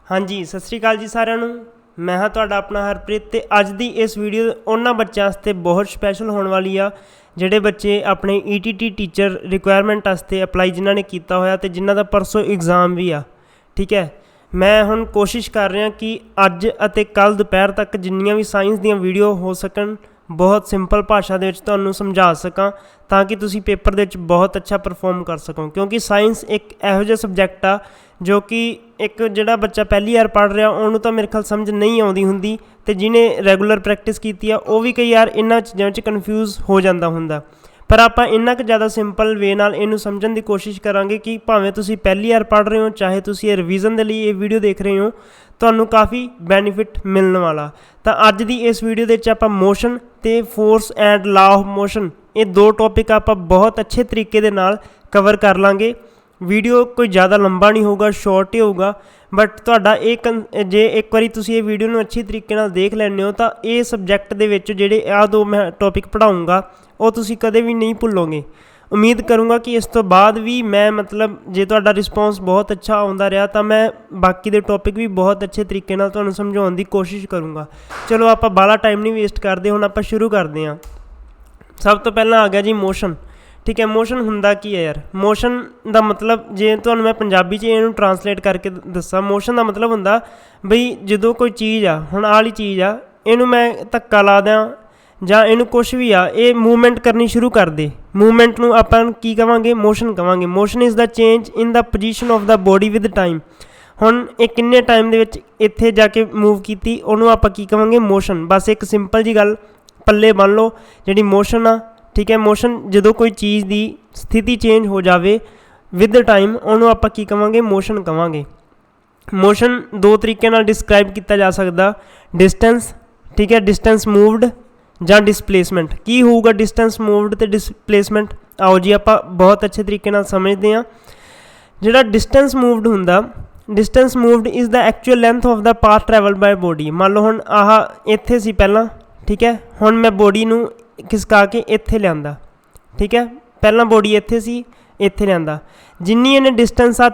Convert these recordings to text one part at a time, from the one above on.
हाँ जी, सत श्री अकाल जी सारिਆਂ ਨੂੰ। मैं हाँ तुहाडा अपना हरप्रीत ते अज दी इस वीडियो उन्हां बच्चों वास्ते बहुत स्पैशल होने वाली आ ਜਿਹੜੇ बच्चे अपने ETT टीचर रिक्वायरमेंट वास्ते अपलाई जिन्हां ने कीता होया ते जिन्हां दा परसों एग्जाम भी आ। ठीक है, मैं हुण कोशिश कर रहा कि अज अते कल दोपहर तक जिन्नियां भी साइंस दीयां वीडियो हो सकन बहुत सिंपल भाषा दे विच तुहानूं समझा सकां तां कि तुसीं पेपर दे विच बहुत अच्छा परफॉर्म कर सको, क्योंकि साइंस एक इहो जिहा सबजैक्ट आ जो कि एक जिहड़ा बच्चा पहली बार पढ़ रहा उन्होंने तो मेरे ख्याल समझ नहीं आती होंगी, तो जिन्हें रैगूलर प्रैक्टिस की है वो भी कई यार इन्होंने चीज़ों कन्फ्यूज़ हो जाता होंगे। पर आप इन्ना क ज़्यादा सिंपल वे नाल इनू समझण की कोशिश करांगे कि भावें तुसीं पहली बार पढ़ रहे हो चाहे तुसीं रिवीजन के लिए ये वीडियो देख रहे हो, तुहानूं काफ़ी बैनीफिट मिलने वाला। तो अज दी इस वीडियो दे विच आपां मोशन ते force and law of motion ये दो टॉपिक आपां बहुत अच्छे तरीके दे नाल कवर कर लांगे। वीडियो कोई ज़्यादा लंबा नहीं होगा, शॉर्ट ही होगा, बट तुहाडा जे एक बारी तुसीं ये वीडियो नूं अच्छी तरीके नाल देख लैंदे हो तो ये सबजैक्ट दे विच जिहड़े आ दो मैं टॉपिक पढ़ाऊँगा वो तुसीं कदे भी नहीं भुल्लोगे। उम्मीद करूँगा कि इस तो बाद भी मैं मतलब जे तुहाडा रिस्पॉन्स बहुत अच्छा आउंदा रहा तो मैं बाकी दे टॉपिक भी बहुत अच्छे तरीके नाल तुहानूं समझाउण दी कोशिश करूँगा। चलो आपां बाला टाइम नहीं वेस्ट करदे, हुण आपां शुरू करदे हां। सब तो पहलां आ गया जी मोशन। ठीक है, मोशन हुंदा की है यार? मोशन का मतलब जे तुहानूं मैं पंजाबी च इहनूं ट्रांसलेट करके दस्सां, मोशन का मतलब हुंदा बई जदों कोई चीज़ आ, हुण आह वाली चीज़ आ, इहनूं मैं धक्का ला दियां जां इहनूं कुछ भी आ, ये मूवमेंट करनी शुरू कर दे, मूवमेंट नूं आपां की कहांगे? मोशन कहांगे। Motion is the change in the position of the body with time. हुण ये किन्ने टाइम दे विच इत्थे जाके मूव कीती उहनूं आपां की कहांगे? मोशन। बस एक सिंपल जी गल पल्ले बन लो, जिहड़ी मोशन आ। ठीक है, मोशन जदों कोई चीज़ की स्थिति चेंज हो जाए विद टाइम उन्होंने आप की कहांगे? मोशन कहांगे। मोशन दो तरीके नाल डिस्क्राइब किया जा सकता, डिस्टेंस, ठीक है, डिस्टेंस मूवड जां डिसप्लेसमेंट। की होगा डिस्टेंस मूवड ते डिसप्लेसमेंट? आओ जी आप बहुत अच्छे तरीके नाल समझते हैं। जिहड़ा डिस्टेंस मूवड हुंदा, distance moved is the actual length of the path travel by body. मान लो हुण आह इत्थे सी पहलां, ठीक है, हुण मैं बॉडी नूं खिसका के इत्थे लियांदा, ठीक है, पहला बॉडी इत्थे सी, इत्थे लियांदा, जिन्नी इन्हें डिस्टेंस आ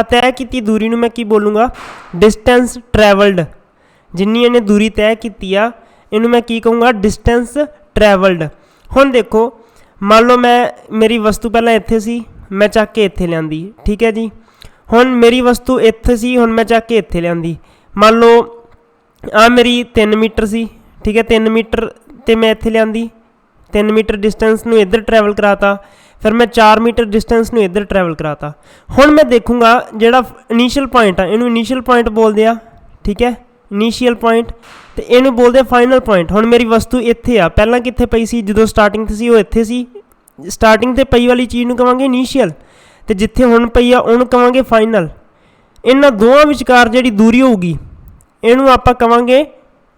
तय की दूरी नूं मैं की बोलूँगा? Distance travelled. जिन्नी इन्हें दूरी तय की इनू मैं की कहूँगा? Distance travelled. हुण देखो, मान लो मैं मेरी वस्तु पहला इत्थे सी, मैं चक के इत्थे लियांदी, ठीक है जी। हुण मेरी वस्तु इत्थे सी, हुण मैं चक के इत्थे लियांदी। मान लो आ मेरी 3 मीटर सी, ठीक है, 3 मीटर तो मैं इत्थे लियांदी, 3 मीटर डिस्टेंस नूं इधर ट्रैवल कराता, फिर मैं 4 मीटर डिस्टेंस नूं इधर ट्रैवल कराता। हुण मैं देखूँगा जिहड़ा इनीशियल पॉइंट आ, इनू इनीशियल पॉइंट बोलदे आ, ठीक है, इनीशियल पॉइंट, तो इनू बोलदे आ फाइनल पॉइंट। हुण मेरी वस्तु इत्थे आ, पहलां कित्थे पई सी? जदों स्टार्टिंग ते सी वो इत्थे सी, स्टार्टिंग ते पई वाली चीज़ नूं कहांगे इनीशियल, ते जित्थे हुण पई आ उहनूं कहांगे फाइनल। इन्हां दोवां विचकार जिहड़ी दूरी होऊगी इहनूं आपां कहांगे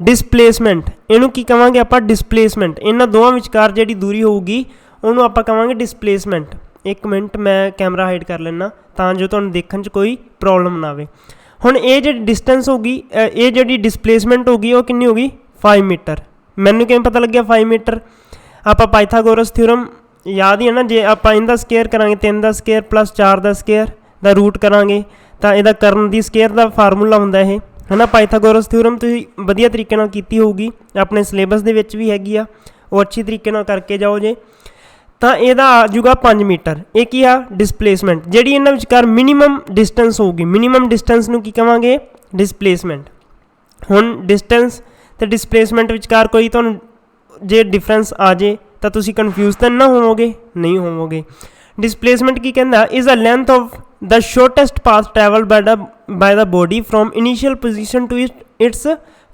डिसप्लेसमेंट। इनू की कहांगे आप? डिसप्लेसमेंट। इन्हां दोवां विचकार जिहड़ी दूरी होऊगी उहनूं आपां कहांगे डिसप्लेसमेंट। एक मिनट मैं कैमरा हाइड कर लैना तां जो तुहानूं देखण च कोई प्रॉब्लम ना आवे। हुण ये जिहड़ी डिस्टेंस होगी, ये जिहड़ी डिसप्लेसमेंट होगी वो कितनी होगी? 5 मीटर। मैनूं किवें पता लग्गिया 5 मीटर? आपां पाइथागोरस थ्योरम याद ही है ना, जे आपां इहदा स्केयर करांगे 3 दा स्केयर प्लस 4 दा स्केयर दा रूट करांगे तां इहदा कर्न दी स्केयर दा फार्मूला हुंदा है ना। पाइथागोरस थ्योरम तुसीं वधिया तरीके नाल कीती होगी, अपने सिलेबस दे विच भी हैगी आ, वो अच्छी तरीके नाल करके जाओ जे, तां इहदा आ जाऊगा 5 मीटर। ये की आ? डिसप्लेसमेंट। जिहड़ी इन्हां विचकार मिनीमम डिस्टेंस होगी, मिनीमम डिस्टेंस नूं की कहांगे? डिसप्लेसमेंट। हुण डिस्टेंस ते डिसप्लेसमेंट विचकार कोई तुहानूं जे डिफरेंस आ जाए तां तुसीं कन्फ्यूज़ तां ना होवोगे? नहीं होवोगे। डिसप्लेसमेंट की कहंदा? Is a length of the shortest path travel by the body from initial position to its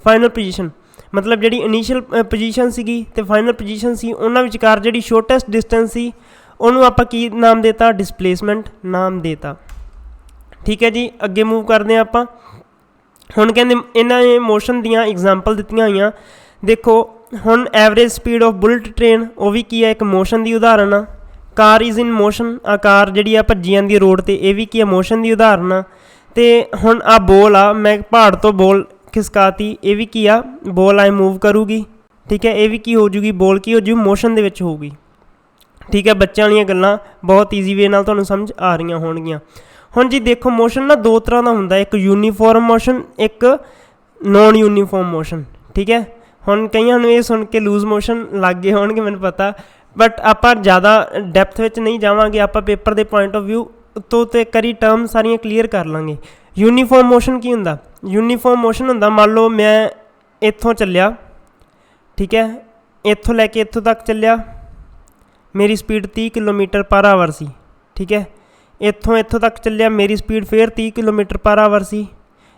final position. मतलब जिहड़ी इनीशियल पोजीशन सीगी ते फाइनल पोजीशन सी उन्हां विचकार जिहड़ी शॉर्टेस्ट डिस्टेंस सी उहनूं आपां की नाम देता? डिसप्लेसमेंट नाम देता। ठीक है जी, अगे मूव करते हैं आपां। हुण कहंदे इन्हां ने मोशन दियां एग्जाम्पल दित्तियां होईयां। देखो हुण average speed of bullet train वो भी की है? एक मोशन की उदाहरण आ। कार इज़ इन मोशन, आ कार जिहड़ी आ भज्जी जांदी रोड ते, ये भी की है? मोशन की उदाहरण आ। ते हुण आ बॉल आ, मैं पहाड़ तो बॉल खिसकाती, ये भी की आ? बॉल आए मूव करूगी, ठीक है, ये भी की हो जूगी? बॉल की हो जू? मोशन दे विच होगी। ठीक है, बच्चों वालियां गल्लां बहुत ईजी वे नाल तुहानूं समझ आ रहीआं होणगीआं। ਹੁਣ जी देखो मोशन ना 2 तरह का होंगे, एक यूनीफॉर्म मोशन, एक नॉन यूनीफॉर्म मोशन। ठीक है, हुण कईयां नूं ये सुन के लूज मोशन लग गए होणगे मैनूं पता, बट आपां ज़्यादा डैप्थ विच नहीं जावांगे, आपां पेपर के पॉइंट ऑफ व्यू तो एक बारी टर्म सारियां क्लीयर कर लांगे। यूनीफॉर्म मोशन की हुंदा? यूनीफॉर्म मोशन हुंदा, मान लो मैं इत्थों चलिया, ठीक है, इत्थों लैके इत्थों तक चलिया, मेरी स्पीड 30 किलोमीटर पर आवर सी। ठीक है, इत्थों इत्थों तक चलिया, मेरी स्पीड फिर 30 किलोमीटर पर आवर सी।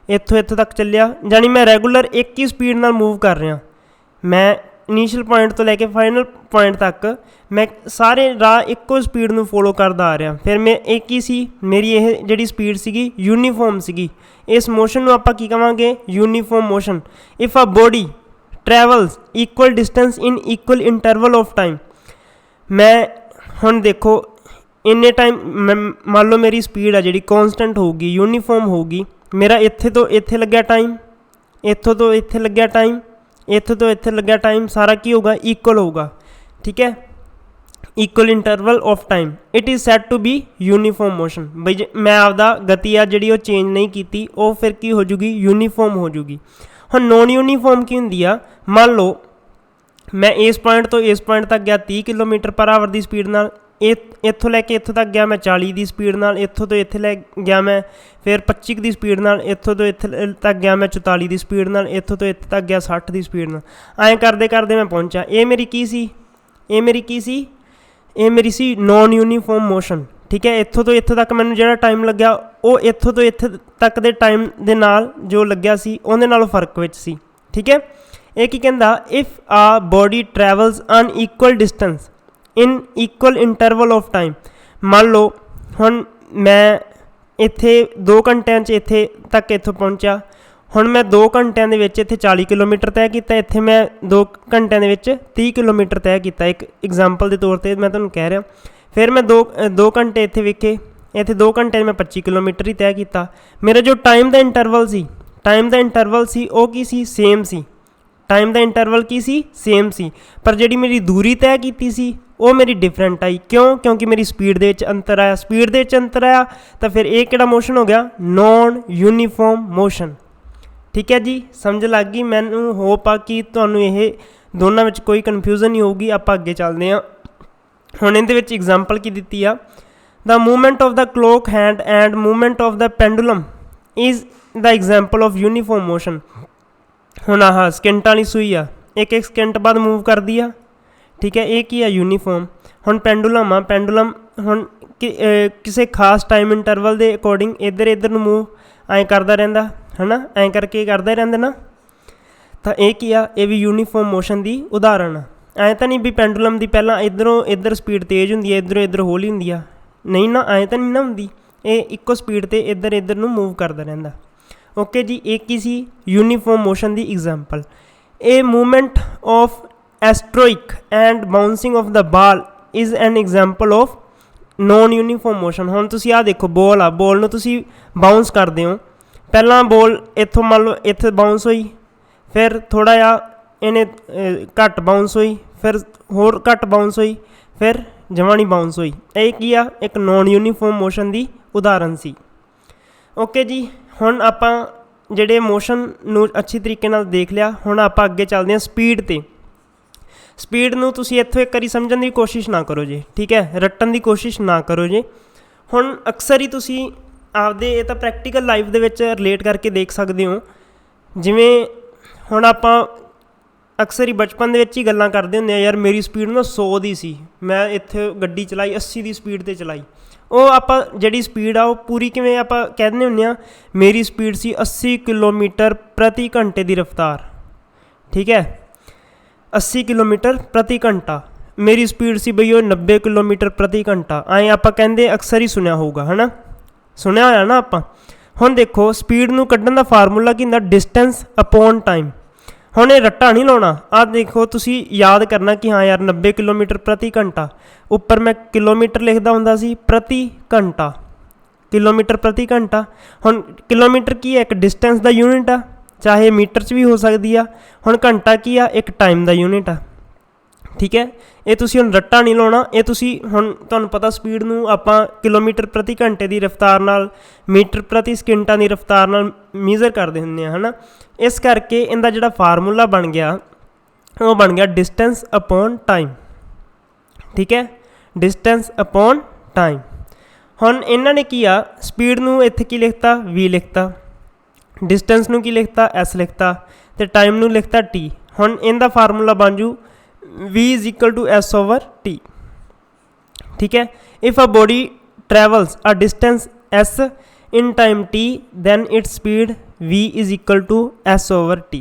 इत्थों इत्थों तक चलिया, जानी मैं रैगूलर एक ही स्पीड नाल मूव कर रहा। मैं इनीशियल पॉइंट तो लैके फाइनल पॉइंट तक मैं सारे राह इक्को स्पीड नूं फॉलो करदा आ रहा। फिर मैं एक ही सी, मेरी ये जिहड़ी स्पीड सीगी यूनीफॉर्म सीगी। इस मोशन नूं आपां की कहांगे? Uniform motion. If a body travels equal distance in equal interval of time, मैं हुण देखो इन्ने टाइम मान लो मेरी स्पीड है जी कॉन्सटेंट होगी, यूनीफॉर्म होगी, मेरा इत्थे तो इत्थे लग्या टाइम, इत्थों तो इत्थे लग्या टाइम, इत्थों तो इत्थे लग्या टाइम, सारा की होगा? इक्वल होगा। ठीक है, equal interval of time, it is said to be uniform motion. बई मैं आपदा गति आ जी चेंज नहीं की, वो फिर की हो जूगी? यूनीफॉर्म हो जूगी। हुण नॉन यूनीफॉर्म की हुंदी आ? मान लो मैं इस पॉइंट तो इस पॉइंट तक गया 30 किलोमीटर पर आवर की स्पीड नाल, इत्थों लैके इत्थों तक गया मैं 40 की स्पीड नाल, इत्थों तो इत्थे लै गया मैं फिर 25 की स्पीड नाल, इत्थों तो इत्थे तक गया मैं 44 की स्पीड नाल, इत्थों तो इत्थे तक गया 60 की स्पीड नाल। ऐं करदे करदे मैं पहुंचा। ये मेरी की सी? ये मेरी की सी? ये मेरी सी नॉन यूनीफॉर्म मोशन। ठीक है, इत्थों तो इत्थे तक मैनूं जिहड़ा टाइम लग्या वो इत्थों तो इत्थे तक दे टाइम दे नाल जो लग्या सी उहदे नालों फर्क विच सी। ठीक है, ये की कहंदा? If a body travels unequal distance in equal interval of time. मान लो हुण मैं इत्थे 2 घंटिਆਂ 'ਚ इत्थे तक इत्थों पहुंचा, हुण मैं 2 घंटिਆਂ ਦੇ ਵਿੱਚ इत्थे 40 किलोमीटर तय किया, इत्थे मैं 2 घंटिਆਂ ਦੇ ਵਿੱਚ 30 किलोमीटर तय किया, एक एग्जाम्पल के तौर पर मैं तुहानूं कह रहा। फिर मैं 2 घंटे इत्थे वेखे, इत्थे 2 घंटे मैं 25 किलोमीटर ही तय किया। मेरा जो टाइम का इंटरवल सी, टाइम का इंटरवल सी वो की सी? सेम सी। टाइम का इंटरवल की सी? सेम सी, पर जिहड़ी मेरी दूरी तय की सी वो मेरी डिफरेंट आई। क्यों? क्योंकि मेरी स्पीड दे विच अंतर आया। स्पीड दे विच अंतर आया तो फिर ये किहड़ा मोशन हो गया? Non uniform motion. ठीक है जी, समझ लग गई? मैनूं होप आ कि तुहानूं ये दोनों में कोई कन्फ्यूजन नहीं होगी। आपां अगे चलते हैं। हुण इहदे विच एग्जाम्पल की दित्ती आ? The movement of the clock hand and movement of the pendulum is the example of uniform motion. हुण आह सकिंटां वाली सूई आ, एक एक सकिंट बाद मूव करदी आ। ठीक है, ये की है? यूनीफॉर्म। हुण पेंडुलम आ, पेंडुलम हुण किसी खास टाइम इंटरवल के अकॉर्डिंग इधर इधर नूं मूव ऐं करदा रहिंदा है ना, ऐं करके करदे रहिंदे ना। तो ये की आ? ये भी यूनीफॉर्म मोशन की उदाहरण आ। ऐं तो नहीं भी पेंडुलम की पहला इधरों इधर स्पीड तेज़ हुंदी है, इधरों इधर हौली हुंदी आ, नहीं ना, ऐं तो नहीं ना हुंदी। ये इक्को स्पीड ते इधर इधर नूं मूव करदा रहिंदा। ओके जी, एक ही सी यूनीफॉर्म मोशन की example. A movement of asteroid and bouncing of the ball is an example of non uniform motion. हुण तुसीं आ देखो, बॉल आ, बॉल नूं तुसीं बाउंस करदे हो, पहला बॉल इत्थों मान लो इत्थे बाउंस हुई, फिर थोड़ा जिहा इन्हें घट बाउंस हुई, फिर होर घट बाउंस हुई, फिर जमां नहीं बाउंस हुई। ये की आ? एक नॉन यूनीफॉर्म मोशन की उदाहरण सी। ओके जी, हुण आपां जिहड़े मोशन नूं अच्छी तरीके नाल देख लिया। हुण आपां अगे चलदे हां स्पीड ते। स्पीड नूं तुसीं इत्थों एक बारी समझण की कोशिश ना करो जी, ठीक है, रटन की कोशिश ना करो जी। हुण अक्सर ही तुसीं आपदे ये तो प्रैक्टिकल लाइफ दे विच रिलेट करके देख सकते हो। जिवें हुण आपां अक्सर ही बचपन दे विच ही गल्लां करदे हुंदे आ, यार मेरी स्पीड ना 100 दी सी, मैं इत्थे गड्डी चलाई 80 की स्पीड ते चलाई। वो आपां जिहड़ी स्पीड आ वो पूरी किवें आपां कह दिंदे हुंदे आ, मेरी स्पीड सी 80 किलोमीटर प्रति घंटे की रफ्तार। ठीक है, 80 किलोमीटर प्रति घंटा। मेरी स्पीड सी बई 90 किलोमीटर प्रति घंटा। ऐं आपां कहंदे अक्सर ही सुनिया होगा, है ना, सुनिया होया ना आपां। हुण देखो स्पीड नूं कड्ढण दा फार्मूला की हुंदा? Distance upon time. हुण ये रट्टा नहीं लाउणा। आ देखो तुसीं याद करना कि हाँ यार 90 किलोमीटर प्रति घंटा, उपर मैं किलोमीटर लिखदा हुंदा सी प्रति घंटा, किलोमीटर प्रति घंटा। हुण किलोमीटर की है? एक डिस्टेंस का यूनिट आ, चाहे मीटर च भी हो सकती आ। हुण घंटा की आ? एक टाइम का यूनिट आ। ठीक है। ये तुसी हुण रट्टा नहीं लाउणा, ये तुसी हुण तुहानूं पता स्पीड नूं आपां किलोमीटर प्रति घंटे की रफ्तार नाल मीटर प्रति सकिंटां की रफ्तार नाल मेजर करदे हुंदे आ, है ना। इस करके इहदा जिहड़ा फार्मूला बन गया वो बन गया डिस्टेंस अपॉन टाइम, ठीक है, डिस्टेंस अपॉन टाइम। हुण इन्हां ने की आ स्पीड नूं इत्थे की लिखता v लिखता, डिस्टेंस नूं की लिखता s लिखता, ते टाइम नूं लिखता t। हुण इहदा फार्मूला बन जू v is equal to s over t, ठीक है। If a body travels a distance s in time t then its speed v is equal to s over t,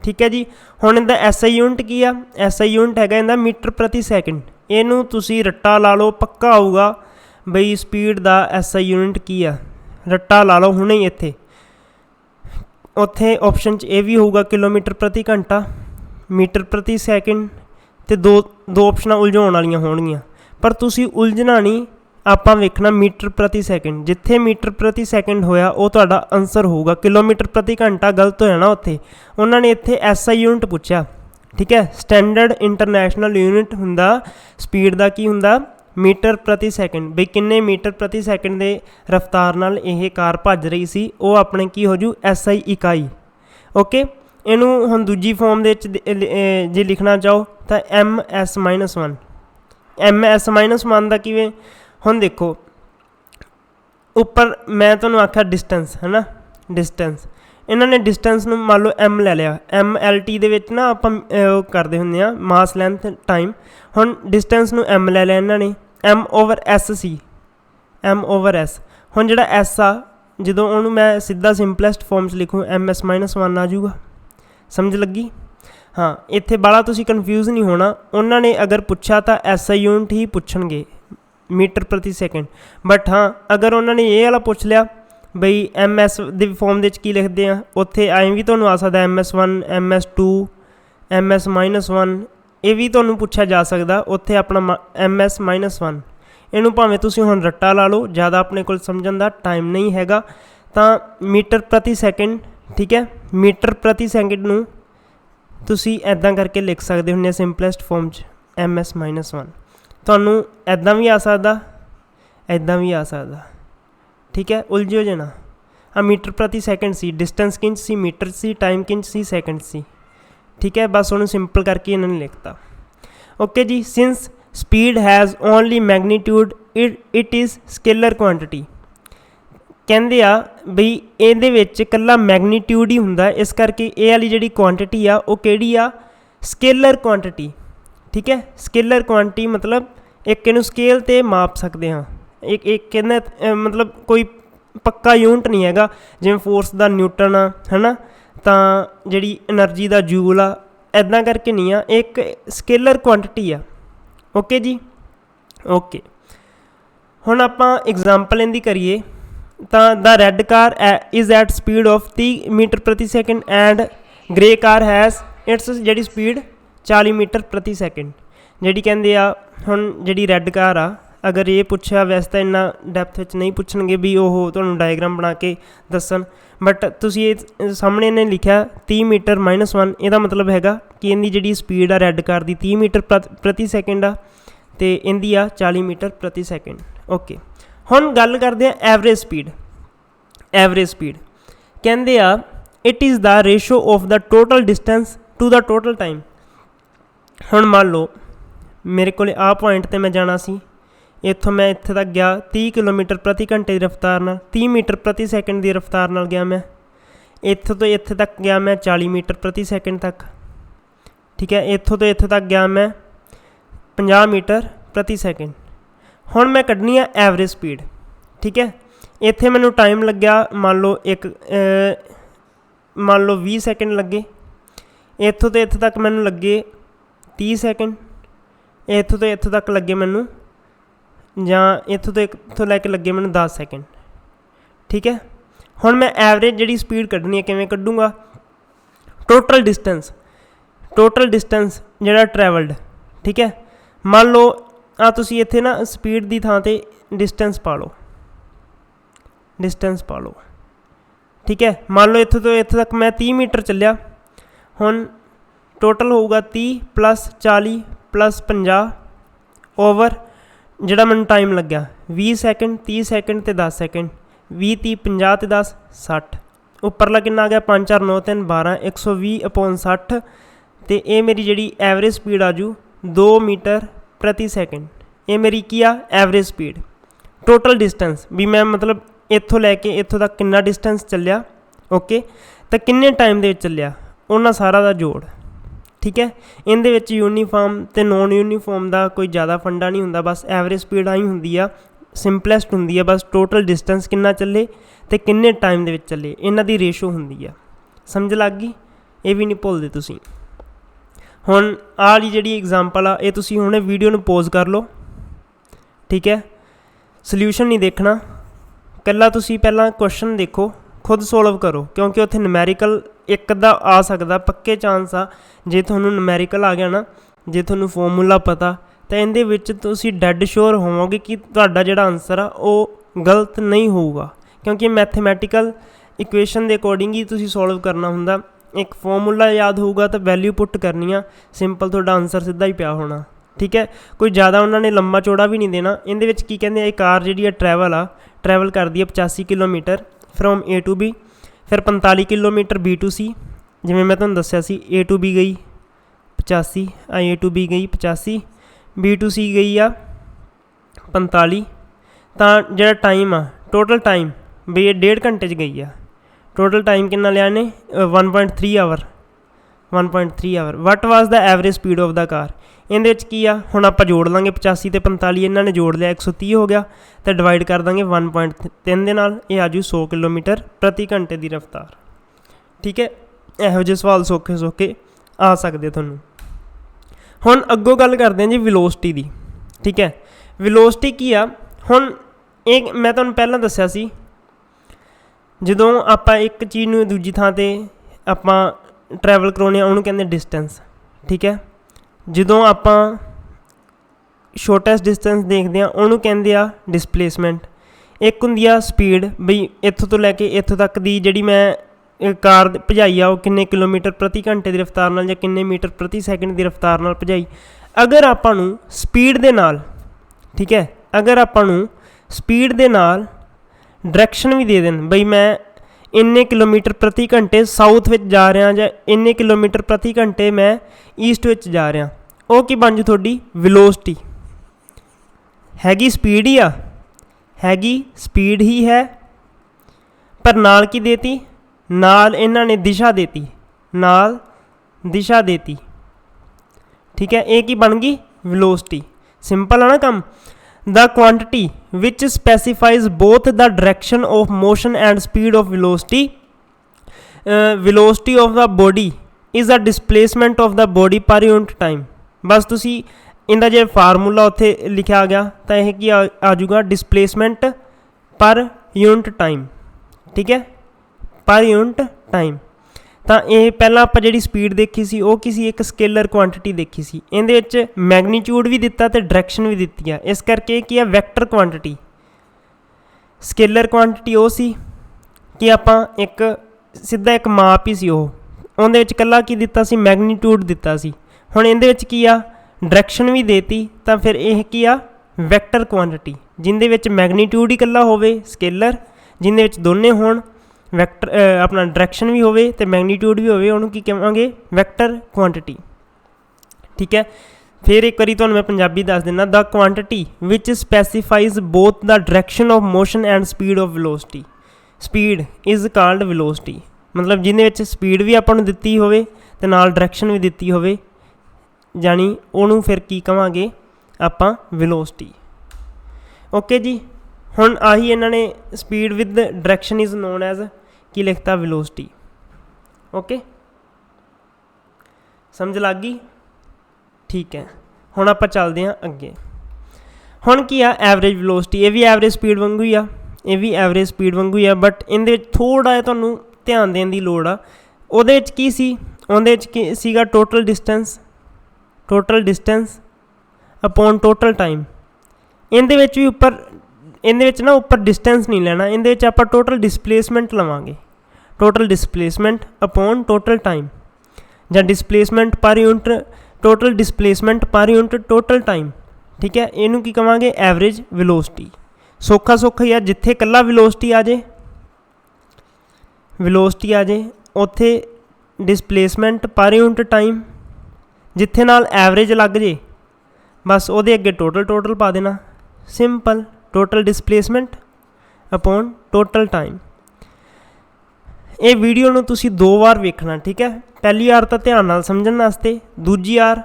ठीक है जी। हुण इहदा SI यूनिट की आ, SI यूनिट हैगा इहदा metre प्रति सैकेंड। इहनूं तुसीं रट्टा ला लो, पक्का आऊगा बई स्पीड दा SI यूनिट की आ, रट्टा ला लो हुणे ही इत्थे। उत्थे ऑप्शन च ये भी होऊगा किलोमीटर प्रति घंटा, मीटर प्रति सैकेंड, ते दो ऑप्शनां उलझाउण वालियां होणगीਆਂ, पर तुसीं उलझना नहीं, आपां वेखना मीटर प्रति सैकेंड। जिथे मीटर प्रति सैकेंड होया वो तुहाडा आंसर होऊगा। किलोमीटर प्रति घंटा गलत होया ना, उत्थे उन्हां ने इत्थे SI यूनिट पुछया, ठीक है। स्टैंडर्ड इंटरनैशनल यूनिट हुंदा स्पीड दा की हुंदा मीटर प्रति सैकेंड, बई किन्ने मीटर प्रति सैकेंड के रफ्तार नाल यह कार भज रही सी, वो अपने की हो जू SI इकाई, ओके। इनू हुण दूजी फॉर्म दे जे लिखना चाहो तो MS-1, MS-1 का किवें, हुण देखो उपर मैं तुहानूं आख्या डिस्टेंस, है ना, डिस्टेंस। इन्हां ने डिस्टेंस नूं मान लो M ले लिया, MLT दे विच ना आपां करदे हुंदे आ मास लैंथ टाइम। हुण डिस्टेंस नूं M ले लिया इन्हां ने, M ओवर S सी, M ओवर S। हुण जिहड़ा S आ जदों उहनूं मैं सीधा सिंपलैसट फॉर्म च लिखूँ MS-1 आ जाऊगा। समझ लगी? हाँ, इत्थे बाला तुसीं कन्फ्यूज़ नहीं होना। उन्हां ने अगर पुछा तो SI यूनिट ही पुछणगे, मीटर प्रति सैकेंड। बट हाँ, अगर उन्होंने ये वाला पुछ लिया बई MS दे फॉर्म दे की लिखते हैं, उत्थे ऐं भी तुहानूं आ सकदा MS-1, MS-2, MS-1, ये भी तुहानूं पुछा जा सकदा। उत्थे अपना MS-1 इनू भावें तुसीं हुण रट्टा ला लो, ज़्यादा अपने कोल समझण दा टाइम नहीं हैगा, तां मीटर प्रति सैकेंड, ठीक है। मीटर प्रति सैकेंड नूं तुसीं ऐदां करके लिख सकदे हुंदे सिंपलैसट फॉर्म च MS-1। तुहानूं ऐदां भी आ सकदा, ऐदां भी आ सकदा, ठीक है। उलझो जाना। हाँ, मीटर प्रति सैकेंड सी, डिस्टेंस किंच सी, मीटर सी, टाइम किंच सी, सैकेंड सी, ठीक है। बस उन्होंने सिंपल करके इन्होंने लिखता, ओके जी। Since speed has only magnitude it is scalar quantity, कहते आ बई इहदे विच कल्ला मैगनीट्यूड ही हुंदा, इस करके ये वाली जिहड़ी क्वांटिटी आ वो किहड़ी आ, स्केलर क्वांटिटी, ठीक है। स्केलर क्वांटिटी मतलब एक इहनूं स्केल ते माप सकते हाँ, एक कहने मतलब कोई पक्का यूनिट नहीं हैगा, जिवें फोर्स दा न्यूटन आ, है ना, तां जिहड़ी एनर्जी दा जूल आ, ऐदां करके नहीं आ, एक स्केलर क्वांटिटी आ, ओके जी, ओके। हुण आपां एग्जाम्पल इहदी करिए तां the red car is at speed of 30 metre प्रति second and grey car has its जिहड़ी स्पीड 40 मीटर प्रति सैकेंड। जिहड़ी कहंदे आ हुण जिहड़ी रैड कार आ, अगर ये पूछा वैसे तो इन्ना डैप्थ विच नहीं पूछणगे भी वो तुहानूं डायग्राम बना के दस्सन, बट तुसीं ये सामने इन्हें लिखा 30 मीटर -1, इहदा मतलब हैगा कि इहदी जिहड़ी स्पीड आ रैड कार दी 30 मीटर प्रति सैकेंड आ, ते इहदी आ 40 मीटर प्रति सैकेंड, ओके। हुण गल करदे आ एवरेज स्पीड। एवरेज स्पीड कहंदे आ it is the ratio of the total distance to the total time. हुण मान लो मेरे को आ पॉइंट ते मैं जाना सी, इत्थों मैं इत्थे तक गया 30 किलोमीटर प्रति घंटे की रफ्तार नाल, 30 मीटर प्रति सैकेंड की रफ्तार नाल गया मैं। इत्थों तो इत्थे तक गया मैं 40 मीटर प्रति सैकेंड तक, ठीक है। इत्थों तो इत्थे तक गया मैं 50 मीटर प्रति सैकेंड। हुण मैं कढनी है एवरेज स्पीड, ठीक है। इत्थे मैनूं टाइम लग्या मान लो मान लो 20 सैकेंड लगे। इत्थों तो इत्थे तक मैनूं लगे 30 सैकेंड, इत्थों तो इत्थे तक लगे मैनूं जां इत्थों तो इत्थों लैके लगे मैनूं 10 सैकेंड, ठीक है। हुण मैं एवरेज जिहड़ी स्पीड कढनी है किवें कढूँगा, टोटल डिस्टेंस जिहड़ा ट्रैवल्ड, ठीक है। मान लो आ तुसीं इत्थे ना स्पीड की थां ते डिस्टेंस पा लो, ठीक है। मान लो इत्थों तो इत्थे तक मैं 30 मीटर चलिया, हुण टोटल होगा 30 + 40 प्लस 50 ओवर ਜਿਹੜਾ ਮੈਨੂੰ ਟਾਈਮ ਲੱਗਿਆ 20 ਸੈਕਿੰਡ 30 ਸੈਕਿੰਡ ਅਤੇ 10 ਸੈਕਿੰਡ 20 30 50 ਅਤੇ 10 60 ਉੱਪਰਲਾ ਕਿੰਨਾ ਆ ਗਿਆ 5 4 9 3 12 120/60 ਅਤੇ ਇਹ ਮੇਰੀ ਜਿਹੜੀ ਐਵਰੇਜ ਸਪੀਡ ਆ ਜੂ 2 ਮੀਟਰ ਪ੍ਰਤੀ ਸੈਕਿੰਡ। ਇਹ ਮੇਰੀ ਕੀ ਆ ਐਵਰੇਜ ਸਪੀਡ। ਟੋਟਲ ਡਿਸਟੈਂਸ ਵੀ ਮੈਂ ਮਤਲਬ ਇੱਥੋਂ ਲੈ ਕੇ ਇੱਥੋਂ ਤੱਕ ਕਿੰਨਾ ਡਿਸਟੈਂਸ ਚੱਲਿਆ ਓਕੇ, ਤਾਂ ਕਿੰਨੇ ਟਾਈਮ ਦੇ ਵਿੱਚ ਚੱਲਿਆ ਉਹਨਾਂ ਸਾਰਾ ਦਾ ਜੋੜ। ਠੀਕ ਹੈ, ਇਹਦੇ ਵਿੱਚ ਯੂਨੀਫਾਰਮ ਅਤੇ ਨੋਨ ਯੂਨੀਫਾਰਮ ਦਾ ਕੋਈ ਜ਼ਿਆਦਾ ਫੰਡਾ ਨਹੀਂ ਹੁੰਦਾ, ਬਸ ਐਵਰੇਜ ਸਪੀਡ ਆਈ ਹੁੰਦੀ ਆ, ਸਿੰਪਲੈਸਟ ਹੁੰਦੀ ਆ। ਬਸ ਟੋਟਲ ਡਿਸਟੈਂਸ ਕਿੰਨਾ ਚੱਲੇ ਅਤੇ ਕਿੰਨੇ ਟਾਈਮ ਦੇ ਵਿੱਚ ਚੱਲੇ, ਇਹਨਾਂ ਦੀ ਰੇਸ਼ੋ ਹੁੰਦੀ ਆ। ਸਮਝ ਲੱਗ ਗਈ? ਇਹ ਵੀ ਨਹੀਂ ਭੁੱਲਦੇ ਤੁਸੀਂ। ਹੁਣ ਆਹ ਵਾਲੀ ਜਿਹੜੀ ਐਗਜ਼ਾਮਪਲ ਆ ਇਹ ਤੁਸੀਂ ਹੁਣੇ ਵੀਡੀਓ ਨੂੰ ਪੋਜ਼ ਕਰ ਲਓ। ਠੀਕ ਹੈ, ਸਲਿਊਸ਼ਨ ਨਹੀਂ ਦੇਖਣਾ, ਇਕੱਲਾ ਤੁਸੀਂ ਪਹਿਲਾਂ ਕੁਐਸਚਨ ਦੇਖੋ, ਖੁਦ ਸੋਲਵ ਕਰੋ, ਕਿਉਂਕਿ ਉੱਥੇ ਨੂਮੈਰੀਕਲ ਇੱਕ ਅੱਧਾ ਆ ਸਕਦਾ, ਪੱਕੇ ਚਾਂਸ ਆ। ਜੇ ਤੁਹਾਨੂੰ ਨੂਮੈਰੀਕਲ ਆ ਗਿਆ ਨਾ, ਜੇ ਤੁਹਾਨੂੰ ਫੋਰਮੂਲਾ ਪਤਾ, ਤਾਂ ਇਹਦੇ ਵਿੱਚ ਤੁਸੀਂ ਡੈਡ ਸ਼ੋਰ ਹੋਵੋਗੇ ਕਿ ਤੁਹਾਡਾ ਜਿਹੜਾ ਆਨਸਰ ਆ ਉਹ ਗਲਤ ਨਹੀਂ ਹੋਊਗਾ, ਕਿਉਂਕਿ ਮੈਥਮੈਟੀਕਲ ਇਕੁਏਸ਼ਨ ਦੇ ਅਕੋਰਡਿੰਗ ਹੀ ਤੁਸੀਂ ਸੋਲਵ ਕਰਨਾ ਹੁੰਦਾ। ਇੱਕ ਫੋਰਮੂਲਾ ਯਾਦ ਹੋਊਗਾ ਤਾਂ ਵੈਲਿਊ ਪੁੱਟ ਕਰਨੀ ਆ, ਸਿੰਪਲ ਤੁਹਾਡਾ ਆਨਸਰ ਸਿੱਧਾ ਹੀ ਪਿਆ ਹੋਣਾ। ਠੀਕ ਹੈ, ਕੋਈ ਜ਼ਿਆਦਾ ਉਹਨਾਂ ਨੇ ਲੰਬਾ ਚੌੜਾ ਵੀ ਨਹੀਂ ਦੇਣਾ। ਇਹਦੇ ਵਿੱਚ ਕੀ ਕਹਿੰਦੇ ਆ, ਇਹ ਕਾਰ ਜਿਹੜੀ ਆ ਟਰੈਵਲ ਕਰਦੀ ਆ 85 kilometre from A to B, ਫਿਰ 45 ਕਿਲੋਮੀਟਰ B to C, ਜਿਵੇਂ ਮੈਂ ਤੁਹਾਨੂੰ ਦੱਸਿਆ ਸੀ A to B ਗਈ 85, A to B ਗਈ 85, B to C ਗਈ ਆ 45। ਤਾਂ ਜਿਹੜਾ ਟਾਈਮ ਆ, ਟੋਟਲ ਟਾਈਮ ਵੀ ਇਹ 1.5 ਘੰਟੇ 'ਚ ਗਈ ਆ। ਟੋਟਲ ਟਾਈਮ ਕਿੰਨਾ ਲਿਆ ਨੇ 1.3 hour. What was the average speed of the car. ਇਹਦੇ ਵਿੱਚ ਕੀ ਆ, ਹੁਣ ਆਪਾਂ ਜੋੜ ਲਾਂਗੇ 85 ਅਤੇ 45, ਇਹਨਾਂ ਨੇ ਜੋੜ ਲਿਆ 130 ਹੋ ਗਿਆ, ਅਤੇ ਡਿਵਾਈਡ ਕਰ ਦਾਂਗੇ 1.3 ਦੇ ਨਾਲ, ਇਹ ਆ ਜੂ 100 ਕਿਲੋਮੀਟਰ ਪ੍ਰਤੀ ਘੰਟੇ ਦੀ ਰਫਤਾਰ। ਠੀਕ ਹੈ, ਇਹੋ ਜਿਹੇ ਸਵਾਲ ਸੌਖੇ ਆ ਸਕਦੇ ਤੁਹਾਨੂੰ। ਹੁਣ ਅੱਗੋਂ ਗੱਲ ਕਰਦੇ ਹਾਂ ਜੀ ਵੈਲੋਸਿਟੀ ਦੀ। ਠੀਕ ਹੈ, ਵੈਲੋਸਿਟੀ ਕੀ ਆ, ਹੁਣ ਇਹ ਮੈਂ ਤੁਹਾਨੂੰ ਪਹਿਲਾਂ ਦੱਸਿਆ ਸੀ, ਜਦੋਂ ਆਪਾਂ ਇੱਕ ਚੀਜ਼ ਨੂੰ ਦੂਜੀ ਥਾਂ 'ਤੇ ਆਪਾਂ ਟਰੈਵਲ ਕਰਾਉਂਦੇ ਹਾਂ ਉਹਨੂੰ ਕਹਿੰਦੇ ਡਿਸਟੈਂਸ। ਠੀਕ ਹੈ, ਜਦੋਂ ਆਪਾਂ ਸ਼ੋਰਟੈਸਟ ਡਿਸਟੈਂਸ ਦੇਖਦੇ ਹਾਂ ਉਹਨੂੰ ਕਹਿੰਦੇ ਆ ਡਿਸਪਲੇਸਮੈਂਟ। ਇੱਕ ਹੁੰਦੀ ਆ ਸਪੀਡ, ਬਈ ਇੱਥੋਂ ਤੋਂ ਲੈ ਕੇ ਇੱਥੋਂ ਤੱਕ ਦੀ ਜਿਹੜੀ ਮੈਂ ਕਾਰ ਭਜਾਈ ਆ ਉਹ ਕਿੰਨੇ ਕਿਲੋਮੀਟਰ ਪ੍ਰਤੀ ਘੰਟੇ ਦੀ ਰਫਤਾਰ ਨਾਲ ਜਾਂ ਕਿੰਨੇ ਮੀਟਰ ਪ੍ਰਤੀ ਸੈਕਿੰਡ ਦੀ ਰਫਤਾਰ ਨਾਲ ਭਜਾਈ। ਅਗਰ ਆਪਾਂ ਨੂੰ ਸਪੀਡ ਦੇ ਨਾਲ, ਠੀਕ ਹੈ, ਅਗਰ ਆਪਾਂ ਨੂੰ ਸਪੀਡ ਦੇ ਨਾਲ ਡਾਇਰੈਕਸ਼ਨ ਵੀ ਦੇ ਦੇਣ, ਬਈ ਮੈਂ ਇੰਨੇ ਕਿਲੋਮੀਟਰ ਪ੍ਰਤੀ ਘੰਟੇ ਸਾਊਥ ਵਿੱਚ ਜਾ ਰਿਹਾ ਜਾਂ ਇੰਨੇ ਕਿਲੋਮੀਟਰ ਪ੍ਰਤੀ ਘੰਟੇ ਮੈਂ ਈਸਟ ਵਿੱਚ ਜਾ ਰਿਹਾ, ਉਹ ਕੀ ਬਣ ਜੂ ਤੁਹਾਡੀ ਵੈਲੋਸਿਟੀ। ਹੈਗੀ ਸਪੀਡ ਹੀ ਆ, ਹੈਗੀ ਸਪੀਡ ਹੀ ਹੈ, ਪਰ ਨਾਲ ਕੀ ਦੇਤੀ, ਨਾਲ ਇਹਨਾਂ ਨੇ ਦਿਸ਼ਾ ਦੇਤੀ, ਨਾਲ ਦਿਸ਼ਾ ਦੇਤੀ। ਠੀਕ ਹੈ, ਇਹ ਕੀ ਬਣ ਗਈ ਵੈਲੋਸਿਟੀ। ਸਿੰਪਲ ਆ ਨਾ ਕੰਮ। The quantity which specifies both the direction of motion and speed of velocity, velocity of the body is the displacement of the body per unit time। ਬਸ ਤੁਸੀਂ ਇਹਦਾ ਜੇ ਫਾਰਮੂਲਾ ਉੱਥੇ ਲਿਖਿਆ ਆ ਗਿਆ ਤਾਂ ਇਹ ਕੀ ਆ ਜੂਗਾ, ਡਿਸਪਲੇਸਮੈਂਟ ਪਰ ਯੂਨਿਟ ਟਾਈਮ। ਠੀਕ ਹੈ, ਪਰ ਯੂਨਿਟ ਟਾਈਮ। ਤਾਂ ਇਹ ਪਹਿਲਾਂ ਆਪਾਂ ਜਿਹੜੀ ਸਪੀਡ ਦੇਖੀ ਸੀ ਉਹ ਕਿਸੇ ਇੱਕ ਸਕੇਲਰ ਕੁਆਂਟਿਟੀ ਦੇਖੀ ਸੀ, ਇਹਦੇ ਵਿੱਚ ਮੈਗਨੀਚਿਊਡ ਵੀ ਦਿੱਤਾ ਅਤੇ ਡਾਇਰੈਕਸ਼ਨ ਵੀ ਦਿੱਤੀ ਆ, ਇਸ ਕਰਕੇ ਕੀ ਆ ਵੈਕਟਰ ਕੁਆਂਟਿਟੀ। ਸਕੇਲਰ ਕੁਆਂਟਿਟੀ ਉਹ ਸੀ ਕਿ ਆਪਾਂ ਇੱਕ ਸਿੱਧਾ ਇੱਕ ਮਾਪ ਹੀ ਸੀ, ਉਹਦੇ ਵਿੱਚ ਇਕੱਲਾ ਕੀ ਦਿੱਤਾ ਸੀ, ਮੈਗਨੀਟਿਊਡ ਦਿੱਤਾ ਸੀ। ਹੁਣ ਇਹਦੇ ਵਿੱਚ ਕੀ ਆ, ਡਾਇਰੈਕਸ਼ਨ ਵੀ ਦੇਤੀ, ਤਾਂ ਫਿਰ ਇਹ ਕੀ ਆ ਵੈਕਟਰ ਕੁਆਂਟਿਟੀ, ਜਿਹਦੇ ਵਿੱਚ ਮੈਗਨੀਟਿਊਡ ਹੀ ਇਕੱਲਾ ਹੋਵੇ ਸਕੇਲਰ, ਜਿਹਦੇ ਵਿੱਚ ਦੋਨੇ ਹੋਣ ਵੈਕਟਰ, ਆਪਣਾ ਡਾਇਰੈਕਸ਼ਨ ਵੀ ਹੋਵੇ ਅਤੇ ਮੈਗਨੀਟਿਊਡ ਵੀ ਹੋਵੇ, ਉਹਨੂੰ ਕੀ ਕਹਾਂਗੇ ਵੈਕਟਰ ਕੁਆਂਟਿਟੀ। ਠੀਕ ਹੈ, ਫਿਰ ਇੱਕ ਵਾਰੀ ਤੁਹਾਨੂੰ ਮੈਂ ਪੰਜਾਬੀ ਦੱਸ ਦਿੰਦਾ। The quantity which specifies both the direction of motion and speed of velocity. Speed is called velocity, ਮਤਲਬ ਜਿਹਦੇ ਵਿੱਚ ਸਪੀਡ ਵੀ ਆਪਾਂ ਨੂੰ ਦਿੱਤੀ ਹੋਵੇ ਅਤੇ ਨਾਲ ਡਾਇਰੈਕਸ਼ਨ ਵੀ ਦਿੱਤੀ ਹੋਵੇ, ਜਾਣੀ ਉਹਨੂੰ ਫਿਰ ਕੀ ਕਹਾਂਗੇ ਆਪਾਂ ਵੈਲੋਸਿਟੀ। ਓਕੇ ਜੀ, ਹੁਣ ਆਹੀ ਇਹਨਾਂ ਨੇ speed with direction is known as ਕੀ ਲਿਖਤਾ, ਵੈਲੋਸਿਟੀ। ਓਕੇ, ਸਮਝ ਲੱਗ ਗਈ? ਠੀਕ ਹੈ, ਹੁਣ ਆਪਾਂ ਚੱਲਦੇ ਹਾਂ ਅੱਗੇ। ਹੁਣ ਕੀ ਆ ਐਵਰੇਜ ਵੈਲੋਸਿਟੀ, ਇਹ ਵੀ ਐਵਰੇਜ ਸਪੀਡ ਵਾਂਗੂ ਹੀ ਆ, ਇਹ ਵੀ ਐਵਰੇਜ ਸਪੀਡ ਵਾਂਗੂ ਹੀ ਆ, ਬਟ ਇਹਦੇ ਵਿੱਚ ਥੋੜ੍ਹਾ ਜਿਹਾ ਤੁਹਾਨੂੰ ਧਿਆਨ ਦੇਣ ਦੀ ਲੋੜ ਆ। ਉਹਦੇ ਵਿੱਚ ਕੀ ਸੀ, ਉਹਦੇ ਵਿੱਚ ਕੀ ਸੀਗਾ, total distance upon total time. ਇਹਦੇ ਵਿੱਚ ਵੀ ਇਹਦੇ ਵਿੱਚ ਨਾ ਉੱਪਰ ਡਿਸਟੈਂਸ ਨਹੀਂ ਲੈਣਾ, ਇਹਦੇ ਵਿੱਚ ਆਪਾਂ ਟੋਟਲ ਡਿਸਪਲੇਸਮੈਂਟ ਲਵਾਂਗੇ। Total displacement upon total time, ਜਾਂ ਡਿਸਪਲੇਸਮੈਂਟ ਪਰ unit total displacement per unit total time. ठीक है, इनू की कहांगे एवरेज वेलोसिटी। सौखा सौखा ही आ, जिथे कल्ला वेलोसिटी आ जाए उत्थे डिसप्लेसमेंट पर यूनिट टाइम, जिथे नाल एवरेज लग जे बस वो अगे टोटल पा देना। Simple, total displacement upon total time. ये वीडियो नूं तुसी 2 बार वेखना। ठीक है, पहली वार तो ध्यान नाल समझण वास्ते, दूजी वार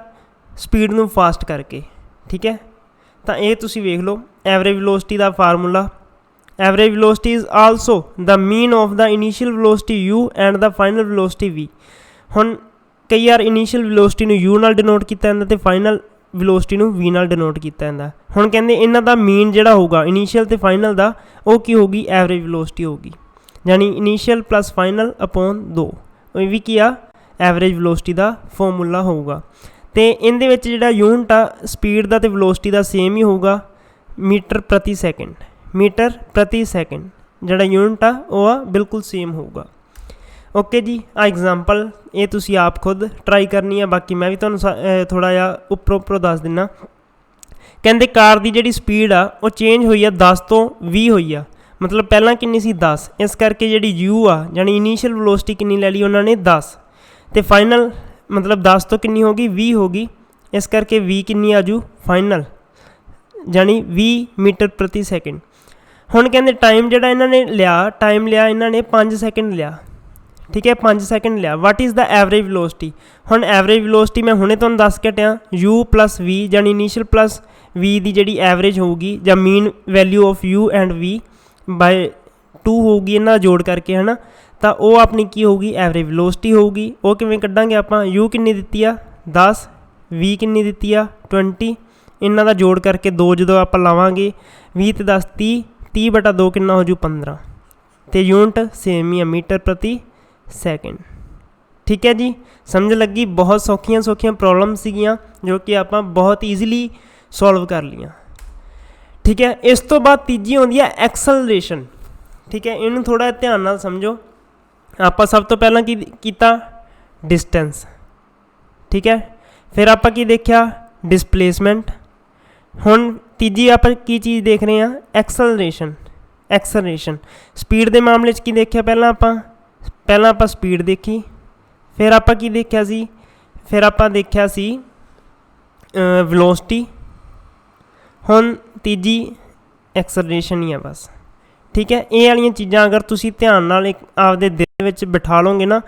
स्पीड नूं फास्ट करके। ठीक है, तो ये तुसी वेख लो एवरेज वेलोसिटी का formula. Average velocity is also the mean of the initial velocity u and the final velocity v। हुण कई बार इनीशियल वेलोसिटी नूं u नाल डिनोट किया जाता ते फाइनल वेलोसिटी नूं v नाल डिनोट किया जाता। हुण कहंदे इन्हां दा मीन जिहड़ा होगा इनीशियल ते फाइनल दा, वो की होगी एवरेज वेलोसिटी होगी, यानी इनीशियल प्लस फाइनल अपॉन 2। ये भी की आ एवरेज वेलोसिटी का फॉर्मूला होगा। तो इहदे विच जिहड़ा यूनिट आ स्पीड का तो वेलोसिटी का सेम ही होगा, मीटर प्रति सैकेंड। मीटर प्रति सैकेंड जिहड़ा यूनिट आ वो बिल्कुल सेम होगा। ओके जी, आ एग्जाम्पल ये तुसी आप खुद ट्राई करनी है, बाकी मैं भी तुहानूं थोड़ा जिहा उपरों दस दिना। कहंदे कार की जिहड़ी स्पीड आ वो चेंज हुई है 10 तो 20 हुई आ, मतलब पहला किन्नी सी 10, इस करके जिहड़ी u आ यानी इनीशियल वेलोसिटी किन्नी ले ली उन्होंने 10, तो फाइनल मतलब 10 तो किन्नी होगी 20 होगी, इस करके v किन्नी आजू फाइनल यानी 20 मीटर प्रति सैकेंड। हुण कहंदे टाइम जिहड़ा इन्होंने लिया, टाइम लिया इन्होंने 5 सैकेंड लिया। ठीक है, 5 सैकेंड लिया। What is the average velocity? हुण एवरेज वेलोसिटी मैं हुणे तुहानूं दस के हटिया, u प्लस v यानी इनीशियल प्लस v की जिहड़ी एवरेज होगी या mean value of u and v by 2 होगी इन्हां जोड़ करके, है ना। तो वो अपनी की होगी एवरेज वेलोसिटी होगी। वो किवें कड्डांगे आपां? u किन्नी दित्ती आ 10, v किन्नी दित्ती आ 20, इन्हां दा जोड़ करके 2 जदों आपां लावांगे 20 ते 10 30, 30 बटा 2 किन्ना हो जू 15, तो यूनिट सेम ही है मीटर प्रति सैकेंड। ठीक है जी, समझ लगी? बहुत सौखियां प्रॉब्लम सीगियां जो कि आपां बहुत ईजीली सॉल्व कर लियां। ठीक है, इस तो बाद तीजी आउंदी है एक्सलरेशन। ठीक है, इनू थोड़ा ध्यान नाल समझो। आपां सब तो पहला की कीता डिस्टेंस। ठीक है, फिर आपां की देखिया डिसप्लेसमेंट। हुण तीजी आपां की चीज़ देख रहे हैं एक्सलरेशन। एक्सलरेशन स्पीड के मामले की देखिया, पहला आपां स्पीड देखी, फिर आपां की देखिया सी, फिर आपां देखिया सी वेलोसिटी, हुण तीजी एक्सलरेशन ही है बस। ठीक है, ये वाली चीज़ां अगर तुसी ध्यान नाल एक आपदे दिल विच बिठा लोगे ना,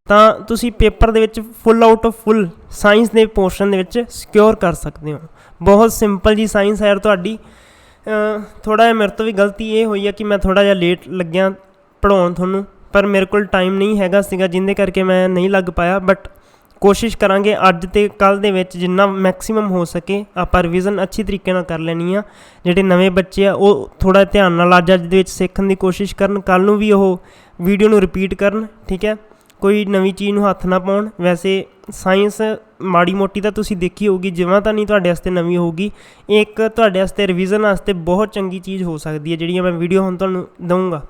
तो तुसी paper they which full out of full science के पोर्शन दे विच सिक्योर कर सकते हो। बहुत सिंपल जी साइंस है यार तुहाडी। थोड़ा जिहा मेरे तो भी गलती ये हुई है कि मैं थोड़ा जिहा लेट लग्या पढ़ाउण तुहानूं, पर मेरे को टाइम नहीं हैगा सीगा जिंदे करके मैं नहीं लग पाया। बट कोशिश करांगे अज ते कल दे विच जिन्ना मैक्सीमम हो सके आपां रिविज़न अच्छी तरीके नाल कर लैनी आ। जिहड़े नवें बच्चे आ वो थोड़ा ध्यान नाल अज दे विच सीखण दी कोशिश करन, कल नूं भी ओह वीडियो नूं रिपीट करन। ठीक है, कोई नवीं चीज़ नूं हत्थ ना पाउण। वैसे साइंस माड़ी मोटी तो तुसीं देखी होगी, जिवां तां नहीं तुहाडे वास्ते नवीं होगी, एक तुहाडे वास्ते रिविज़न वास्ते बहुत चंगी चीज़ हो सकती है जिहड़ियां मैं वीडियो हुण तुहानूं दऊँगा।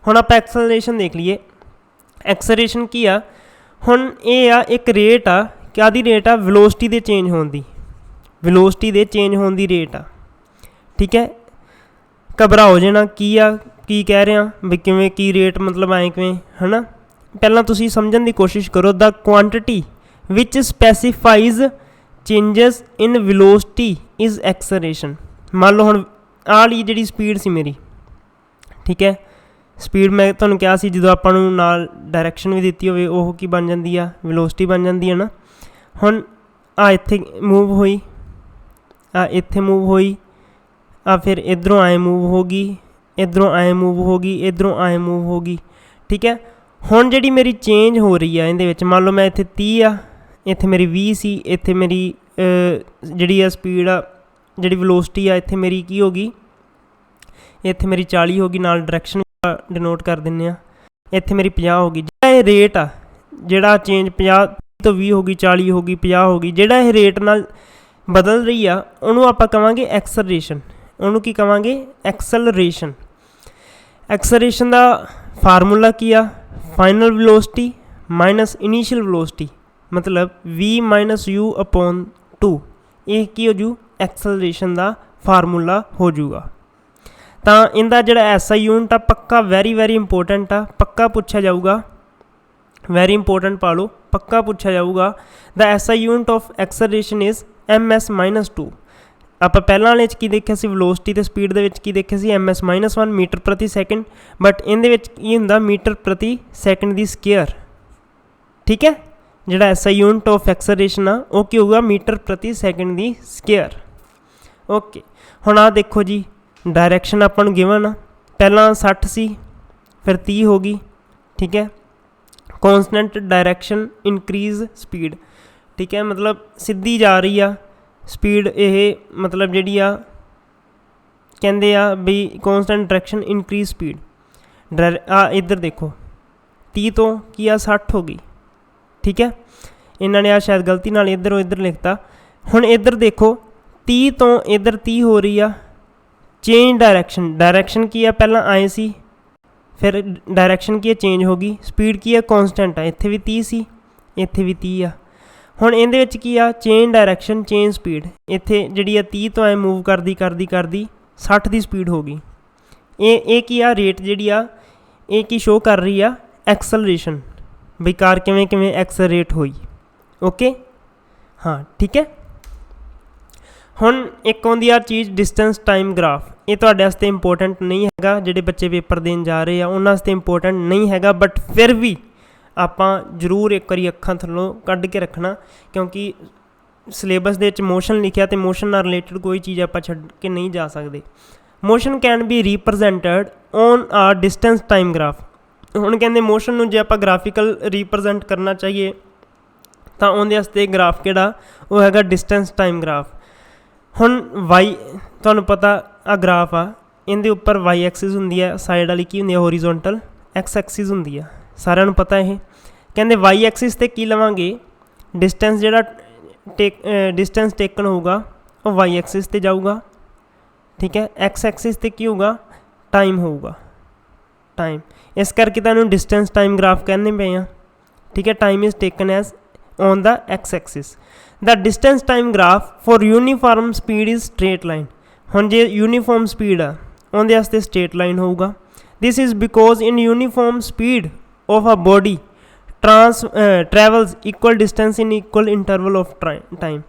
हुण आपां एक्सलरेशन देख लीए। एक्सलरेशन की आ? हुण ये आ एक रेट आ, क्या दी रेट आ? वेलोसिटी दे चेंज होण दी, वेलोसिटी दे चेंज होण दी रेट आ। ठीक है, घबराओ जे ना, की आ की कह रहे हैं भी किवें की रेट मतलब आए किवें, है ना। पहलां तुसीं समझण दी कोशिश करो। The quantity which specifies changes in velocity is acceleration. मान लो हुण आ वाली जिहड़ी स्पीड सी मेरी, ठीक है, स्पीड मैं तुहानूं कहा सी जदों आपां नूं नाल डायरैक्शन भी दित्ती होवे ओह की बन जांदी आ, वेलोसिटी बन जांदी है ना। हुण आ इत्थे मूव होई, आ इत्थे मूव होई, आ फिर इधरों आए मूव होगी, इधरों आए मूव होगी, इधरों आए मूव होगी। ठीक है, हुण जिहड़ी मेरी चेंज हो रही है इहदे विच, मान लो मैं इत्थे 30 आ, इत्थे मेरी 20 सी, इत्थे मेरी जिहड़ी आ स्पीड आ, जिहड़ी वेलोसिटी आ इत्थे मेरी की होगी, इत्थे मेरी 40 होगी, नाल डायरैक्शन डिनोट कर दिंदे आ, इत्थे मेरी 50 होगी। जिहड़ा ये रेट आ, जिहड़ा चेंज 50 तो 20 होगी, 40 होगी, 50 होगी, जिहड़ा ये रेट नाल बदल रही आ उहनूं आपां कहांगे एक्सलरेशन। उहनूं की कहांगे? एक्सलरेशन। एक्सलरेशन दा फार्मूला की आ? Final velocity minus initial velocity, मतलब v माइनस u अपॉन 2 ਇਹ ਕੀ ਹੋ ਜੂ ਐਕਸਲਰੇਸ਼ਨ ਦਾ फार्मूला हो जूगा। तो इनका जो SI यूनिट आ पक्का वेरी इंपोर्टेंट आ, पक्का पूछा जाऊगा, वेरी इंपोर्टेंट पा लो, पक्का पूछा जाऊगा। The SI unit of acceleration is ms-2। आप पहला वाले की देखा सी वेलोसिटी ते स्पीड दे विच की देखा सी ms-1 मीटर प्रति सैकेंड, बट इहदे विच की हुंदा मीटर प्रति सैकेंड दी स्केयर। ठीक है, जिहड़ा SI यूनिट ऑफ एक्सलरेशन आ वो की होगा मीटर प्रति सैकेंड दी स्केयर। ओके, हुण आ देखो जी डायरैक्शन आपां नूं गिवन आ, पहला 60 सी फिर 30 हो गई। ठीक है, कॉन्सटेंट डायरैक्शन इनक्रीज स्पीड। ठीक है, मतलब सीधी जा रही आ स्पीड, ये मतलब जिहड़ी आ कहंदे आ भी कॉन्सटेंट डायरैक्शन इनक्रीज स्पीड। आ इधर देखो 30 तो की आ 60 हो गई। ठीक है, इन्होंने आ शायद गलती नाल इधरों इधर लिखता। हुण इधर देखो 30 तो इधर 30 हो रही आ, चेंज डायरैक्शन, डायरैक्शन की है पहला आए सी फिर डायरैक्शन की है चेंज हो गई, स्पीड की है कॉन्सटेंट आ, इत्थे भी 30 सी इत्थे भी 30 आ। हुण इहदे विच की आ चेंज डायरैक्शन चेंज स्पीड, इत्थे जिहड़ी आ 30 तो ऐ मूव करदी 60 की स्पीड हो गई। ये की आ रेट जिहड़ी आ ये की शो कर रही आ एक्सलरेशन, बई कार किवें किवें एक्सलरेट होई। ओके हाँ ठीक है। हुण एक आउंदी आ चीज़ डिस्टेंस टाइम ग्राफ, ये तुहाडे वास्ते इंपोर्टेंट नहीं हैगा, जिहड़े बच्चे पेपर देन जा रहे हैं उन्हां वास्ते इंपोर्टेंट नहीं हैगा, बट फिर भी आपां जरूर एक बारी अखां थल्लों कढ के रखना, क्योंकि सिलेबस दे विच मोशन लिखिआ ते मोशन नाल रिलेटेड कोई चीज़ आपां छड्ड के नहीं जा सकते। Motion can be represented on a distance time graph. हुण कहंदे मोशन नूं जे आपां ग्राफिकल रिप्रजेंट करना चाहिए तां उहदे वास्ते ग्राफ किहड़ा वो हैगा डिस्टेंस टाइम ग्राफ। हुण वाई तुहानूं पता आ ग्राफ आ, इहदे उपर वाई एक्सिस हुंदी है, साइड वाली की हुंदी है होरीजोनटल, एक्स एक्सिस हुंदी है, सारिਆਂ ਨੂੰ पता है। कहते वाई एक्सिस ते की लवांगे डिस्टेंस जिहड़ा डिस्टेंस टेकन होगा वो वाई एक्सिस ते जाऊगा। ठीक है, एक्स एक्सिस ते की होगा टाइम होगा, टाइम, इस करके तुहानूं डिस्टेंस टाइम ग्राफ कहने पे हैं। ठीक है, time is taken as on the X axis. The distance time graph for uniform speed is straight line. हुण जे यूनीफॉर्म स्पीड आ उहदे वास्ते स्ट्रेट लाइन होगा। This is because in uniform speed of a body travels equal distance in equal interval of time.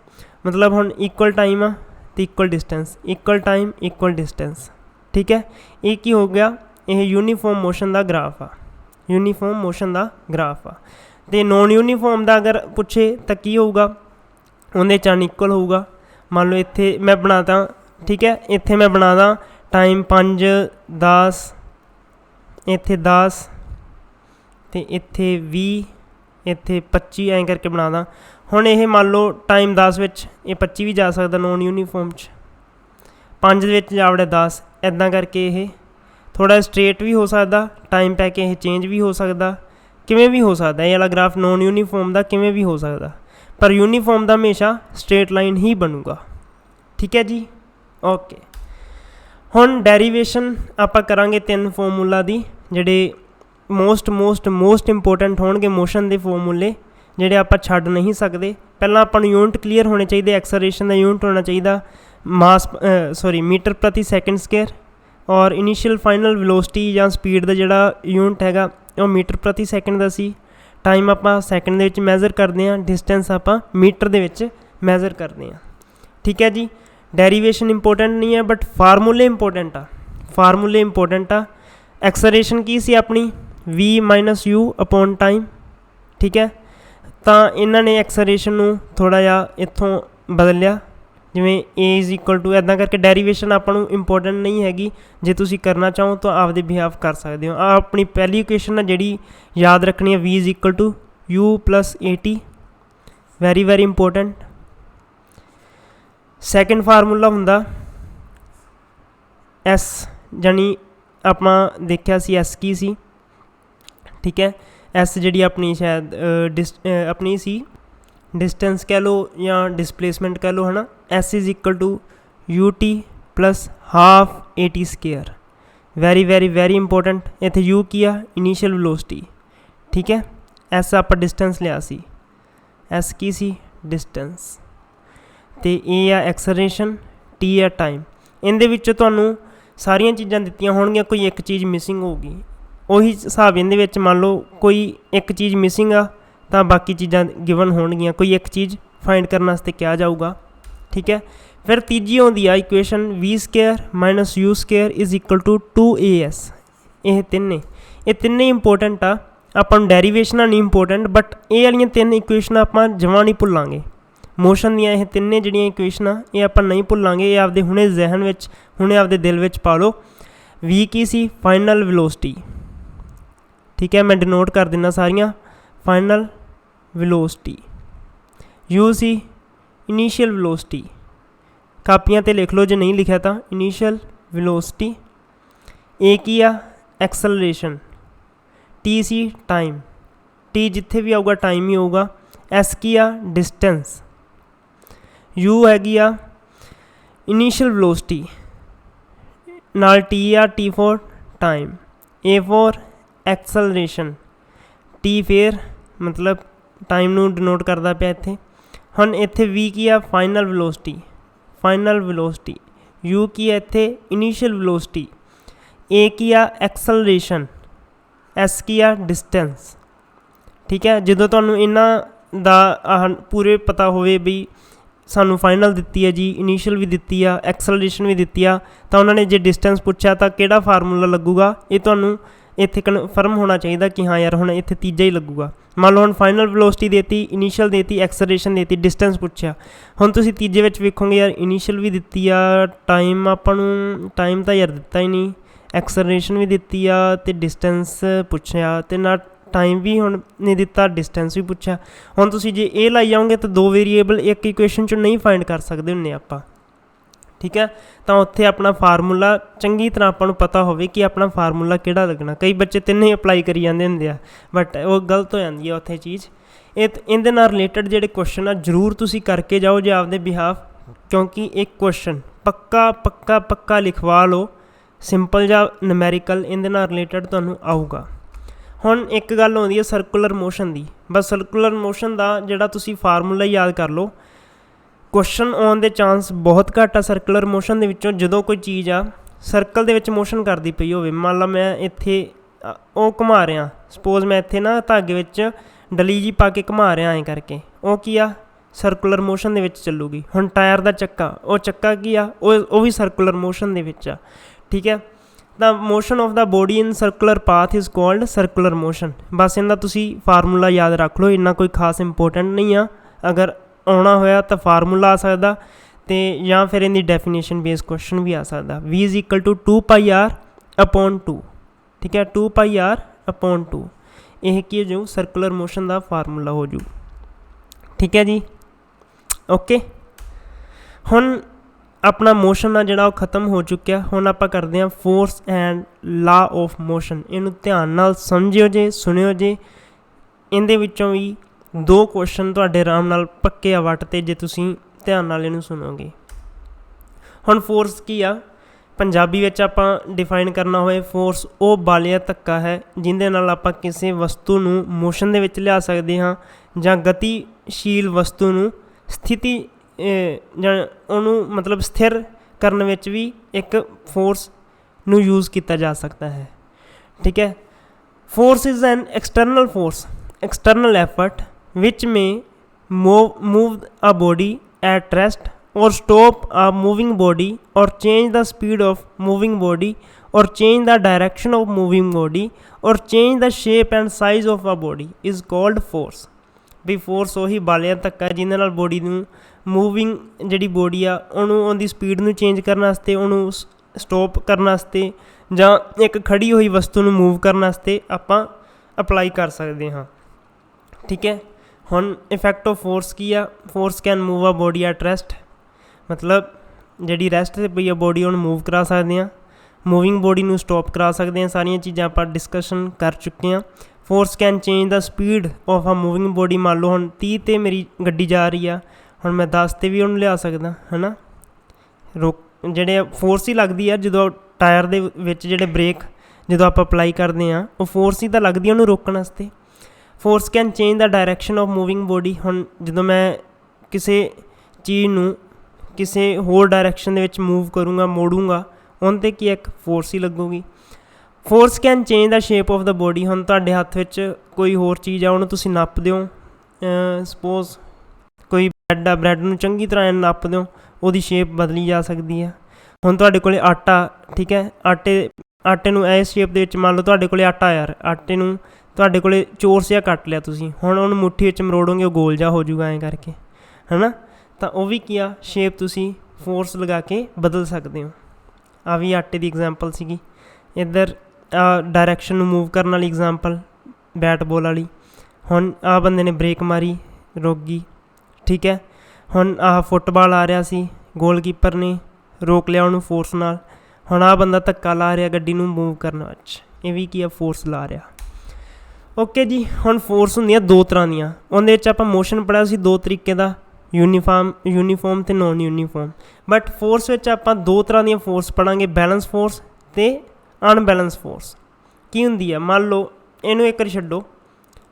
मतलब हुण equal time आ तो equal distance, equal time equal distance. ठीक है, ये की हो गया, यह यूनीफॉर्म मोशन का ग्राफ आ, यूनीफॉर्म मोशन का ग्राफ आ। तो नॉन यूनीफॉर्म का अगर पूछे तो की होगा, उहदे च अनइक्वल होगा। मान लो इत्थे मैं बनाता, ठीक है, इत्थे मैं बनादा टाइम 5 10, इत्थे 10 तो इत्थे 20, इत्थे 25 ऐं करके बनादा। हुण ये मान लो टाइम 10 विच ये 25 भी जा सकता नॉन यूनीफॉर्म च, 5 दे विच जा वड़े 10, इदां करके ये थोड़ा स्ट्रेट भी हो सकता, टाइम पै के ये चेंज भी हो सकता, किवें भी हो सकता। ये वाला ग्राफ नॉन यूनीफॉर्म का किवें भी हो सकता, पर यूनीफॉर्म का हमेशा स्ट्रेट लाइन ही बनूगा। ठीक है जी, ओके। हुण डेरीवेशन आपां करांगे 3 फॉर्मूला दी, जिहड़े मोस्ट इंपोर्टेंट होणगे मोशन के फॉर्मूले, जिहड़े आपां छड्ड नहीं सकते। पहलां आपां नूं यूनिट क्लीयर होने चाहिए, एक्सलरेशन का यूनिट होना चाहिए मास मीटर प्रति सैकेंड स्केयर, और इनिशियल फाइनल वेलोसिटी या स्पीड का जिहड़ा यूनिट हैगा वो मीटर प्रति सैकेंड का सी। टाइम आपां सैकेंड दे विच मैजर करते हैं, डिस्टेंस आपां मीटर दे विच मैजर करते हैं। ठीक है जी, डेरीवेशन इंपोर्टेंट नहीं है, बट फार्मूले इंपोर्टेंट आ, फार्मूले इंपोर्टेंट आ। एक्सलरेशन की सी अपनी v-u अपॉन टाइम। ठीक है, तो इन्होंने एक्सलरेशन नूं थोड़ा जिहा इत्थों बदलिया, जिवें a इज़ इक्वल टू इदां करके। डेरीवेशन आपां नूं इंपोर्टेंट नहीं हैगी, जे तुसीं करना चाहो तो आपदे बिहाफ कर सकते हो। आ अपनी पहली इक्वेशन है जिहड़ी याद रखनी है, v is equal to u plus at, very important. Second formula हुंदा s, जानी आपां देखिया सी s की सी। ठीक है, एस जी अपनी शायद अपनी सी डिस्टेंस कह लो या डिसप्लेसमेंट कह लो, है ना। S is equal to U T plus half A T square, very important. इत्थे यू की आ इनीशियल वेलोसिटी। ठीक है, एस आप डिस्टेंस लिया सी, एस की सी डिस्टेंस। ਤੇ A ਆ ਐਕਸਲਰੇਸ਼ਨ, T ਆ ਟਾਈਮ। ਇਹਦੇ ਵਿੱਚ ਤੁਹਾਨੂੰ ਸਾਰੀਆਂ ਚੀਜ਼ਾਂ ਦਿੱਤੀਆਂ ਹੋਣਗੀਆਂ, ਕੋਈ ਇੱਕ ਚੀਜ਼ ਮਿਸਿੰਗ ਹੋਊਗੀ। ਉਹੀ ਹਿਸਾਬ ਇਹਦੇ ਵਿੱਚ ਮੰਨ ਲਓ ਕੋਈ ਇੱਕ ਚੀਜ਼ ਮਿਸਿੰਗ ਆ ਤਾਂ ਬਾਕੀ ਚੀਜ਼ਾਂ ਗਿਵਨ ਹੋਣਗੀਆਂ, ਕੋਈ ਇੱਕ ਚੀਜ਼ ਫਾਈਂਡ ਕਰਨ ਵਾਸਤੇ ਕਿਹਾ ਜਾਊਗਾ। ਠੀਕ ਹੈ। ਫਿਰ ਤੀਜੀ ਆਉਂਦੀ ਆ ਇਕੁਏਸ਼ਨ v² - u² = 2as। ਇਹ ਤਿੰਨੇ ਇੰਪੋਰਟੈਂਟ ਆ, ਆਪਾਂ ਨੂੰ ਡੈਰੀਵੇਸ਼ਨਾਂ ਨਹੀਂ ਇੰਪੋਰਟੈਂਟ, ਬਟ ਇਹ ਵਾਲੀਆਂ ਤਿੰਨ ਇਕੁਏਸ਼ਨਾਂ ਆਪਾਂ ਜਮਾਂ ਨਹੀਂ ਭੁੱਲਾਂਗੇ। ਮੋਸ਼ਨ ਦੀਆਂ ਇਹ ਤਿੰਨੇ ਜਿਹੜੀਆਂ ਇਕੁਏਸ਼ਨਾਂ ਇਹ ਆਪਾਂ ਨਹੀਂ ਭੁੱਲਾਂਗੇ, ਇਹ ਆਪਦੇ ਹੁਣੇ ਜ਼ਿਹਨ ਵਿੱਚ, ਹੁਣੇ ਆਪਦੇ ਦਿਲ ਵਿੱਚ ਪਾ ਲਓ। v ਕੀ ਸੀ? Final velocity. ਠੀਕ ਹੈ, ਮੈਂ ਡਿਨੋਟ ਕਰ ਦਿੰਦਾ ਸਾਰੀਆਂ। Final velocity. u ਸੀ ਇਨੀਸ਼ੀਅਲ ਵੈਲੋਸਿਟੀ, ਕਾਪੀਆਂ 'ਤੇ ਲਿਖ ਲਓ ਜੇ ਨਹੀਂ ਲਿਖਿਆ ਤਾਂ, ਇਨੀਸ਼ੀਅਲ ਵੈਲੋਸਿਟੀ। A ਕੀ ਆ? ਐਕਸਲਰੇਸ਼ਨ। T ਸੀ ਟਾਈਮ, T ਜਿੱਥੇ ਵੀ ਆਊਗਾ ਟਾਈਮ ਹੀ ਹੋਊਗਾ। S ਕੀ ਆ? ਡਿਸਟੈਂਸ। U ਹੈਗੀ ਆ ਇਨੀਸ਼ੀਅਲ ਵੈਲੋਸਿਟੀ, ਨਾਲ T ਆ, T for time. A for acceleration, T ਫੇਰ ਮਤਲਬ ਟਾਈਮ ਨੂੰ ਡਿਨੋਟ ਕਰਦਾ ਪਿਆ ਇੱਥੇ। ਹੁਣ ਇੱਥੇ V ਕੀ ਆ? Final velocity, final velocity. U ਕੀ ਆ ਇੱਥੇ? Initial velocity. A ਕੀ ਆ? ਐਕਸਲਰੇਸ਼ਨ। S ਕੀ ਆ? ਡਿਸਟੈਂਸ। ਠੀਕ ਹੈ, ਜਦੋਂ ਤੁਹਾਨੂੰ ਇਹਨਾਂ ਦਾ ਆਹ ਪੂਰੇ ਪਤਾ ਹੋਵੇ ਵੀ ਸਾਨੂੰ ਫਾਈਨਲ ਦਿੱਤੀ ਹੈ ਜੀ, ਇਨੀਸ਼ੀਅਲ ਵੀ ਦਿੱਤੀ ਆ, ਐਕਸਲਰੇਸ਼ਨ ਵੀ ਦਿੱਤੀ ਆ, ਤਾਂ ਉਹਨਾਂ ਨੇ ਜੇ ਡਿਸਟੈਂਸ ਪੁੱਛਿਆ ਤਾਂ ਕਿਹੜਾ ਫਾਰਮੂਲਾ ਲੱਗੂਗਾ, ਇਹ ਤੁਹਾਨੂੰ ਇੱਥੇ ਕਨਫਰਮ ਹੋਣਾ ਚਾਹੀਦਾ ਕਿ ਹਾਂ ਯਾਰ ਹੁਣ ਇੱਥੇ ਤੀਜਾ ਹੀ ਲੱਗੂਗਾ। ਮੰਨ ਲਓ ਹੁਣ ਫਾਈਨਲ ਵੈਲੋਸਿਟੀ ਦੇਤੀ, ਇਨੀਸ਼ੀਅਲ ਦੇਤੀ, ਐਕਸਲਰੇਸ਼ਨ ਦੇਤੀ, ਡਿਸਟੈਂਸ ਪੁੱਛਿਆ, ਹੁਣ ਤੁਸੀਂ ਤੀਜੇ ਵਿੱਚ ਵੇਖੋਗੇ ਯਾਰ ਇਨੀਸ਼ੀਅਲ ਵੀ ਦਿੱਤੀ ਆ, ਟਾਈਮ ਆਪਾਂ ਨੂੰ ਟਾਈਮ ਤਾਂ ਯਾਰ ਦਿੱਤਾ ਹੀ ਨਹੀਂ, ਐਕਸਲਰੇਸ਼ਨ ਵੀ ਦਿੱਤੀ ਆ ਅਤੇ ਡਿਸਟੈਂਸ ਪੁੱਛਿਆ, ਅਤੇ ਨਾ ਟਾਈਮ ਵੀ ਹੁਣ ਨਹੀਂ ਦਿੱਤਾ, ਡਿਸਟੈਂਸ ਵੀ ਪੁੱਛਿਆ। ਹੁਣ ਤੁਸੀਂ ਜੇ ਇਹ ਲਾਈ ਜਾਓਗੇ ਤਾਂ ਦੋ ਵੇਰੀਏਬਲ ਇੱਕ ਇਕੁਏਸ਼ਨ 'ਚੋਂ ਨਹੀਂ ਫਾਈਂਡ ਕਰ ਸਕਦੇ ਹੁੰਦੇ ਆਪਾਂ। ਠੀਕ ਹੈ, ਤਾਂ ਉੱਥੇ ਆਪਣਾ ਫਾਰਮੂਲਾ ਚੰਗੀ ਤਰ੍ਹਾਂ ਆਪਾਂ ਨੂੰ ਪਤਾ ਹੋਵੇ ਕਿ ਆਪਣਾ ਫਾਰਮੂਲਾ ਕਿਹੜਾ ਲੱਗਣਾ। ਕਈ ਬੱਚੇ ਤਿੰਨੇ ਅਪਲਾਈ ਕਰੀ ਜਾਂਦੇ ਹੁੰਦੇ ਆ, ਬਟ ਉਹ ਗਲਤ ਹੋ ਜਾਂਦੀ ਆ ਉੱਥੇ ਚੀਜ਼। ਇਹਦੇ ਨਾਲ ਰਿਲੇਟਡ ਜਿਹੜੇ ਕੁਐਸਚਨ ਆ ਜ਼ਰੂਰ ਤੁਸੀਂ ਕਰਕੇ ਜਾਓ ਜੇ ਆਪਦੇ ਬਿਹਾਫ, ਕਿਉਂਕਿ ਇੱਕ ਕੁਐਸਚਨ ਪੱਕਾ ਲਿਖਵਾ ਲਓ, ਸਿੰਪਲ ਜਾਂ ਨਮੈਰੀਕਲ ਇਹਦੇ ਨਾਲ ਰਿਲੇਟਡ ਤੁਹਾਨੂੰ ਆਊਗਾ। ਹੁਣ ਇੱਕ ਗੱਲ ਆਉਂਦੀ ਹੈ ਸਰਕੂਲਰ ਮੋਸ਼ਨ ਦੀ। ਬਸ ਸਰਕੂਲਰ ਮੋਸ਼ਨ ਦਾ ਜਿਹੜਾ ਤੁਸੀਂ ਫਾਰਮੂਲਾ ਯਾਦ ਕਰ ਲਓ, ਕੁਐਸਚਨ ਆਉਣ ਦੇ ਚਾਂਸ ਬਹੁਤ ਘੱਟ ਆ ਸਰਕੂਲਰ ਮੋਸ਼ਨ ਦੇ ਵਿੱਚੋਂ। ਜਦੋਂ ਕੋਈ ਚੀਜ਼ ਆ ਸਰਕਲ ਦੇ ਵਿੱਚ ਮੋਸ਼ਨ ਕਰਦੀ ਪਈ ਹੋਵੇ, ਮੰਨ ਲਾ ਮੈਂ ਇੱਥੇ ਉਹ ਘੁਮਾ ਰਿਹਾ, ਸਪੋਜ਼ ਮੈਂ ਇੱਥੇ ਨਾ ਧਾਗੇ ਵਿੱਚ ਡਲੀ ਜੀ ਪਾ ਕੇ ਘੁਮਾ ਰਿਹਾ ਐਂ ਕਰਕੇ, ਉਹ ਕੀ ਆ? ਸਰਕੂਲਰ ਮੋਸ਼ਨ ਦੇ ਵਿੱਚ ਚੱਲੂਗੀ। ਹੁਣ ਟਾਇਰ ਦਾ ਚੱਕਾ, ਉਹ ਚੱਕਾ ਕੀ ਆ? ਉਹ ਵੀ ਸਰਕੂਲਰ ਮੋਸ਼ਨ ਦੇ ਵਿੱਚ ਆ। ਠੀਕ ਹੈ, ਤਾਂ motion of the body in circular path is called circular motion. ਬਸ ਇਹਦਾ ਤੁਸੀਂ ਫਾਰਮੂਲਾ ਯਾਦ ਰੱਖ ਲਓ, ਇੰਨਾ ਕੋਈ ਖਾਸ ਇੰਪੋਰਟੈਂਟ ਨਹੀਂ ਆ। ਅਗਰ ਆਉਣਾ ਹੋਇਆ ਤਾਂ ਫਾਰਮੂਲਾ ਆ ਸਕਦਾ, ਅਤੇ ਜਾਂ ਫਿਰ ਇਹਦੀ ਡੈਫੀਨੇਸ਼ਨ ਬੇਸ ਕੁਐਸਚਨ ਵੀ ਆ ਸਕਦਾ। v = 2πr/2। ਠੀਕ ਹੈ, 2πr/2 ਇਹ ਕੀ ਹੋ ਜਾਊ? ਸਰਕੂਲਰ ਮੋਸ਼ਨ ਦਾ ਫਾਰਮੂਲਾ ਹੋ ਜੂ। ਠੀਕ ਹੈ ਜੀ, ਓਕੇ। ਹੁਣ ਆਪਣਾ ਮੋਸ਼ਨ ਆ ਜਿਹੜਾ ਉਹ ਖ਼ਤਮ ਹੋ ਚੁੱਕਿਆ। ਹੁਣ ਆਪਾਂ ਕਰਦੇ ਹਾਂ force and law of motion. ਇਹਨੂੰ ਧਿਆਨ ਨਾਲ ਸਮਝਿਓ ਜੇ, ਸੁਣਿਓ ਜੇ। ਇਹਦੇ ਵਿੱਚੋਂ ਵੀ ਦੋ ਕੁਐਸਚਨ ਤੁਹਾਡੇ ਆਰਾਮ ਨਾਲ ਪੱਕੇ ਆ ਵੱਟ 'ਤੇ ਜੇ ਤੁਸੀਂ ਧਿਆਨ ਨਾਲ ਇਹਨੂੰ ਸੁਣੋਗੇ। ਹੁਣ ਫੋਰਸ ਕੀ ਆ? ਪੰਜਾਬੀ ਵਿੱਚ ਆਪਾਂ ਡਿਫਾਈਨ ਕਰਨਾ ਹੋਏ, ਫੋਰਸ ਉਹ ਬਾਲਿਆ ਧੱਕਾ ਹੈ ਜਿਹਦੇ ਨਾਲ ਆਪਾਂ ਕਿਸੇ ਵਸਤੂ ਨੂੰ ਮੋਸ਼ਨ ਦੇ ਵਿੱਚ ਲਿਆ ਸਕਦੇ ਹਾਂ, ਜਾਂ ਗਤੀਸ਼ੀਲ ਵਸਤੂ ਨੂੰ ਸਥਿਤੀ ਜਾਂ ਉਹਨੂੰ ਮਤਲਬ ਸਥਿਰ ਕਰਨ ਵਿੱਚ ਵੀ ਇੱਕ ਫੋਰਸ ਨੂੰ ਯੂਜ਼ ਕੀਤਾ ਜਾ ਸਕਦਾ ਹੈ। ਠੀਕ ਹੈ, force is an external force, external effort which may move a body at rest or stop a moving body or change the speed of moving body or change the direction of moving body or change the shape and size of a body is called force। ਵੀ force ਉਹੀ ਬਾਲਿਆ ਧੱਕਾ ਜਿਹਦੇ ਨਾਲ body ਨੂੰ moving ਜਿਹੜੀ body ਆ ਉਹਨੂੰ ਉਹਦੀ ਸਪੀਡ ਨੂੰ ਚੇਂਜ ਕਰਨ ਵਾਸਤੇ, ਉਹਨੂੰ ਸਟੋਪ ਕਰਨ ਵਾਸਤੇ, ਜਾਂ ਇੱਕ ਖੜ੍ਹੀ ਹੋਈ ਵਸਤੂ ਨੂੰ ਮੂਵ ਕਰਨ ਵਾਸਤੇ ਆਪਾਂ ਅਪਲਾਈ ਕਰ ਸਕਦੇ ਹਾਂ। ਠੀਕ ਹੈ, ਹੁਣ ਇਫੈਕਟ ਆਫ ਫੋਰਸ ਕੀ ਆ? ਫੋਰਸ ਕੈਨ ਮੂਵ ਆ ਬੋਡੀ ਐਟ ਰੈਸਟ, ਮਤਲਬ ਜਿਹੜੀ ਰੈਸਟ 'ਤੇ ਪਈ ਆ ਬੋਡੀ ਉਹਨੂੰ ਮੂਵ ਕਰਾ ਸਕਦੇ ਹਾਂ, ਮੂਵਿੰਗ ਬੋਡੀ ਨੂੰ ਸਟੋਪ ਕਰਾ ਸਕਦੇ ਹਾਂ। ਸਾਰੀਆਂ ਚੀਜ਼ਾਂ ਆਪਾਂ ਡਿਸਕਸ਼ਨ ਕਰ ਚੁੱਕੇ ਹਾਂ। Force can change the speed of ਆ ਮੂਵਿੰਗ ਬੋਡੀ। ਮੰਨ ਲਓ ਹੁਣ 30 'ਤੇ ਮੇਰੀ ਗੱਡੀ ਜਾ ਰਹੀ ਆ, ਹੁਣ ਮੈਂ 10 'ਤੇ ਵੀ ਉਹਨੂੰ ਲਿਆ ਸਕਦਾ, ਹੈ ਨਾ। ਜਿਹੜੇ ਫੋਰਸ ਹੀ ਲੱਗਦੀ ਆ ਜਦੋਂ ਟਾਇਰ ਦੇ ਵਿੱਚ ਜਿਹੜੇ ਬ੍ਰੇਕ ਜਦੋਂ ਆਪਾਂ ਅਪਲਾਈ ਕਰਦੇ ਹਾਂ, ਉਹ ਫੋਰਸ ਹੀ ਤਾਂ ਲੱਗਦੀ ਆ ਉਹਨੂੰ ਰੋਕਣ ਵਾਸਤੇ। Force can change the direction of moving body. ਹੁਣ ਜਦੋਂ ਮੈਂ ਕਿਸੇ ਚੀਜ਼ ਨੂੰ ਕਿਸੇ ਹੋਰ ਡਾਇਰੈਕਸ਼ਨ ਦੇ ਵਿੱਚ ਮੂਵ ਕਰੂੰਗਾ, ਮੋੜੂੰਗਾ, ਉਹਨਾਂ 'ਤੇ ਕੀ ਇੱਕ ਫੋਰਸ ਹੀ ਲੱਗੂਗੀ। Force can change the shape of the body. ਹੁਣ ਤੁਹਾਡੇ ਹੱਥ ਵਿੱਚ ਕੋਈ ਹੋਰ ਚੀਜ਼ ਆ, ਉਹਨੂੰ ਤੁਸੀਂ ਨੱਪਦੇ ਹੋ, ਸਪੋਜ਼ ਕੋਈ ਬ੍ਰੈਡ ਆ, ਬ੍ਰੈਡ ਨੂੰ ਚੰਗੀ ਤਰ੍ਹਾਂ ਨੱਪ ਦਿਓ, ਉਹਦੀ ਸ਼ੇਪ ਬਦਲੀ ਜਾ ਸਕਦੀ ਆ। ਹੁਣ ਤੁਹਾਡੇ ਕੋਲ ਆਟਾ, ਠੀਕ ਹੈ, ਆਟੇ ਨੂੰ ਇਸ ਸ਼ੇਪ ਦੇ ਵਿੱਚ, ਮੰਨ ਲਓ ਤੁਹਾਡੇ ਕੋਲ ਆਟਾ ਯਾਰ, ਆਟੇ ਨੂੰ ਤੁਹਾਡੇ ਕੋਲ ਚੋਰਸ ਜਿਹਾ ਕੱਟ ਲਿਆ ਤੁਸੀਂ, ਹੁਣ ਉਹਨੂੰ ਮੁੱਠੀ ਵਿੱਚ ਮਰੋੜੋਗੇ, ਉਹ ਗੋਲ ਜਿਹਾ ਹੋ ਜਾਊਗਾ ਐਂ ਕਰਕੇ, ਹੈ ਨਾ। ਤਾਂ ਉਹ ਵੀ ਕੀ ਆ, ਸ਼ੇਪ ਤੁਸੀਂ ਫੋਰਸ ਲਗਾ ਕੇ ਬਦਲ ਸਕਦੇ ਹੋ। ਆ ਵੀ ਆਟੇ ਦੀ ਐਗਜ਼ਾਮਪਲ ਸੀਗੀ। ਇੱਧਰ ਡਾਇਰੈਕਸ਼ਨ ਨੂੰ ਮੂਵ ਕਰਨ ਵਾਲੀ ਐਗਜ਼ਾਮਪਲ ਬੈਟ ਬਾਲ ਵਾਲੀ। ਹੁਣ ਆਹ ਬੰਦੇ ਨੇ ਬ੍ਰੇਕ ਮਾਰੀ, ਰੁਕ ਗਈ, ਠੀਕ ਹੈ। ਹੁਣ ਆਹ ਫੁੱਟਬਾਲ ਆ ਰਿਹਾ ਸੀ, ਗੋਲਕੀਪਰ ਨੇ ਰੋਕ ਲਿਆ ਉਹਨੂੰ ਫੋਰਸ ਨਾਲ। ਹੁਣ ਆਹ ਬੰਦਾ ਧੱਕਾ ਲਾ ਰਿਹਾ ਗੱਡੀ ਨੂੰ ਮੂਵ ਕਰਨ ਵਿੱਚ, ਇਹ ਵੀ ਕੀ ਆ, ਫੋਰਸ ਲਾ ਰਿਹਾ। ਓਕੇ ਜੀ। ਹੁਣ ਫੋਰਸ ਹੁੰਦੀਆਂ ਦੋ ਤਰ੍ਹਾਂ ਦੀਆਂ, ਉਹਦੇ ਵਿੱਚ ਆਪਾਂ ਮੋਸ਼ਨ ਪੜ੍ਹਿਆ ਸੀ ਦੋ ਤਰੀਕੇ ਦਾ, ਯੂਨੀਫਾਰਮ ਅਤੇ ਨੋਨ ਯੂਨੀਫਾਰਮ। ਬਟ ਫੋਰਸ ਵਿੱਚ ਆਪਾਂ ਦੋ ਤਰ੍ਹਾਂ ਦੀਆਂ ਫੋਰਸ ਪੜ੍ਹਾਂਗੇ, ਬੈਲੈਂਸ ਫੋਰਸ ਅਤੇ ਅਨਬੈਲੈਂਸ ਫੋਰਸ। ਕੀ ਹੁੰਦੀ ਆ, ਮੰਨ ਲਓ ਇਹਨੂੰ ਇੱਕ ਵਾਰੀ ਛੱਡੋ,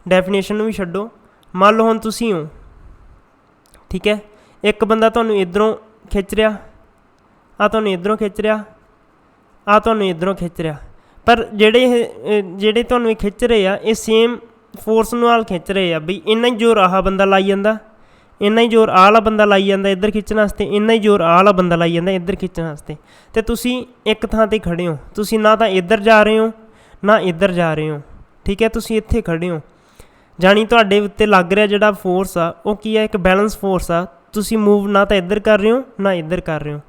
ਡੈਫੀਨੇਸ਼ਨ ਨੂੰ ਵੀ ਛੱਡੋ। ਮੰਨ ਲਓ ਹੁਣ ਤੁਸੀਂ ਹੋ, ਠੀਕ ਹੈ, ਇੱਕ ਬੰਦਾ ਤੁਹਾਨੂੰ ਇੱਧਰੋਂ ਖਿੱਚ ਰਿਹਾ, ਆਹ ਤੁਹਾਨੂੰ ਇੱਧਰੋਂ ਖਿੱਚ ਰਿਹਾ, ਆਹ ਤੁਹਾਨੂੰ ਇੱਧਰੋਂ ਖਿੱਚ ਰਿਹਾ, ਪਰ ਜਿਹੜੇ ਤੁਹਾਨੂੰ ਇਹ ਖਿੱਚ ਰਹੇ ਆ, ਇਹ ਸੇਮ ਫੋਰਸ ਨਾਲ ਖਿੱਚ ਰਹੇ ਆ। ਬਈ ਇੰਨਾ ਹੀ ਜ਼ੋਰ ਆਹ ਬੰਦਾ ਲਾਈ ਜਾਂਦਾ, ਇੰਨਾ ਹੀ ਜ਼ੋਰ ਆਹ ਵਾਲਾ ਬੰਦਾ ਲਾਈ ਜਾਂਦਾ ਇੱਧਰ ਖਿੱਚਣ ਵਾਸਤੇ, ਇੰਨਾ ਹੀ ਜ਼ੋਰ ਆਹ ਵਾਲਾ ਬੰਦਾ ਲਾਈ ਜਾਂਦਾ ਇੱਧਰ ਖਿੱਚਣ ਵਾਸਤੇ। ਅਤੇ ਤੁਸੀਂ ਇੱਕ ਥਾਂ 'ਤੇ ਖੜ੍ਹੇ ਹੋ, ਤੁਸੀਂ ਨਾ ਤਾਂ ਇੱਧਰ ਜਾ ਰਹੇ ਹੋ ਨਾ ਇੱਧਰ ਜਾ ਰਹੇ ਹੋ, ਠੀਕ ਹੈ, ਤੁਸੀਂ ਇੱਥੇ ਖੜ੍ਹੇ ਹੋ। ਜਾਣੀ ਤੁਹਾਡੇ ਉੱਤੇ ਲੱਗ ਰਿਹਾ ਜਿਹੜਾ ਫੋਰਸ ਆ, ਉਹ ਕੀ ਆ, ਇੱਕ ਬੈਲੈਂਸ ਫੋਰਸ ਆ। ਤੁਸੀਂ ਮੂਵ ਨਾ ਤਾਂ ਇੱਧਰ ਕਰ ਰਹੇ ਹੋ ਨਾ ਇੱਧਰ ਕਰ ਰਹੇ ਹੋ।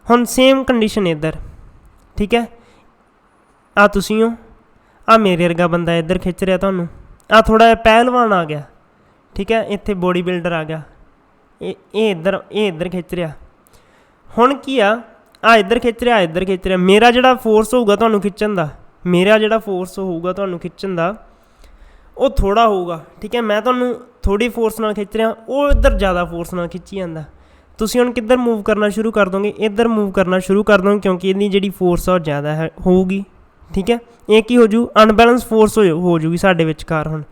ਹੁਣ ਸੇਮ ਕੰਡੀਸ਼ਨ ਇੱਧਰ, ਠੀਕ ਹੈ, ਆਹ ਤੁਸੀਂ ਹੋ, ਆਹ ਮੇਰੇ ਵਰਗਾ ਬੰਦਾ ਇੱਧਰ ਖਿੱਚ ਰਿਹਾ ਤੁਹਾਨੂੰ, ਆਹ ਥੋੜ੍ਹਾ ਜਿਹਾ ਪਹਿਲਵਾਨ ਆ ਗਿਆ, ਠੀਕ ਹੈ, ਇੱਥੇ ਬੋਡੀ ਬਿਲਡਰ ਆ ਗਿਆ, ਇਹ ਇੱਧਰ ਖਿੱਚ ਰਿਹਾ। ਹੁਣ ਕੀ ਆ, ਆਹ ਇੱਧਰ ਖਿੱਚ ਰਿਹਾ, ਇੱਧਰ ਖਿੱਚ ਰਿਹਾ। ਮੇਰਾ ਜਿਹੜਾ ਫੋਰਸ ਹੋਊਗਾ ਤੁਹਾਨੂੰ ਖਿੱਚਣ ਦਾ, ਉਹ ਥੋੜ੍ਹਾ ਹੋਊਗਾ, ਠੀਕ ਹੈ। ਮੈਂ ਤੁਹਾਨੂੰ ਥੋੜ੍ਹੀ ਫੋਰਸ ਨਾਲ ਖਿੱਚ ਰਿਹਾ, ਉਹ ਇੱਧਰ ਜ਼ਿਆਦਾ ਫੋਰਸ ਨਾਲ ਖਿੱਚੀ ਜਾਂਦਾ। ਤੁਸੀਂ ਹੁਣ ਕਿੱਧਰ ਮੂਵ ਕਰਨਾ ਸ਼ੁਰੂ ਕਰ ਦੋਗੇ, ਇੱਧਰ ਮੂਵ ਕਰਨਾ ਸ਼ੁਰੂ ਕਰ ਦੋਗੇ, ਕਿਉਂਕਿ ਇਹਦੀ ਜਿਹੜੀ ਫੋਰਸ ਆ ਉਹ ਜ਼ਿਆਦਾ ਹੋਊਗੀ, ਠੀਕ ਹੈ। ਇਹ ਕੀ ਹੋ ਜੂ, ਅਨਬੈਲੈਂਸ ਫੋਰਸ ਹੋ ਜੂਗੀ ਸਾਡੇ ਵਿਚਕਾਰ। ਹੁਣ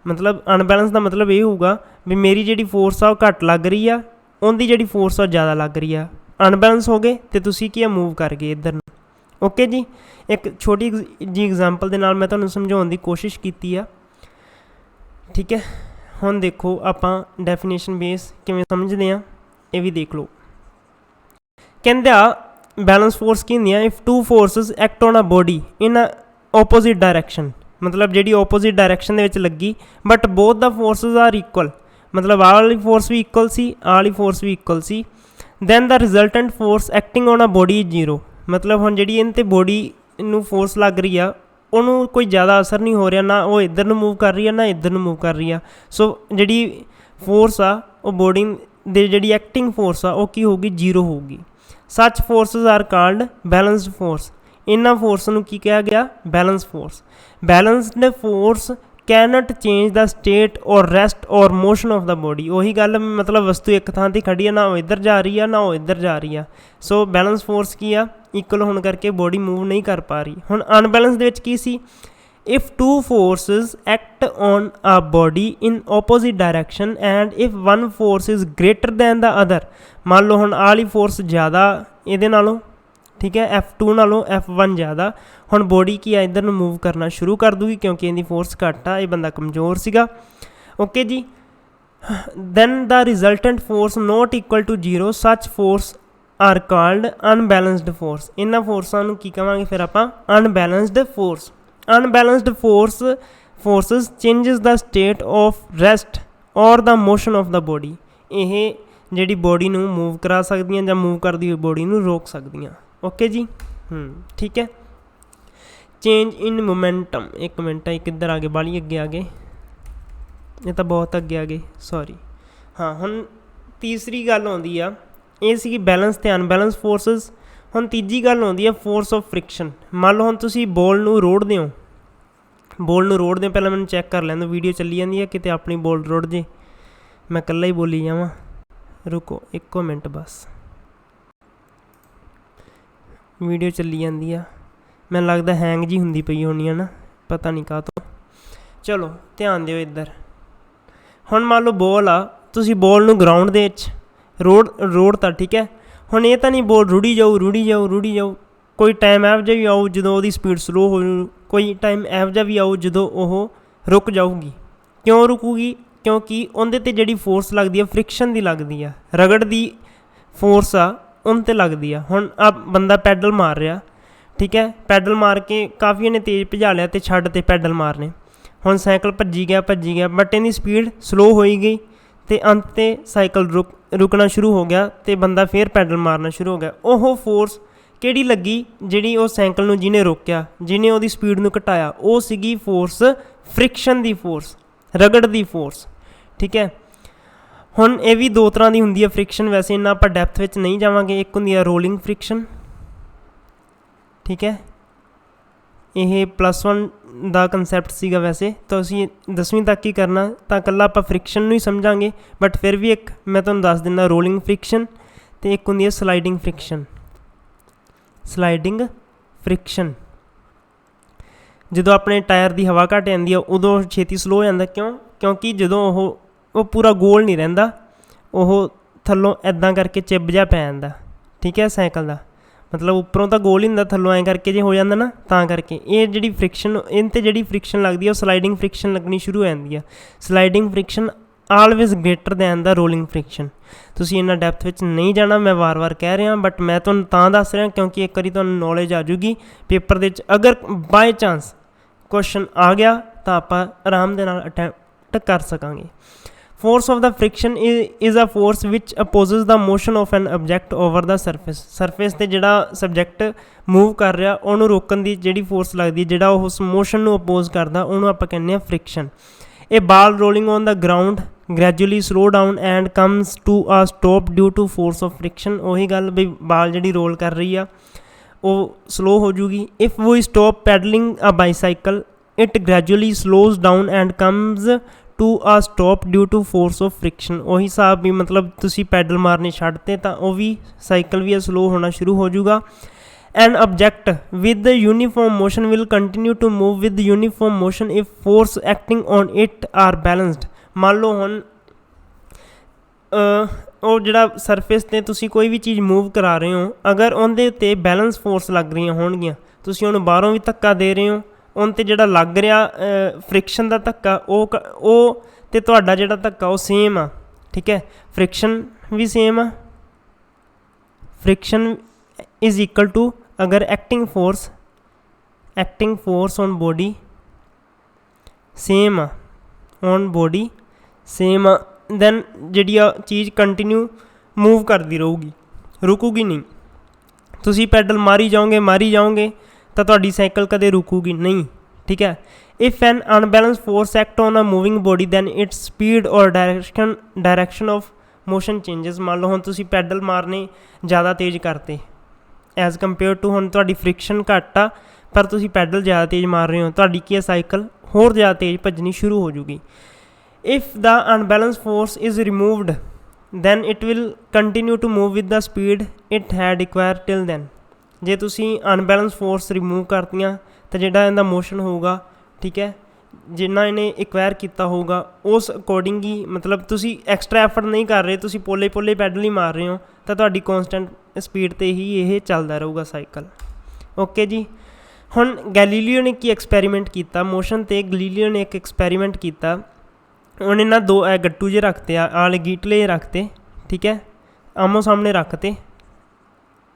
ਮਤਲਬ ਅਨਬੈਲੈਂਸ ਦਾ ਮਤਲਬ ਇਹ ਹੋਊਗਾ ਵੀ ਮੇਰੀ ਜਿਹੜੀ ਫੋਰਸ ਆ ਉਹ ਘੱਟ ਲੱਗ ਰਹੀ ਆ, ਉਹਦੀ ਜਿਹੜੀ ਫੋਰਸ ਆ ਉਹ ਜ਼ਿਆਦਾ ਲੱਗ ਰਹੀ ਆ। ਅਨਬੈਲੈਂਸ ਹੋ ਗਏ ਅਤੇ ਤੁਸੀਂ ਕੀ ਆ, ਮੂਵ ਕਰ ਗਏ ਇੱਧਰ ਨੂੰ। ਓਕੇ ਜੀ। ਇੱਕ ਛੋਟੀ ਜਿਹੀ ਐਗਜ਼ਾਮਪਲ ਦੇ ਨਾਲ ਮੈਂ ਤੁਹਾਨੂੰ ਸਮਝਾਉਣ ਦੀ ਕੋਸ਼ਿਸ਼ ਕੀਤੀ ਆ, ਠੀਕ ਹੈ। ਹੁਣ ਦੇਖੋ ਆਪਾਂ ਡੈਫੀਨੇਸ਼ਨ ਬੇਸ ਕਿਵੇਂ ਸਮਝਦੇ ਹਾਂ, ਇਹ ਵੀ ਦੇਖ ਲਓ। ਕਹਿੰਦੇ ਆ ਬੈਲੈਂਸ ਫੋਰਸ ਕੀ ਹੁੰਦੀ ਆ, if two forces act on a body in a opposite direction. ਮਤਲਬ ਜਿਹੜੀ ਓਪੋਜ਼ਿਟ ਡਾਇਰੈਕਸ਼ਨ ਦੇ ਵਿੱਚ ਲੱਗੀ, but both the forces are equal. ਮਤਲਬ ਆਹ ਵਾਲੀ ਫੋਰਸ ਵੀ ਇਕੁਅਲ ਸੀ, ਆਹ ਵਾਲੀ ਫੋਰਸ ਵੀ ਇਕੁਅਲ ਸੀ। Then the resultant force acting on a body is zero. ਮਤਲਬ ਹੁਣ ਜਿਹੜੀ ਇਹਨਾਂ 'ਤੇ ਬੋਡੀ ਨੂੰ ਫੋਰਸ ਲੱਗ ਰਹੀ ਆ, ਉਹਨੂੰ ਕੋਈ ਜ਼ਿਆਦਾ ਅਸਰ ਨਹੀਂ ਹੋ ਰਿਹਾ, ਨਾ ਉਹ ਇੱਧਰ ਨੂੰ ਮੂਵ ਕਰ ਰਹੀ ਆ ਨਾ ਇੱਧਰ ਨੂੰ ਮੂਵ ਕਰ ਰਹੀ ਆ। ਸੋ ਜਿਹੜੀ ਫੋਰਸ ਆ ਉਹ ਬੋਡੀ ਦੇ ਜਿਹੜੀ ਐਕਟਿੰਗ ਫੋਰਸ ਆ ਉਹ ਕੀ ਹੋਊਗੀ, ਜ਼ੀਰੋ ਹੋਊਗੀ। ਸੱਚ forces R called balanced force. ਇਹਨਾਂ ਫੋਰਸ ਨੂੰ ਕੀ ਕਿਹਾ ਗਿਆ, balance force. Balanced force can't change the state ਔਰ ਰੈਸਟ ਔਰ ਮੋਸ਼ਨ ਆਫ ਦਾ ਬੋਡੀ। ਉਹੀ ਗੱਲ, ਮਤਲਬ ਵਸਤੂ ਇੱਕ ਥਾਂ 'ਤੇ ਖੜੀ ਆ, ਨਾ ਉਹ ਇੱਧਰ ਜਾ ਰਹੀ ਆ ਨਾ ਉਹ ਇੱਧਰ ਜਾ ਰਹੀ ਆ। ਸੋ ਬੈਲੈਂਸ ਫੋਰਸ ਕੀ ਆ, ਇਕੁਅਲ ਹੋਣ ਕਰਕੇ ਬੋਡੀ ਮੂਵ ਨਹੀਂ ਕਰ ਪਾ ਰਹੀ। ਹੁਣ ਅਨਬੈਲੈਂਸ ਦੇ ਵਿੱਚ ਕੀ ਸੀ, if two forces act on a body in opposite direction and if one force is greater than the other. ਮੰਨ ਲਓ ਹੁਣ ਆਹ ਵਾਲੀ ਫੋਰਸ ਜ਼ਿਆਦਾ ਇਹਦੇ ਨਾਲੋਂ, ਠੀਕ ਹੈ, F2 ਨਾਲੋਂ F1 ਜ਼ਿਆਦਾ। ਹੁਣ ਬੋਡੀ ਕੀ ਆ, ਇੱਧਰ ਨੂੰ ਮੂਵ ਕਰਨਾ ਸ਼ੁਰੂ ਕਰ ਦੂਗੀ, ਕਿਉਂਕਿ ਇਹਦੀ ਫੋਰਸ ਘੱਟ ਆ, ਇਹ ਬੰਦਾ ਕਮਜ਼ੋਰ ਸੀਗਾ। ਓਕੇ ਜੀ। Then the resultant force not equal to zero, such force are called unbalanced force. ਇਹਨਾਂ ਫੋਰਸਾਂ ਨੂੰ ਕੀ ਕਹਾਂਗੇ ਫਿਰ ਆਪਾਂ, unbalanced force. Unbalanced forces changes the state of rest or the motion of the body. ਇਹ ਜਿਹੜੀ ਬੋਡੀ ਨੂੰ ਮੂਵ ਕਰਾ ਸਕਦੀਆਂ ਜਾਂ ਮੂਵ ਕਰਦੀ ਹੋਈ ਬੋਡੀ ਨੂੰ ਰੋਕ ਸਕਦੀਆਂ। ਓਕੇ ਜੀ। ਠੀਕ ਹੈ। ਚੇਂਜ ਇਨ ਮੋਮੈਂਟਮ, ਇੱਕ ਮਿੰਟ, ਇਹ ਕਿੱਧਰ ਆ ਗਏ, ਬਾਹਲੀ ਅੱਗੇ ਆ ਗਏ, ਇਹ ਤਾਂ ਬਹੁਤ ਅੱਗੇ ਆ ਗਏ, ਸੌਰੀ। ਹਾਂ, ਹੁਣ ਤੀਸਰੀ ਗੱਲ ਆਉਂਦੀ ਆ, ਇਹ ਸੀਗੀ ਬੈਲੈਂਸ ਅਤੇ ਅਨਬੈਲੈਂਸ ਫੋਰਸਿਸ। ਹੁਣ ਤੀਜੀ ਗੱਲ ਆਉਂਦੀ ਆ ਫੋਰਸ ਆਫ ਫ੍ਰਿਕਸ਼ਨ। ਮੰਨ ਲਓ ਹੁਣ ਤੁਸੀਂ ਬੋਲ ਨੂੰ ਰੋੜਦੇ ਹੋ, ਪਹਿਲਾਂ ਮੈਨੂੰ ਚੈੱਕ ਕਰ ਲੈਣ ਦਿਓ, ਵੀਡੀਓ ਚੱਲੀ ਜਾਂਦੀ ਹੈ, ਕਿਤੇ ਆਪਣੀ ਬੋਲ ਰੁੜ ਜੇ, ਮੈਂ ਇਕੱਲਾ ਹੀ ਬੋਲੀ ਜਾਵਾਂ। ਰੁਕੋ ਇੱਕੋ ਮਿੰਟ ਬਸ, ਵੀਡੀਓ ਚੱਲੀ ਜਾਂਦੀ ਆ, ਮੈਨੂੰ ਲੱਗਦਾ ਹੈਂਗ ਜੀ ਹੁੰਦੀ ਪਈ ਹੋਣੀ ਆ ਨਾ, ਪਤਾ ਨਹੀਂ ਕਾਹ ਤੋਂ। ਚਲੋ ਧਿਆਨ ਦਿਓ ਇੱਧਰ। ਹੁਣ ਮੰਨ ਲਓ ਬੋਲ ਆ, ਤੁਸੀਂ ਬੋਲ ਨੂੰ ਗਰਾਊਂਡ ਦੇ ਵਿੱਚ ਰੋੜਤਾ, ਠੀਕ ਹੈ। ਹੁਣ ਇਹ ਤਾਂ ਨਹੀਂ ਬੋਲ ਰੁੜੀ ਜਾਊ ਰੁੜੀ ਜਾਊ ਰੁੜੀ ਜਾਊ। ਕੋਈ ਟਾਈਮ ਇਹੋ ਜਿਹਾ ਵੀ ਆਊ ਜਦੋਂ ਉਹਦੀ ਸਪੀਡ ਸਲੋ ਹੋ ਜਾਊ, ਕੋਈ ਟਾਈਮ ਇਹੋ ਜਿਹਾ ਵੀ ਆਊ ਜਦੋਂ ਉਹ ਰੁਕ ਜਾਊਗੀ। ਕਿਉਂ ਰੁਕੂਗੀ? ਕਿਉਂਕਿ ਉਹਦੇ 'ਤੇ ਜਿਹੜੀ ਫੋਰਸ ਲੱਗਦੀ ਆ ਫ੍ਰਿਕਸ਼ਨ ਦੀ ਲੱਗਦੀ ਆ, ਰਗੜ ਦੀ ਫੋਰਸ ਆ ਉਹਨ 'ਤੇ ਲੱਗਦੀ ਆ। ਹੁਣ ਆ ਬੰਦਾ ਪੈਡਲ ਮਾਰ ਰਿਹਾ, ਠੀਕ ਹੈ, ਪੈਡਲ ਮਾਰ ਕੇ ਕਾਫੀ ਇਹਨੇ ਤੇਜ਼ ਭਜਾ ਲਿਆ ਅਤੇ ਛੱਡ ਤੇ ਪੈਡਲ ਮਾਰਨੇ। ਹੁਣ ਸਾਈਕਲ ਭੱਜੀ ਗਿਆ ਬਟ ਇਹਦੀ ਸਪੀਡ ਸਲੋ ਹੋਈ ਗਈ ਅਤੇ ਅੰਤ 'ਤੇ ਸਾਈਕਲ ਰੁਕਣਾ ਸ਼ੁਰੂ ਹੋ ਗਿਆ ਅਤੇ ਬੰਦਾ ਫਿਰ ਪੈਡਲ ਮਾਰਨਾ ਸ਼ੁਰੂ ਹੋ ਗਿਆ। ਉਹ ਫੋਰਸ ਕਿਹੜੀ ਲੱਗੀ? ਜਿਹੜੀ ਉਹ ਸਾਈਕਲ ਨੂੰ ਜਿਹਨੇ ਰੋਕਿਆ, ਜਿਹਨੇ ਉਹਦੀ ਸਪੀਡ ਨੂੰ ਘਟਾਇਆ, ਉਹ ਸੀਗੀ ਫੋਰਸ ਫ੍ਰਿਕਸ਼ਨ ਦੀ ਫੋਰਸ, ਰਗੜ ਦੀ ਫੋਰਸ, ਠੀਕ ਹੈ। ਹੁਣ ਇਹ ਵੀ ਦੋ ਤਰ੍ਹਾਂ ਦੀ ਹੁੰਦੀ ਹੈ ਫ੍ਰਿਕਸ਼ਨ, ਵੈਸੇ ਇੰਨਾ ਆਪਾਂ ਡੈਪਥ ਵਿੱਚ ਨਹੀਂ ਜਾਵਾਂਗੇ। ਇੱਕ ਹੁੰਦੀ ਆ ਰੋਲਿੰਗ ਫ੍ਰਿਕਸ਼ਨ, ਠੀਕ ਹੈ, ਇਹ +1 ਦਾ ਕੰਸੈਪਟ ਸੀਗਾ ਵੈਸੇ ਤਾਂ ਅਸੀਂ 10ਵੀਂ ਤੱਕ ਹੀ ਕਰਨਾ ਤਾਂ ਇਕੱਲਾ ਆਪਾਂ ਫ੍ਰਿਕਸ਼ਨ ਨੂੰ ਹੀ ਸਮਝਾਂਗੇ, ਬਟ ਫਿਰ ਵੀ ਇੱਕ ਮੈਂ ਤੁਹਾਨੂੰ ਦੱਸ ਦਿੰਦਾ ਰੋਲਿੰਗ ਫ੍ਰਿਕਸ਼ਨ ਅਤੇ ਇੱਕ ਹੁੰਦੀ ਹੈ ਸਲਾਈਡਿੰਗ ਫ੍ਰਿਕਸ਼ਨ। ਸਲਾਈਡਿੰਗ ਫ੍ਰਿਕਸ਼ਨ ਜਦੋਂ ਆਪਣੇ ਟਾਇਰ ਦੀ ਹਵਾ ਘੱਟ ਜਾਂਦੀ ਆ ਉਦੋਂ ਛੇਤੀ ਸਲੋ ਹੋ ਜਾਂਦਾ। ਕਿਉਂਕਿ ਜਦੋਂ ਉਹ ਪੂਰਾ ਗੋਲ ਨਹੀਂ ਰਹਿੰਦਾ, ਉਹ ਥੱਲੋਂ ਇੱਦਾਂ ਕਰਕੇ ਚਿੱਬ ਜਿਹਾ ਪੈ ਜਾਂਦਾ, ਠੀਕ ਹੈ, ਸਾਈਕਲ ਦਾ ਮਤਲਬ ਉੱਪਰੋਂ ਤਾਂ ਗੋਲ ਹੀ ਹੁੰਦਾ, ਥੱਲੋਂ ਐਂ ਕਰਕੇ ਜੇ ਹੋ ਜਾਂਦਾ ਨਾ, ਤਾਂ ਕਰਕੇ ਇਹ ਜਿਹੜੀ ਫ੍ਰਿਕਸ਼ਨ ਇਹਨ 'ਤੇ ਜਿਹੜੀ ਫ੍ਰਿਕਸ਼ਨ ਲੱਗਦੀ ਆ ਉਹ ਸਲਾਈਡਿੰਗ ਫ੍ਰਿਕਸ਼ਨ ਲੱਗਣੀ ਸ਼ੁਰੂ ਹੋ ਜਾਂਦੀ ਆ। Sliding friction always greater than the rolling friction. ਤੁਸੀਂ ਇੰਨਾ ਡੈਪਥ ਵਿੱਚ ਨਹੀਂ ਜਾਣਾ, ਮੈਂ ਵਾਰ-ਵਾਰ ਕਹਿ ਰਿਹਾ, ਬਟ ਮੈਂ ਤੁਹਾਨੂੰ ਤਾਂ ਦੱਸ ਰਿਹਾ ਕਿਉਂਕਿ ਇੱਕ ਵਾਰੀ ਤੁਹਾਨੂੰ ਨੌਲੇਜ ਆ ਜੂਗੀ ਪੇਪਰ ਦੇ ਵਿੱਚ। ਅਗਰ ਬਾਏ ਚਾਂਸ ਕੁਐਸਚਨ ਆ ਗਿਆ ਤਾਂ ਆਪਾਂ ਆਰਾਮ ਦੇ ਨਾਲ ਅਟੈਂਪਟ ਕਰ ਸਕਾਂਗੇ। Force of the friction is a force which opposes the motion of an object over the surface. Surface 'ਤੇ ਜਿਹੜਾ ਸਬਜੈਕਟ ਮੂਵ ਕਰ ਰਿਹਾ ਉਹਨੂੰ ਰੋਕਣ ਦੀ ਜਿਹੜੀ ਫੋਰਸ ਲੱਗਦੀ, ਜਿਹੜਾ ਉਹ ਉਸ ਮੋਸ਼ਨ ਨੂੰ ਅਪੋਜ਼ ਕਰਦਾ, ਉਹਨੂੰ ਆਪਾਂ ਕਹਿੰਦੇ ਹਾਂ ਫ੍ਰਿਕਸ਼ਨ। ਇਹ ball rolling on the ground gradually slow down and comes to a stop due to force of friction. ਉਹੀ ਗੱਲ ਵੀ ਬਾਲ ਜਿਹੜੀ ਰੋਲ ਕਰ ਰਹੀ ਆ ਉਹ ਸਲੋ ਹੋ ਜੂਗੀ। If we stop pedalling a bicycle it gradually slows down and comes to a stop due to force of friction. ਉਹੀ ਹਿਸਾਬ ਵੀ ਮਤਲਬ ਤੁਸੀਂ ਪੈਡਲ ਮਾਰਨੇ ਛੱਡਤੇ ਤਾਂ ਉਹ ਵੀ ਸਾਈਕਲ ਵੀ ਸਲੋ ਹੋਣਾ ਸ਼ੁਰੂ ਹੋ ਜੂਗਾ। An object with uniform motion will continue to move with uniform motion if force acting on it are balanced. ਮੰਨ ਲਓ ਹੁਣ ਉਹ ਜਿਹੜਾ ਸਰਫੇਸ 'ਤੇ ਤੁਸੀਂ ਕੋਈ ਵੀ ਚੀਜ਼ ਮੂਵ ਕਰਾ ਰਹੇ ਹੋ, ਅਗਰ ਉਹਦੇ ਉੱਤੇ ਬੈਲੈਂਸ ਫੋਰਸ ਲੱਗ ਰਹੀਆਂ ਹੋਣਗੀਆਂ, ਤੁਸੀਂ ਉਹਨੂੰ ਬਾਹਰੋਂ ਵੀ ਧੱਕਾ ਦੇ ਰਹੇ ਹੋ, ਉਹਨ 'ਤੇ ਜਿਹੜਾ ਲੱਗ ਰਿਹਾ ਫ੍ਰਿਕਸ਼ਨ ਦਾ ਧੱਕਾ ਉਹ ਅਤੇ ਤੁਹਾਡਾ ਜਿਹੜਾ ਧੱਕਾ ਉਹ ਸੇਮ ਆ, ਠੀਕ ਹੈ, ਫ੍ਰਿਕਸ਼ਨ ਵੀ ਸੇਮ ਆ। ਫ੍ਰਿਕਸ਼ਨ ਇਜ਼ ਇਕੁਅਲ ਟੂ ਅਗਰ acting force on body same ਆ, ਔਨ ਬੋਡੀ ਸੇਮ ਆ, ਦੈਨ ਜਿਹੜੀ ਆ ਚੀਜ਼ ਕੰਟੀਨਿਊ ਮੂਵ ਕਰਦੀ ਰਹੂਗੀ, ਰੁਕੂਗੀ ਨਹੀਂ। ਤੁਸੀਂ ਪੈਡਲ ਮਾਰੀ ਜਾਓਗੇ ਤਾਂ ਤੁਹਾਡੀ ਸਾਈਕਲ ਕਦੇ ਰੁਕੂਗੀ ਨਹੀਂ, ਠੀਕ ਹੈ। If an unbalance force act on a moving body then its speed or direction of motion changes. ਮੰਨ ਲਓ ਹੁਣ ਤੁਸੀਂ ਪੈਡਲ ਮਾਰਨੇ ਜ਼ਿਆਦਾ ਤੇਜ਼ ਕਰਤੇ ਐਜ਼ ਕੰਪੇਅਰ ਟੂ ਹੁਣ ਤੁਹਾਡੀ ਫ੍ਰਿਕਸ਼ਨ ਘੱਟ ਆ ਪਰ ਤੁਸੀਂ ਪੈਡਲ ਜ਼ਿਆਦਾ ਤੇਜ਼ ਮਾਰ ਰਹੇ ਹੋ, ਤੁਹਾਡੀ ਕੀ ਹੈ ਸਾਈਕਲ ਹੋਰ ਜ਼ਿਆਦਾ ਤੇਜ਼ ਭੱਜਣੀ ਸ਼ੁਰੂ ਹੋ ਜੂਗੀ। If the unbalance force is removed then it will continue to move with the speed it had require till then. ਜੇ ਤੁਸੀਂ ਅਨਬੈਲੈਂਸ ਫੋਰਸ ਰਿਮੂਵ ਕਰਤੀਆਂ ਤਾਂ ਜਿਹੜਾ ਇਹਦਾ ਮੋਸ਼ਨ ਹੋਊਗਾ, ਠੀਕ ਹੈ, ਜਿੰਨਾ ਇਹਨੇ ਇਕਵਾਇਰ ਕੀਤਾ ਹੋਊਗਾ ਉਸ ਅਕੋਰਡਿੰਗ ਹੀ, ਮਤਲਬ ਤੁਸੀਂ ਐਕਸਟਰਾ ਐਫਰਟ ਨਹੀਂ ਕਰ ਰਹੇ, ਤੁਸੀਂ ਪੋਲੇ ਪੈਡਲ ਹੀ ਮਾਰ ਰਹੇ ਹੋ ਤਾਂ ਤੁਹਾਡੀ ਕੌਨਸਟੈਂਟ ਸਪੀਡ 'ਤੇ ਹੀ ਇਹ ਚੱਲਦਾ ਰਹੂਗਾ ਸਾਈਕਲ। ਓਕੇ ਜੀ। ਹੁਣ ਗੈਲੀਲੀਓ ਨੇ ਕੀ ਐਕਸਪੈਰੀਮੈਂਟ ਕੀਤਾ ਮੋਸ਼ਨ 'ਤੇ? ਗੈਲੀਲੀਓ ਨੇ ਇੱਕ ਐਕਸਪੈਰੀਮੈਂਟ ਕੀਤਾ, ਉਹਨੇ ਨਾ ਦੋ ਗੱਟੂ ਜਿਹੇ ਰੱਖਤੇ ਆਲੇ ਗੀਟਲੇ ਰੱਖਤੇ, ਠੀਕ ਹੈ, ਆਮੋ ਸਾਹਮਣੇ ਰੱਖਤੇ,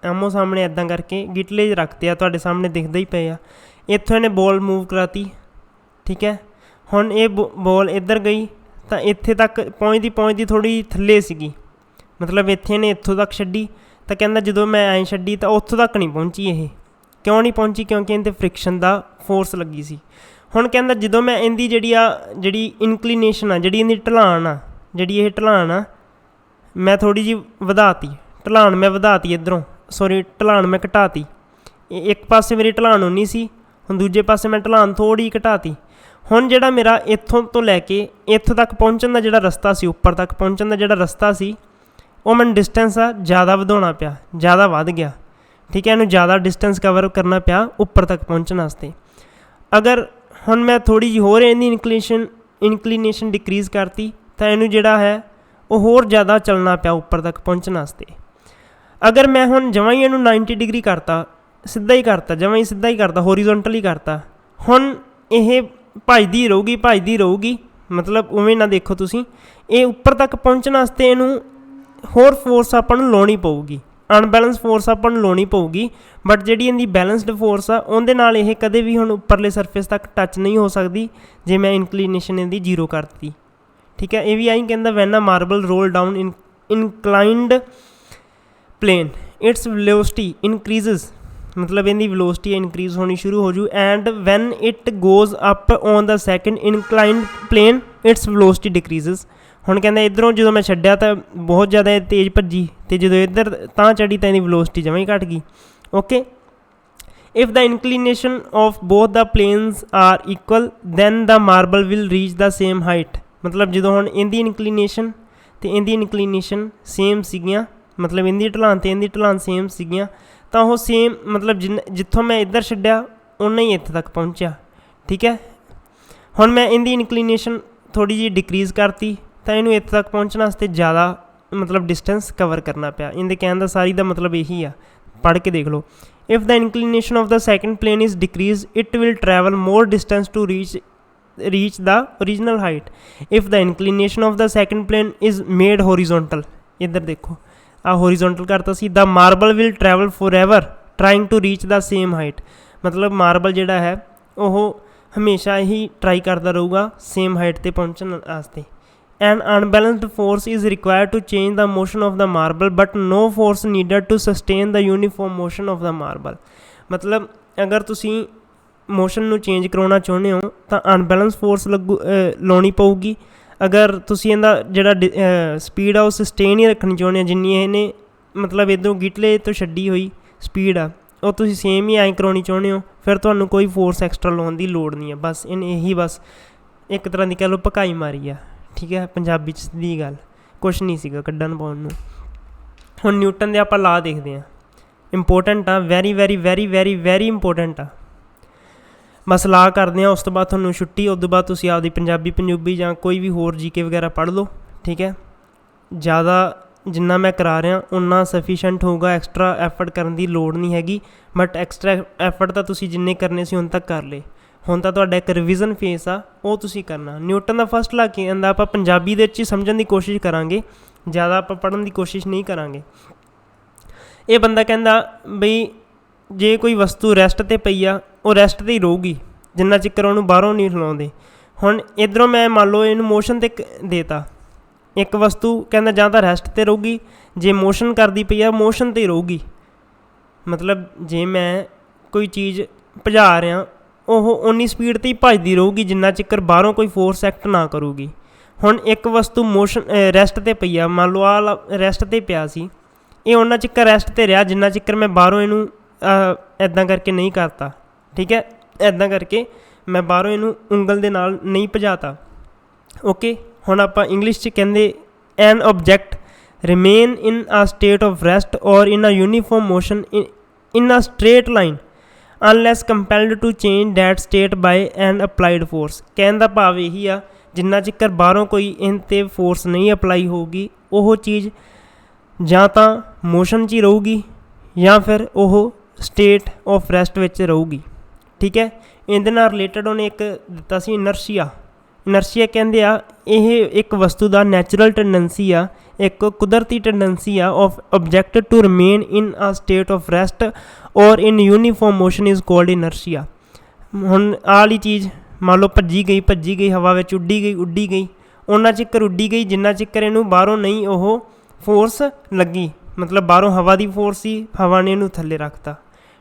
ਆਮੋ ਸਾਹਮਣੇ ਇੱਦਾਂ ਕਰਕੇ ਗਿਟਲੇ ਰੱਖਤੇ ਆ, ਤੁਹਾਡੇ ਸਾਹਮਣੇ ਦਿਖਦੇ ਹੀ ਪਏ ਆ। ਇੱਥੋਂ ਇਹਨੇ ਬੋਲ ਮੂਵ ਕਰਾਤੀ, ਠੀਕ ਹੈ। ਹੁਣ ਇਹ ਬੋਲ ਇੱਧਰ ਗਈ ਤਾਂ ਇੱਥੇ ਤੱਕ ਪਹੁੰਚਦੀ ਥੋੜ੍ਹੀ ਥੱਲੇ ਸੀਗੀ, ਮਤਲਬ ਇੱਥੇ ਇਹਨੇ ਇੱਥੋਂ ਤੱਕ ਛੱਡੀ ਤਾਂ ਕਹਿੰਦਾ ਜਦੋਂ ਮੈਂ ਐਂ ਛੱਡੀ ਤਾਂ ਉੱਥੋਂ ਤੱਕ ਨਹੀਂ ਪਹੁੰਚੀ। ਇਹ ਕਿਉਂ ਨਹੀਂ ਪਹੁੰਚੀ? ਕਿਉਂਕਿ ਇਹਦੇ ਫ੍ਰਿਕਸ਼ਨ ਦਾ ਫੋਰਸ ਲੱਗੀ ਸੀ। ਹੁਣ ਕਹਿੰਦਾ ਜਦੋਂ ਮੈਂ ਇਹਦੀ ਜਿਹੜੀ ਇਨਕਲੀਨੇਸ਼ਨ ਆ, ਜਿਹੜੀ ਇਹਦੀ ਢਲਾਣ ਆ, ਇਹ ਢਲਾਣ ਆ ਮੈਂ ਥੋੜ੍ਹੀ ਜਿਹੀ ਵਧਾਤੀ, ਢਲਾਣ ਮੈਂ ਵਧਾਤੀ ਇੱਧਰੋਂ, ਢਲਾਣ ਮੈਂ ਘਟਾਤੀ। ਇੱਕ ਪਾਸੇ ਮੇਰੀ ਢਲਾਣ ਉਨੀ ਸੀ, ਹੁਣ ਦੂਜੇ ਪਾਸੇ ਮੈਂ ਢਲਾਣ ਥੋੜ੍ਹੀ ਘਟਾਤੀ। ਹੁਣ ਜਿਹੜਾ ਮੇਰਾ ਇੱਥੋਂ ਤੋਂ ਲੈ ਕੇ ਇੱਥੋਂ ਤੱਕ ਪਹੁੰਚਣ ਦਾ ਜਿਹੜਾ ਰਸਤਾ ਸੀ, ਉੱਪਰ ਤੱਕ ਪਹੁੰਚਣ ਦਾ ਜਿਹੜਾ ਰਸਤਾ ਸੀ, ਉਹ ਮੈਨੂੰ ਡਿਸਟੈਂਸ ਆ ਜ਼ਿਆਦਾ ਵਧਾਉਣਾ ਪਿਆ, ਜ਼ਿਆਦਾ ਵੱਧ ਗਿਆ, ਠੀਕ ਹੈ। ਇਹਨੂੰ ਜ਼ਿਆਦਾ ਡਿਸਟੈਂਸ ਕਵਰ ਕਰਨਾ ਪਿਆ ਉੱਪਰ ਤੱਕ ਪਹੁੰਚਣ ਵਾਸਤੇ। ਅਗਰ ਹੁਣ ਮੈਂ ਥੋੜ੍ਹੀ ਜਿਹੀ ਹੋਰ ਇਹਦੀ ਇਨਕਲੀਨੇਸ਼ਨ ਡਿਕਰੀਜ਼ ਕਰਤੀ ਤਾਂ ਇਹਨੂੰ ਜਿਹੜਾ ਹੈ ਉਹ ਹੋਰ ਜ਼ਿਆਦਾ ਚੱਲਣਾ ਪਿਆ ਉੱਪਰ ਤੱਕ ਪਹੁੰਚਣ ਵਾਸਤੇ। अगर मैं हुण जमां ही इहनूं 90 डिग्री करता, सीधा ही करता, जमां ही सीधा ही करता, होरीजोनटल ही करता, हुण ये भजदी रहूगी, मतलब उवें ना देखो तुसीं, ये उपर तक पहुँचण वास्ते इहनूं होर फोर्स आपां नूं लाउणी पऊगी, अनबैलेंस फोर्स आपां नूं लाउणी पऊगी। बट जिहड़ी इहदी बैलेंसड फोर्स आ उहदे नाल ये कदे भी हुण उपरले सरफेस तक टच नहीं हो सकदी जे मैं इनकलीनेशन इहदी जीरो करती। ठीक है, ये भी आई कहंदा when a marble roll down inclined plane its velocity increases, मतलब इहदी वेलोसिटी इनक्रीज होनी शुरू हो जू। And when it goes up on the second inclined plane its velocity decreases. हुण कहंदा इधरों जो मैं छड्डिया तो बहुत ज़्यादा तेज़ भज्जी, तो जो इधर तां चढ़ी तो इहदी वेलोसिटी जमां ही घट गई। Okay, if the inclination of both the planes are equal then the marble will reach the same height, मतलब जो हुण इहदी इनकलीनेशन तो इहदी इनकलीनेशन सेम सीगियां, मतलब इहदी ढलान तो इहदी ढलान सेम सीगियां, तो वह सेम मतलब जिथों मैं इधर छड्डिया उन्ना ही इत्थे तक पहुँचा। ठीक है, हुण मैं इहदी इनकलीनेशन थोड़ी जी डिक्रीज़ करती तो इनू इत्थे तक पहुँचने वास्ते ज़्यादा मतलब डिस्टेंस कवर करना पिया। इनके कहने का सारी का मतलब यही आ, पढ़ के देख लो। If the inclination of the second plane is decrease it will travel more distance to reach the original height. If the inclination of the second plane is made horizontal, इधर देखो आ होरीजोनटल करता सी, the marble will travel for ever trying to reach the same height, मतलब marble जिहड़ा है वह हमेशा ही ट्राई करता रहूगा सेम हाइट पर पहुँचने वास्ते। An unbalanced force is required to change the motion of the marble but no force needed to sustain the uniform motion of the marble, मतलब अगर तुसी मोशन नू चेंज करवाना चाहुंदे हो तो अनबैलेंस फोर्स लाउणी पऊगी। अगर तुसी इहदा जिहड़ा स्पीड आ वो सस्टेन ही रखनी चाहुंदे हो, जिन्नी इहने मतलब इधरों गिटले तो छड्डी हुई स्पीड आ वो तुसी सेम ही ऐ करवानी चाहुंदे हो, फिर तुहानूं कोई फोर्स एक्सट्रा लाउण दी लोड़ नहीं है। बस इन्हें यही बस एक तरह की कह लो भकाई मारी आ। ठीक है, पंजाबी च सीधी गल, कुछ नहीं सीगा कड्ढन पाउण नूं। हुण न्यूटन दे आपां ला देखदे हैं, इंपोर्टेंट आ, very very very very very important आ। बस ला करदे हैं, उस तो बाद तुहानूं छुट्टी, उस तो बाद तुसीं आपदी पंजाबी पंजूबी जां कोई भी होर जीके वगैरह पढ़ लो। ठीक है, ज़्यादा जिन्ना मैं करा रहा उन्ना सफिशेंट होगा, एक्सट्रा एफर्ट करने की लोड़ नहीं हैगी। बट एक्सट्रा एफर्ट तो तुसीं जिन्ने करने सी हुण तक कर ले, हुण तां तुहाडा एक रिविजन फेस आ वो तुसीं करना। न्यूटन का फस्ट ला के आंदा आपां पंजाबी दे विच ही समझण की कोशिश करांगे, ज़्यादा आपां पढ़न की कोशिश नहीं करांगे। ये बंदा कहंदा बई जे कोई वस्तु रैसट ते पई आ वो रैसट ते ही रहूगी जिन्ना चिकर उहनूं बाहरों नहीं हिलाउंदे। हुण इधरों मैं मान लो इहनूं मोशन ते देता, एक वस्तु कहंदा जां तां रैसट ते रहूगी, जे मोशन करदी पई आ मोशन ते ही रहूगी। मतलब जे मैं कोई चीज़ भजा रहा ਉਹ उन्नी स्पीड ते ही भजदी रहूगी जिन्ना चिकर बाहरों कोई फोर्स एक्ट ना करूगी। हुण एक वस्तु मोशन रैसट ते पई आ, मान लो आ रैसट ते पिया सी, ये उन्ना चिकर रैसट ते रहा जिन्ना चिकर मैं बाहरों इनू इदां करके नहीं करता। ठीक है, इदां करके मैं बाहरों इनू उंगल दे नाल नहीं भजाता। ओके, हुण आपां इंग्लिश च कहंदे an object remain in a state of rest or in a uniform motion in a straight line unless compelled to change that state by an applied force. कहने का भाव यही आ जिन्ना चिकर बाहरों कोई इन ते फोर्स नहीं अप्लाई होगी वो चीज़ जां तां मोशन च ही रहूगी या फिर वो स्टेट ऑफ रैसट विच रहूगी। ठीक है, इहदे नाल रिलेटेड उन्हें एक दिता सी इनर्शिया। इनर्शिया कहंदे आ ये एक वस्तु का नैचुरल टेंडेंसी आ, एक कुदरती टेंडेंसी आ of object to remain in a state of rest or in uniform motion is called inertia. हुण आली चीज़ मान लो भज्जी गई हवा में उड्डी गई उन्ना चिकर उड्डी गई जिन्ना चिकर इनू बाहरों नहीं वो फोर्स लगी, मतलब बाहरों हवा की फोर्स सी, हवा ने इनू थले रखता।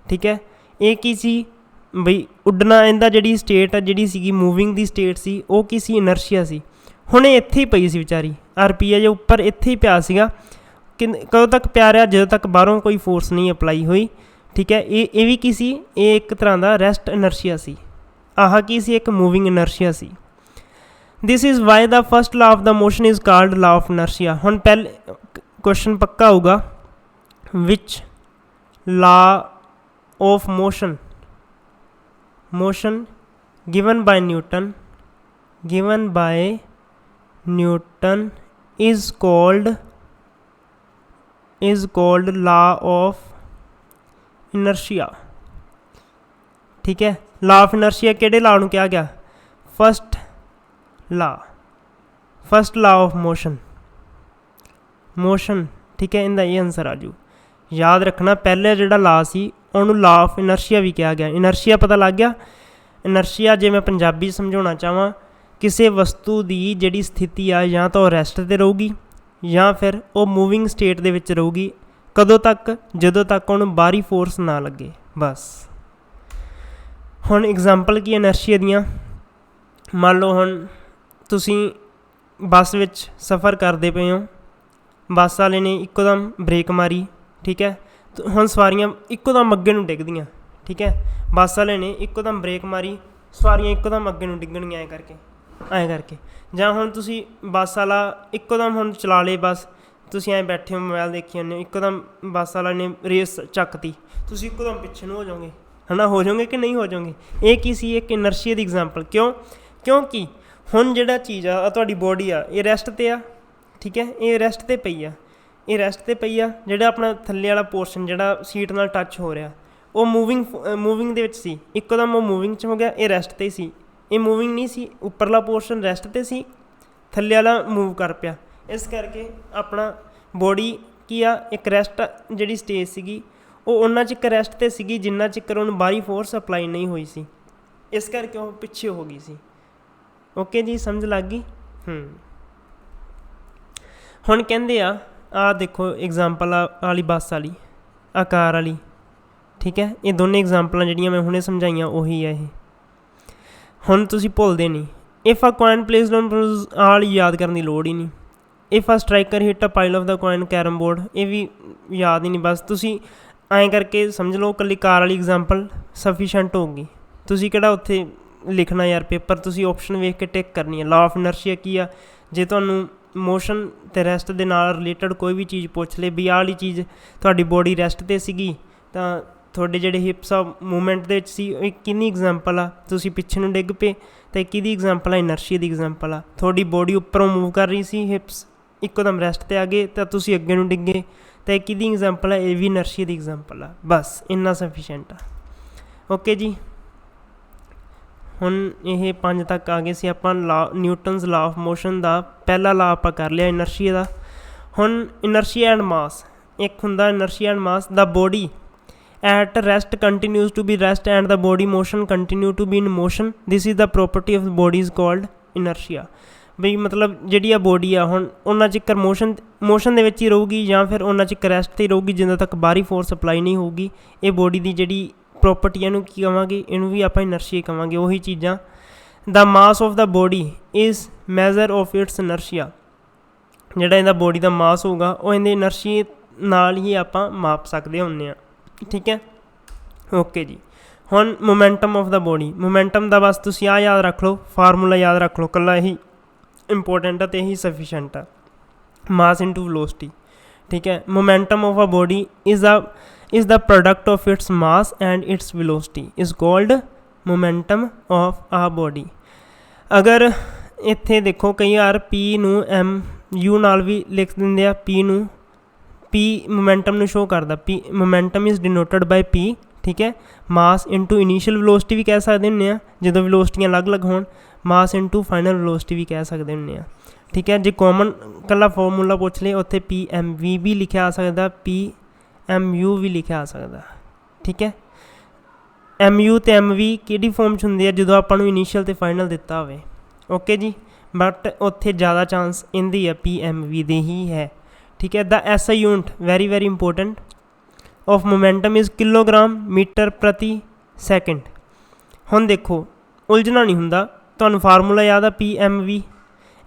ठीक है, ये की सी बई उड्डना, इहदा जिहड़ी स्टेट जिहड़ी सीगी मूविंग की स्टेट सी वो की सी इनर्शिया सी। हुण इत्थे ही पई सी विचारी आरपीए जे उपर इत्थे ही पिया सीगा, कदों तक पिया रहा ਜਦੋਂ तक बाहरों कोई फोर्स नहीं अप्लाई हुई। ठीक है, ये भी की सी, ये एक तरह का रैसट इनर्शिया सी, आह की सी एक मूविंग इनर्शिया सी। This is why the first law of the motion is called law of inertia. हुण पहले क्वेश्चन पक्का होगा, which law of motion given by Newton is called is called law of inertia. ठीक है, law of inertia किहड़े law नूं कहा गया? First law of motion. ठीक है, इनका ये आंसर आ जू। याद रखना पहले जिहड़ा लॉ सी उहनूं लॉ ऑफ इनर्शिया भी कहा गया। इनर्शिया पता लग गया। इनर्शिया जे मैं पंजाबी समझाउणा चाहां, किसी वस्तु की जिहड़ी स्थिति आ या तो रैसट ते रहूगी या फिर वो मूविंग स्टेट दे विच रहूगी। कदों तक? जदों तक उहनूं बाहरी फोर्स ना लगे, बस। हुण एग्जाम्पल की इनर्शिया दियां, मान लो हुण तुसीं बस विच सफ़र करदे पे हो, बस वाले ने इकोदम ब्रेक मारी। ठीक है, तो हुण सवारियां इकोदम अगे नूं डिगदियां। ठीक है, बस वाले ने इकोदम ब्रेक मारी, सवारियां इकोदम अगे नूं डिगणगीਆਂ ऐ करके। जां हुण तुसीं बस वाला इकोदम हुण चला ले बस, तुसीं ऐ बैठे हो मोबाइल देखी जांदे हो, इकोदम बस वाला ने रेस चकती, तुसीं इकोदम पिछे नूं हो जाओगे, है ना? हो जाओगे कि नहीं हो जाओगे? ये की सी? एक इनर्शिया दी एग्जाम्पल। क्योंकि हुण जिहड़ा चीज़ आ तुहाडी बॉडी आ, ये रैसट ते आ। ठीक है, ये रैसट ते पई आ, ये रैसट ते पई आ। जिहड़ा अपना थल्ले वाला पोर्शन जिहड़ा सीट नाल टच हो रहा, वो मूविंग दे विच सी, इकोदम वो मूविंग च हो गया, ये रैसट ते सी। ये मूविंग नहीं सी, उपरला पोर्शन रैसट ते सी, थल्ले वाला मूव कर पिया। इस करके अपना बॉडी की आ एक रैसट जिहड़ी स्टेज सीगी वो उन्ना चिकर रैसट ते सीगी जिन्ना चिकर उन्हें बाहरी फोर्स अप्लाई नहीं हुई सी। इस करके वो पिछे हो गई सी। ओके जी, समझ लग गई? हुण कहंदे आ देखो एग्जाम्पल वाली बस वाली, आ कार वाली। ठीक है, ये दोनों एग्जाम्पल जिहड़ियां मैं हुणे समझाइयां उही है। ये हुण तुसीं भुलदे नहीं। If a coin placed on आल याद करने की लोड़ ही नहीं। If a striker hit a pile of the coin carrom board, ये भी याद ही नहीं। बस तुसीं ऐं करके समझ लो कल्ली कार वाली एग्जाम्पल सफिशेंट होगी। तुसीं किहड़ा उत्थे लिखना यार पेपर, तुसीं ऑप्शन वेख के टिक करनी है। लॉ ऑफ इनर्शिया की आ, जे तुहानूं मोशन ते रैसट दे नाल रिलेटेड कोई भी चीज़ पुछ ले भी आह वाली चीज़ तुहाडी बॉडी रैसट ते सीगी तां तुहाडे जिहड़े हिप्स आ मूवमेंट दे विच सी, किहदी एग्जाम्पल आ? तुसीं पिछे नूं डिग पे ते किहदी एग्जाम्पल आ? इनर्शिया दी एग्जाम्पल आ। तुहाडी बॉडी उपरों मूव कर रही सी, हिप्स इकोदम रैसट ते आ गए तो तुसीं अगे नूं डिगे, तो किहदी एग्जाम्पल है? ये भी इनर्शिया दी एग्जाम्पल आ। बस इन्ना सफिशेंट आ। ओके जी, हुण ये 5 तक आ गए सी आपां। न्यूटन्स लॉ ऑफ मोशन का पहला लॉ आपां कर लिया इनर्शिया का। हुण इनर्शिया एंड मास, एक हुंदा inertia and mass. The body at rest continues to be rest and the body motion continue to be in motion, this is the property of body is called inertia. बई मतलब जिहड़ी आ body आ हुण उन्ना चिकर motion दे विच ही रहूगी या फिर उन्ना चिकर rest ते रहूगी जिन्ना तक बाहरी फोर्स अप्लाई नहीं होगी। ये बॉडी की जिहड़ी प्रॉपर्टी इहनूं की कहांगे? इहनूं भी आपां इनर्शिया कहांगे। उही चीज़ां। The mass of the body is measure of its inertia. जिहड़ा इहदा बॉडी का मास होगा वो इहदे इनर्शिया नाल ही आपां माप सकदे हुंदे आ। ठीक है, ओके जी। हुण momentum of the body, momentum का बस तुसीं आ याद रख लो, फार्मूला याद रख लो, कल्ला यही इंपोर्टेंट है तो यही सफिशेंट है। Mass into velocity. ठीक है, momentum of a body is the product of its mass and its velocity is called momentum of a body. अगर इत्थे देखो कई बार पी नूं एम यू नाल भी लिख दिंदे आ, पी मोमेंटम नूं शो करदा। P momentum is denoted by P. ठीक है, मास इंटू इनीशियल वेलोसिटी भी कह सकते हुंदे आ जदों वेलोसिटियां अलग अलग होण। मास इंटू फाइनल वेलोसिटी भी कह सकते हुंदे आ। ठीक है, जे कॉमन कल्ला फॉर्मूला पुछ ले उत्थे पी एम वी भी लिखिया आ सकदा, पी एम यू भी लिखिया आ सकदा। ठीक है, एम यू तो एम वी किहड़ी फॉर्म च हुंदी है? जदों आपां नूं इनीशियल ते फाइनल दिता होवे। ओके जी, बट उत्थे ज़्यादा चांस इहदी है पी एम वी दे ही है। ठीक है, the SI unit very very important of momentum is kilogram metre प्रति सैकेंड। हुण देखो उलझना नहीं हुंदा, तुहानूं फार्मूला याद आ पी एम वी।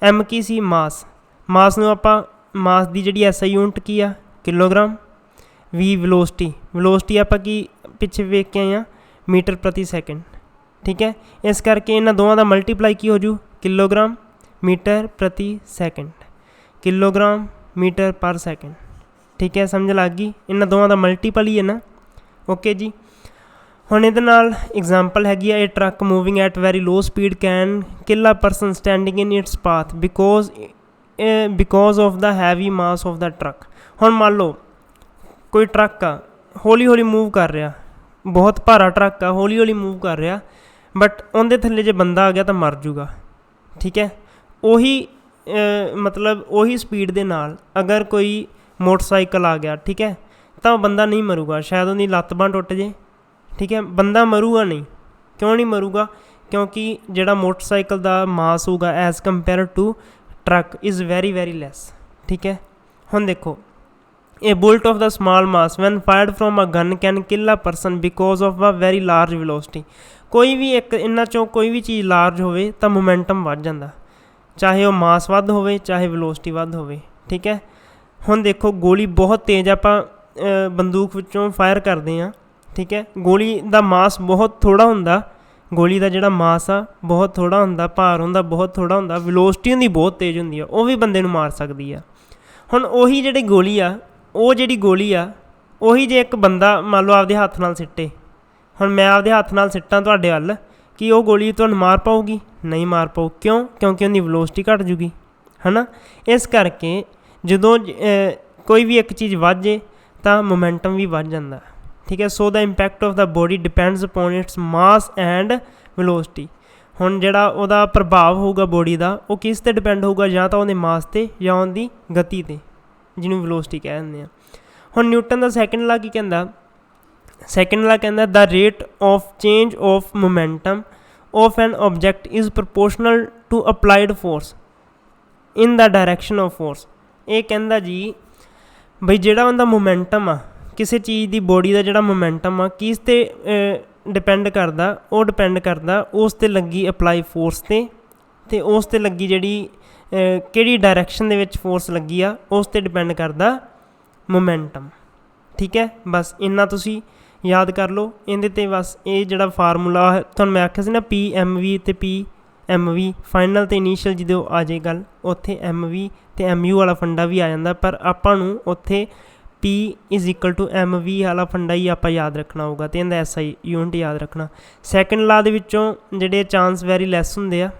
एम की सी? मास नूं आपां मास की जिहड़ी एसआई यूनिट की आ किलोग्राम। वी वेलोसिटी आपां की पिछे वेख के आए आ मीटर प्रति सैकेंड। ठीक है, इस करके इन्हां दोवां दा मल्टीप्लाई की हो जू किलोग्राम मीटर प्रति सैकेंड, किलोग्राम मीटर पर सैकेंड। ठीक है, समझ लग गई? इन्हां दोवां दा मल्टीपल ही है ना। ओके जी, हुण इहदे नाल एग्जाम्पल हैगी आ, a truck moving at very low speed can kill a person standing in its path because of the heavy mass of the truck. हुण मान लो ਕੋਈ ਟਰੱਕ ਆ ਹੌਲੀ ਹੌਲੀ ਮੂਵ ਕਰ ਰਿਹਾ, ਬਹੁਤ ਭਾਰਾ ਟਰੱਕ ਆ ਹੌਲੀ ਹੌਲੀ ਮੂਵ ਕਰ ਰਿਹਾ, ਬਟ ਉਹਦੇ ਥੱਲੇ ਜੇ ਬੰਦਾ ਆ ਗਿਆ ਤਾਂ ਮਰ ਜੂਗਾ। ਠੀਕ ਹੈ, ਉਹੀ ਮਤਲਬ ਉਹੀ ਸਪੀਡ ਦੇ ਨਾਲ ਅਗਰ ਕੋਈ ਮੋਟਰਸਾਈਕਲ ਆ ਗਿਆ, ਠੀਕ ਹੈ, ਤਾਂ ਉਹ ਬੰਦਾ ਨਹੀਂ ਮਰੂਗਾ, ਸ਼ਾਇਦ ਉਹਦੀ ਲੱਤ ਬਾਂਹ ਟੁੱਟ ਜੇ। ਠੀਕ ਹੈ, ਬੰਦਾ ਮਰੂਗਾ ਨਹੀਂ। ਕਿਉਂ ਨਹੀਂ ਮਰੂਗਾ? ਕਿਉਂਕਿ ਜਿਹੜਾ ਮੋਟਰਸਾਈਕਲ ਦਾ ਮਾਸ ਹੋਊਗਾ as compare to truck is very very less. ਠੀਕ ਹੈ, ਹੁਣ ਦੇਖੋ, A bullet of the small mass when fired from a gun can kill a person because of a very large velocity। ਕੋਈ ਵੀ ਇੱਕ ਇਹਨਾਂ 'ਚੋਂ ਕੋਈ ਵੀ ਚੀਜ਼ ਲਾਰਜ ਹੋਵੇ ਤਾਂ ਮੋਮੈਂਟਮ ਵੱਧ ਜਾਂਦਾ, ਚਾਹੇ ਉਹ ਮਾਸ ਵੱਧ ਹੋਵੇ ਚਾਹੇ ਵੈਲੋਸਿਟੀ ਵੱਧ ਹੋਵੇ। ਠੀਕ ਹੈ, ਹੁਣ ਦੇਖੋ ਗੋਲੀ ਬਹੁਤ ਤੇਜ਼ ਆਪਾਂ ਬੰਦੂਕ ਵਿੱਚੋਂ ਫਾਇਰ ਕਰਦੇ ਹਾਂ। ਠੀਕ ਹੈ, ਗੋਲੀ ਦਾ ਮਾਸ ਬਹੁਤ ਥੋੜ੍ਹਾ ਹੁੰਦਾ, ਗੋਲੀ ਦਾ ਜਿਹੜਾ ਮਾਸ ਆ ਬਹੁਤ ਥੋੜ੍ਹਾ ਹੁੰਦਾ, ਭਾਰ ਹੁੰਦਾ ਬਹੁਤ ਥੋੜ੍ਹਾ ਹੁੰਦਾ, ਵੈਲੋਸਿਟੀ ਉਹਦੀ ਬਹੁਤ ਤੇਜ਼ ਹੁੰਦੀ ਆ, ਉਹ ਵੀ ਬੰਦੇ ਨੂੰ ਮਾਰ ਸਕਦੀ ਆ। ਹੁਣ ਉਹੀ ਜਿਹੜੀ ਗੋਲੀ ਆ ਉਹੀ ਜੇ ਇੱਕ ਬੰਦਾ ਮੰਨ ਲਓ ਆਪਦੇ ਹੱਥ ਨਾਲ ਸਿੱਟੇ, ਹੁਣ ਮੈਂ ਆਪਦੇ ਹੱਥ ਨਾਲ ਸਿੱਟਾਂ ਤੁਹਾਡੇ ਵੱਲ, ਕਿ ਉਹ ਗੋਲੀ ਤੁਹਾਨੂੰ ਮਾਰ ਪਾਊਗੀ? ਨਹੀਂ ਮਾਰ ਪਾਊ। ਕਿਉਂ? ਕਿਉਂਕਿ ਉਹਦੀ ਵੈਲੋਸਿਟੀ ਘੱਟ ਜੂਗੀ, ਹੈ ਨਾ। ਇਸ ਕਰਕੇ ਜਦੋਂ ਕੋਈ ਵੀ ਇੱਕ ਚੀਜ਼ ਵੱਧ ਜੇ ਤਾਂ ਮੋਮੈਂਟਮ ਵੀ ਵੱਧ ਜਾਂਦਾ। ਠੀਕ ਹੈ, so the impact of the body depends upon its mass and velocity. ਹੁਣ ਜਿਹੜਾ ਉਹਦਾ ਪ੍ਰਭਾਵ ਹੋਊਗਾ ਬੋਡੀ ਦਾ, ਉਹ ਕਿਸ 'ਤੇ ਡਿਪੈਂਡ ਹੋਊਗਾ? ਜਾਂ ਤਾਂ ਉਹਦੇ ਮਾਸ 'ਤੇ ਜਾਂ ਉਹਦੀ ਗਤੀ 'ਤੇ, ਜਿਹਨੂੰ ਵੈਲੋਸਿਟੀ ਕਹਿ ਦਿੰਦੇ ਆ। ਹੁਣ ਨਿਊਟਨ ਦਾ ਸੈਕਿੰਡ ਲਾ ਕੀ ਕਹਿੰਦਾ? ਸੈਕਿੰਡ ਲਾ ਕਹਿੰਦਾ the rate of change of momentum of an object is proportional to applied force in the direction of force. ਇਹ ਕਹਿੰਦਾ ਜੀ ਬਈ ਜਿਹੜਾ ਉਹਦਾ ਮੋਮੈਂਟਮ ਆ, ਕਿਸੇ ਚੀਜ਼ ਦੀ ਬੋਡੀ ਦਾ ਜਿਹੜਾ ਮੋਮੈਂਟਮ ਆ ਕਿਸ 'ਤੇ ਡਿਪੈਂਡ ਕਰਦਾ? ਉਹ ਡਿਪੈਂਡ ਕਰਦਾ ਉਸ 'ਤੇ ਲੱਗੀ ਅਪਲਾਈ ਫੋਰਸ 'ਤੇ, ਅਤੇ ਉਸ 'ਤੇ ਲੱਗੀ ਜਿਹੜੀ ਕਿਹੜੀ ਡਾਇਰੈਕਸ਼ਨ ਦੇ ਵਿੱਚ ਫੋਰਸ ਲੱਗੀ ਆ ਉਸ 'ਤੇ ਡਿਪੈਂਡ ਕਰਦਾ ਮੋਮੈਂਟਮ। ਠੀਕ ਹੈ, ਬਸ ਇੰਨਾ ਤੁਸੀਂ ਯਾਦ ਕਰ ਲਓ। ਇਹਦੇ 'ਤੇ ਬਸ ਇਹ ਜਿਹੜਾ ਫਾਰਮੂਲਾ ਤੁਹਾਨੂੰ ਮੈਂ ਆਖਿਆ ਸੀ ਨਾ, PMV ਅਤੇ PMV ਫਾਈਨਲ ਅਤੇ ਇਨੀਸ਼ੀਅਲ ਜਦੋਂ ਆ ਜਾਏ ਗੱਲ, ਉੱਥੇ MV ਅਤੇ MU ਵਾਲਾ ਫੰਡਾ ਵੀ ਆ ਜਾਂਦਾ, ਪਰ ਆਪਾਂ ਨੂੰ ਉੱਥੇ P = MV ਵਾਲਾ ਫੰਡਾ ਹੀ ਆਪਾਂ ਯਾਦ ਰੱਖਣਾ ਹੋਊਗਾ, ਅਤੇ ਇਹਦਾ SI ਯੂਨਿਟ ਯਾਦ ਰੱਖਣਾ। ਸੈਕਿੰਡ ਲਾ ਦੇ ਵਿੱਚੋਂ ਜਿਹੜੇ ਚਾਂਸ ਵੈਰੀ ਲੈਸ ਹੁੰਦੇ ਆ,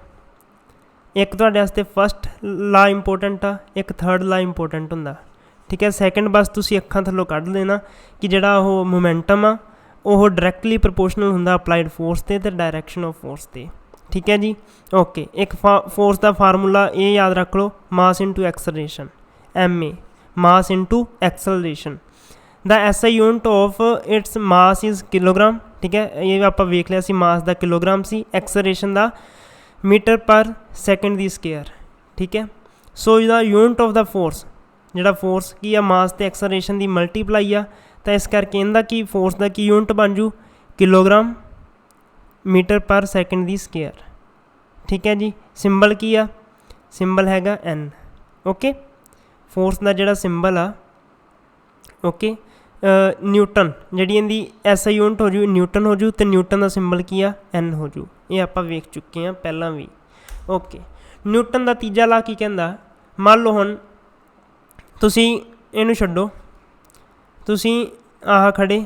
ਇੱਕ ਤੁਹਾਡੇ ਵਾਸਤੇ ਫਸਟ ਲਾ ਇੰਪੋਰਟੈਂਟ ਆ, ਇੱਕ ਥਰਡ ਲਾ ਇੰਪੋਰਟੈਂਟ ਹੁੰਦਾ। ਠੀਕ ਹੈ, ਸੈਕਿੰਡ ਬਸ ਤੁਸੀਂ ਅੱਖਾਂ ਥੱਲੋਂ ਕੱਢ ਲੈਣਾ ਕਿ ਜਿਹੜਾ ਉਹ ਮੋਮੈਂਟਮ ਆ ਉਹ ਡਾਇਰੈਕਟਲੀ ਪ੍ਰਪੋਰਸ਼ਨਲ ਹੁੰਦਾ ਅਪਲਾਈਡ ਫੋਰਸ 'ਤੇ ਅਤੇ ਡਾਇਰੈਕਸ਼ਨ ਆਫ ਫੋਰਸ 'ਤੇ। ਠੀਕ ਹੈ ਜੀ, ਓਕੇ। ਇੱਕ ਫੋਰਸ ਦਾ ਫਾਰਮੂਲਾ ਇਹ ਯਾਦ ਰੱਖ ਲਓ, mass into acceleration, MA, mass into acceleration. The SI unit of its mass is kilogram. ਠੀਕ ਹੈ, ਇਹ ਆਪਾਂ ਵੇਖ ਲਿਆ ਸੀ, ਮਾਸ ਦਾ ਕਿਲੋਗ੍ਰਾਮ ਸੀ, ਐਕਸਲਰੇਸ਼ਨ ਦਾ ਮੀਟਰ ਪਰ ਸੈਕਿੰਡ ਦੀ ਸਕੇਅਰ। ਠੀਕ ਹੈ, ਸੋ ਇਹਦਾ ਯੂਨਿਟ ਆਫ ਦਾ ਫੋਰਸ, ਜਿਹੜਾ ਫੋਰਸ ਕੀ ਆ ਮਾਸ ਅਤੇ ਐਕਸਲਰੇਸ਼ਨ ਦੀ ਮਲਟੀਪਲਾਈ ਆ, ਤਾਂ ਇਸ ਕਰਕੇ ਇਹਦਾ ਕੀ ਫੋਰਸ ਦਾ ਕੀ ਯੂਨਿਟ ਬਣ ਜੂ? ਕਿਲੋਗ੍ਰਾਮ ਮੀਟਰ ਪਰ ਸੈਕਿੰਡ ਦੀ ਸਕੇਅਰ। ਠੀਕ ਹੈ ਜੀ, ਸਿੰਬਲ ਕੀ ਆ? ਸਿੰਬਲ ਹੈਗਾ N। ਓਕੇ, ਫੋਰਸ ਦਾ ਜਿਹੜਾ ਸਿੰਬਲ ਆ, ਓਕੇ, ਨਿਊਟਨ, ਜਿਹੜੀ ਇਹਦੀ SI ਯੂਨਿਟ ਹੋ ਜੂ ਨਿਊਟਨ ਹੋ ਜੂ, ਅਤੇ ਨਿਊਟਨ ਦਾ ਸਿੰਬਲ ਕੀ ਆ? N ਹੋ ਜੂ। ਇਹ ਆਪਾਂ ਵੇਖ ਚੁੱਕੇ ਹਾਂ ਪਹਿਲਾਂ ਵੀ। ਓਕੇ, ਨਿਊਟਨ ਦਾ ਤੀਜਾ ਲਾ ਕੀ ਕਹਿੰਦਾ? ਮੰਨ ਲਓ ਹੁਣ ਤੁਸੀਂ ਇਹਨੂੰ ਛੱਡੋ, ਤੁਸੀਂ ਆਹ ਖੜ੍ਹੇ,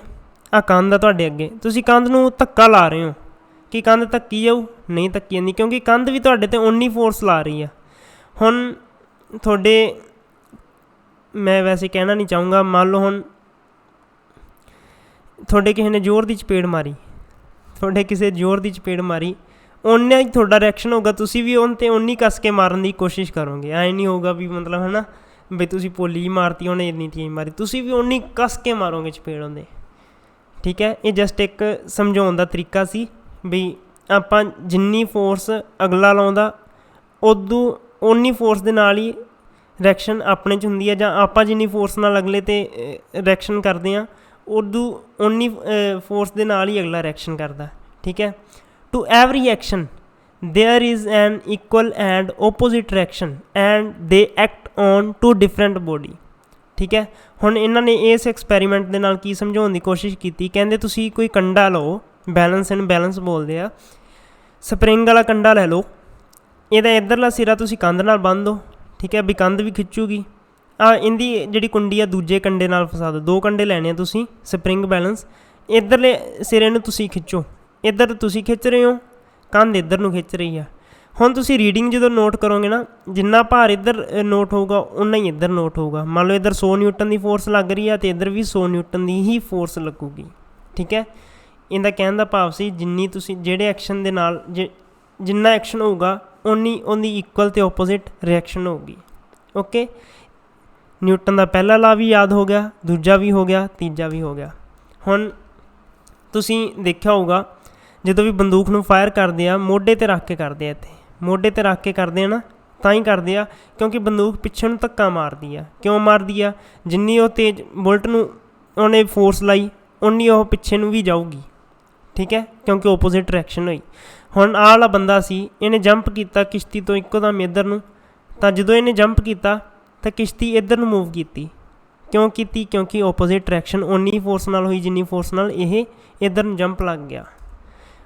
ਆਹ ਕੰਧ ਆ ਤੁਹਾਡੇ ਅੱਗੇ, ਤੁਸੀਂ ਕੰਧ ਨੂੰ ਧੱਕਾ ਲਾ ਰਹੇ ਹੋ ਕਿ ਕੰਧ ਧੱਕੀ ਜਾਊ? ਨਹੀਂ ਧੱਕੀ ਜਾਂਦੀ, ਕਿਉਂਕਿ ਕੰਧ ਵੀ ਤੁਹਾਡੇ 'ਤੇ ਓਨੀ ਫੋਰਸ ਲਾ ਰਹੀ ਆ। ਹੁਣ ਤੁਹਾਡੇ, ਮੈਂ ਵੈਸੇ ਕਹਿਣਾ ਨਹੀਂ ਚਾਹੂੰਗਾ, ਮੰਨ ਲਓ ਹੁਣ ਤੁਹਾਡੇ ਕਿਸੇ ਨੇ ਜ਼ੋਰ ਦੀ ਚਪੇੜ ਮਾਰੀ, ਓਨਾ ਹੀ ਤੁਹਾਡਾ ਰਿਐਕਸ਼ਨ ਹੋਊਗਾ, ਤੁਸੀਂ ਵੀ ਉਹਨ 'ਤੇ ਓਨੀ ਕੱਸ ਕੇ ਮਾਰਨ ਦੀ ਕੋਸ਼ਿਸ਼ ਕਰੋਗੇ। ਐਂ ਨਹੀਂ ਹੋਊਗਾ ਵੀ ਮਤਲਬ ਹੈ ਨਾ ਵੀ ਤੁਸੀਂ ਭੋਲੀ ਮਾਰਤੀ, ਉਹਨੇ ਇੰਨੀ ਤੇਜ਼ ਮਾਰੀ, ਤੁਸੀਂ ਵੀ ਓਨੀ ਕੱਸ ਕੇ ਮਾਰੋਗੇ ਚਪੇੜ ਉਹਦੇ। ਠੀਕ ਹੈ, ਇਹ ਜਸਟ ਇੱਕ ਸਮਝਾਉਣ ਦਾ ਤਰੀਕਾ ਸੀ ਵੀ ਆਪਾਂ ਜਿੰਨੀ ਫੋਰਸ ਅਗਲਾ ਲਾਉਂਦਾ ਉਦੋਂ ਓਨੀ ਫੋਰਸ ਦੇ ਨਾਲ ਹੀ ਰਿਐਕਸ਼ਨ ਆਪਣੇ 'ਚ ਹੁੰਦੀ ਹੈ, ਜਾਂ ਆਪਾਂ ਜਿੰਨੀ ਫੋਰਸ ਨਾਲ ਅਗਲੇ 'ਤੇ ਰਿਐਕਸ਼ਨ ਕਰਦੇ ਹਾਂ ਉਦੋਂ ਓਨੀ ਫੋਰਸ ਦੇ ਨਾਲ ਹੀ ਅਗਲਾ ਰਿਐਕਸ਼ਨ ਕਰਦਾ। ਠੀਕ ਹੈ, to every action there is an equal and opposite reaction and they act on two different body. ਠੀਕ ਹੈ, ਹੁਣ ਇਹਨਾਂ ਨੇ ਇਸ ਐਕਸਪੈਰੀਮੈਂਟ ਦੇ ਨਾਲ ਕੀ ਸਮਝਾਉਣ ਦੀ ਕੋਸ਼ਿਸ਼ ਕੀਤੀ? ਕਹਿੰਦੇ ਤੁਸੀਂ ਕੋਈ ਕੰਡਾ ਲਓ, ਬੈਲੈਂਸ ਐਂਡ ਬੈਲੈਂਸ ਬੋਲਦੇ ਆ, ਸਪਰਿੰਗ ਵਾਲਾ ਕੰਡਾ ਲੈ ਲਓ, ਇਹਦਾ ਇੱਧਰਲਾ ਸਿਰਾ ਤੁਸੀਂ ਕੰਧ ਨਾਲ ਬੰਨ੍ਹ ਦਿਓ। ਠੀਕ ਹੈ, ਵੀ ਕੰਧ ਵੀ ਖਿੱਚੂਗੀ। ਇਹਦੀ ਜਿਹੜੀ ਕੁੰਡੀ ਆ ਦੂਜੇ ਕੰਡੇ ਨਾਲ ਫਸਾ ਦਿਓ, 2 ਕੰਡੇ ਲੈਣੇ ਆ ਤੁਸੀਂ, ਸਪਰਿੰਗ ਬੈਲੈਂਸ, ਇੱਧਰਲੇ ਸਿਰੇ ਨੂੰ ਤੁਸੀਂ ਖਿੱਚੋ, ਇੱਧਰ ਤੁਸੀਂ ਖਿੱਚ ਰਹੇ ਹੋ, ਕੰਧ ਇੱਧਰ ਨੂੰ ਖਿੱਚ ਰਹੀ ਆ। ਹੁਣ ਤੁਸੀਂ ਰੀਡਿੰਗ ਜਦੋਂ ਨੋਟ ਕਰੋਗੇ ਨਾ, ਜਿੰਨਾ ਭਾਰ ਇੱਧਰ ਨੋਟ ਹੋਊਗਾ ਉਨਾ ਹੀ ਇੱਧਰ ਨੋਟ ਹੋਊਗਾ। ਮੰਨ ਲਓ ਇੱਧਰ 100 ਨਿਊਟਨ ਦੀ ਫੋਰਸ ਲੱਗ ਰਹੀ ਆ ਅਤੇ ਇੱਧਰ ਵੀ 100 ਨਿਊਟਨ ਦੀ ਹੀ ਫੋਰਸ ਲੱਗੂਗੀ। ਠੀਕ ਹੈ, ਇਹਦਾ ਕਹਿਣ ਦਾ ਭਾਵ ਸੀ ਜਿੰਨੀ ਤੁਸੀਂ ਜਿਹੜੇ ਐਕਸ਼ਨ ਦੇ ਨਾਲ ਜਿੰਨਾ ਐਕਸ਼ਨ ਹੋਊਗਾ ਉਨੀ ਉਹਦੀ ਇਕੁਅਲ ਅਤੇ ਓਪੋਜ਼ਿਟ ਰਿਐਕਸ਼ਨ ਹੋਊਗੀ। ਓਕੇ, ਨਿਊਟਨ ਦਾ ਪਹਿਲਾ ਲਾ ਵੀ ਯਾਦ ਹੋ ਗਿਆ, ਦੂਜਾ ਵੀ ਹੋ ਗਿਆ, ਤੀਜਾ ਵੀ ਹੋ ਗਿਆ। ਹੁਣ ਤੁਸੀਂ ਦੇਖਿਆ ਹੋਊਗਾ ਜਦੋਂ ਵੀ ਬੰਦੂਕ ਨੂੰ ਫਾਇਰ ਕਰਦੇ ਆ ਮੋਢੇ 'ਤੇ ਰੱਖ ਕੇ ਕਰਦੇ ਆ, ਇੱਥੇ ਮੋਢੇ 'ਤੇ ਰੱਖ ਕੇ ਕਰਦੇ ਆ ਨਾ, ਤਾਂ ਹੀ ਕਰਦੇ ਆ ਕਿਉਂਕਿ ਬੰਦੂਕ ਪਿੱਛੇ ਨੂੰ ਧੱਕਾ ਮਾਰਦੀ ਆ। ਕਿਉਂ ਮਾਰਦੀ ਆ? ਜਿੰਨੀ ਉਹ ਤੇਜ਼ ਬੁਲਟ ਨੂੰ ਉਹਨੇ ਫੋਰਸ ਲਾਈ ਉਨੀ ਉਹ ਪਿੱਛੇ ਨੂੰ ਵੀ ਜਾਊਗੀ। ਠੀਕ ਹੈ, ਕਿਉਂਕਿ ਓਪੋਜ਼ਿਟ ਰਿਐਕਸ਼ਨ ਹੋਈ। ਹੁਣ ਆਹ ਵਾਲਾ ਬੰਦਾ ਸੀ, ਇਹਨੇ ਜੰਪ ਕੀਤਾ ਕਿਸ਼ਤੀ ਤੋਂ ਇੱਕੋ ਦਮ ਇੱਧਰ ਨੂੰ, ਤਾਂ ਜਦੋਂ ਇਹਨੇ ਜੰਪ ਕੀਤਾ ਤਾਂ ਕਿਸ਼ਤੀ ਇੱਧਰ ਨੂੰ ਮੂਵ ਕੀਤੀ। ਕਿਉਂ ਕੀਤੀ? ਕਿਉਂਕਿ ਓਪੋਜ਼ਿਟ ਰਿਐਕਸ਼ਨ ਓਨੀ ਫੋਰਸ ਨਾਲ ਹੋਈ ਜਿੰਨੀ ਫੋਰਸ ਨਾਲ ਇਹ ਇੱਧਰ ਨੂੰ ਜੰਪ ਲੱਗ ਗਿਆ।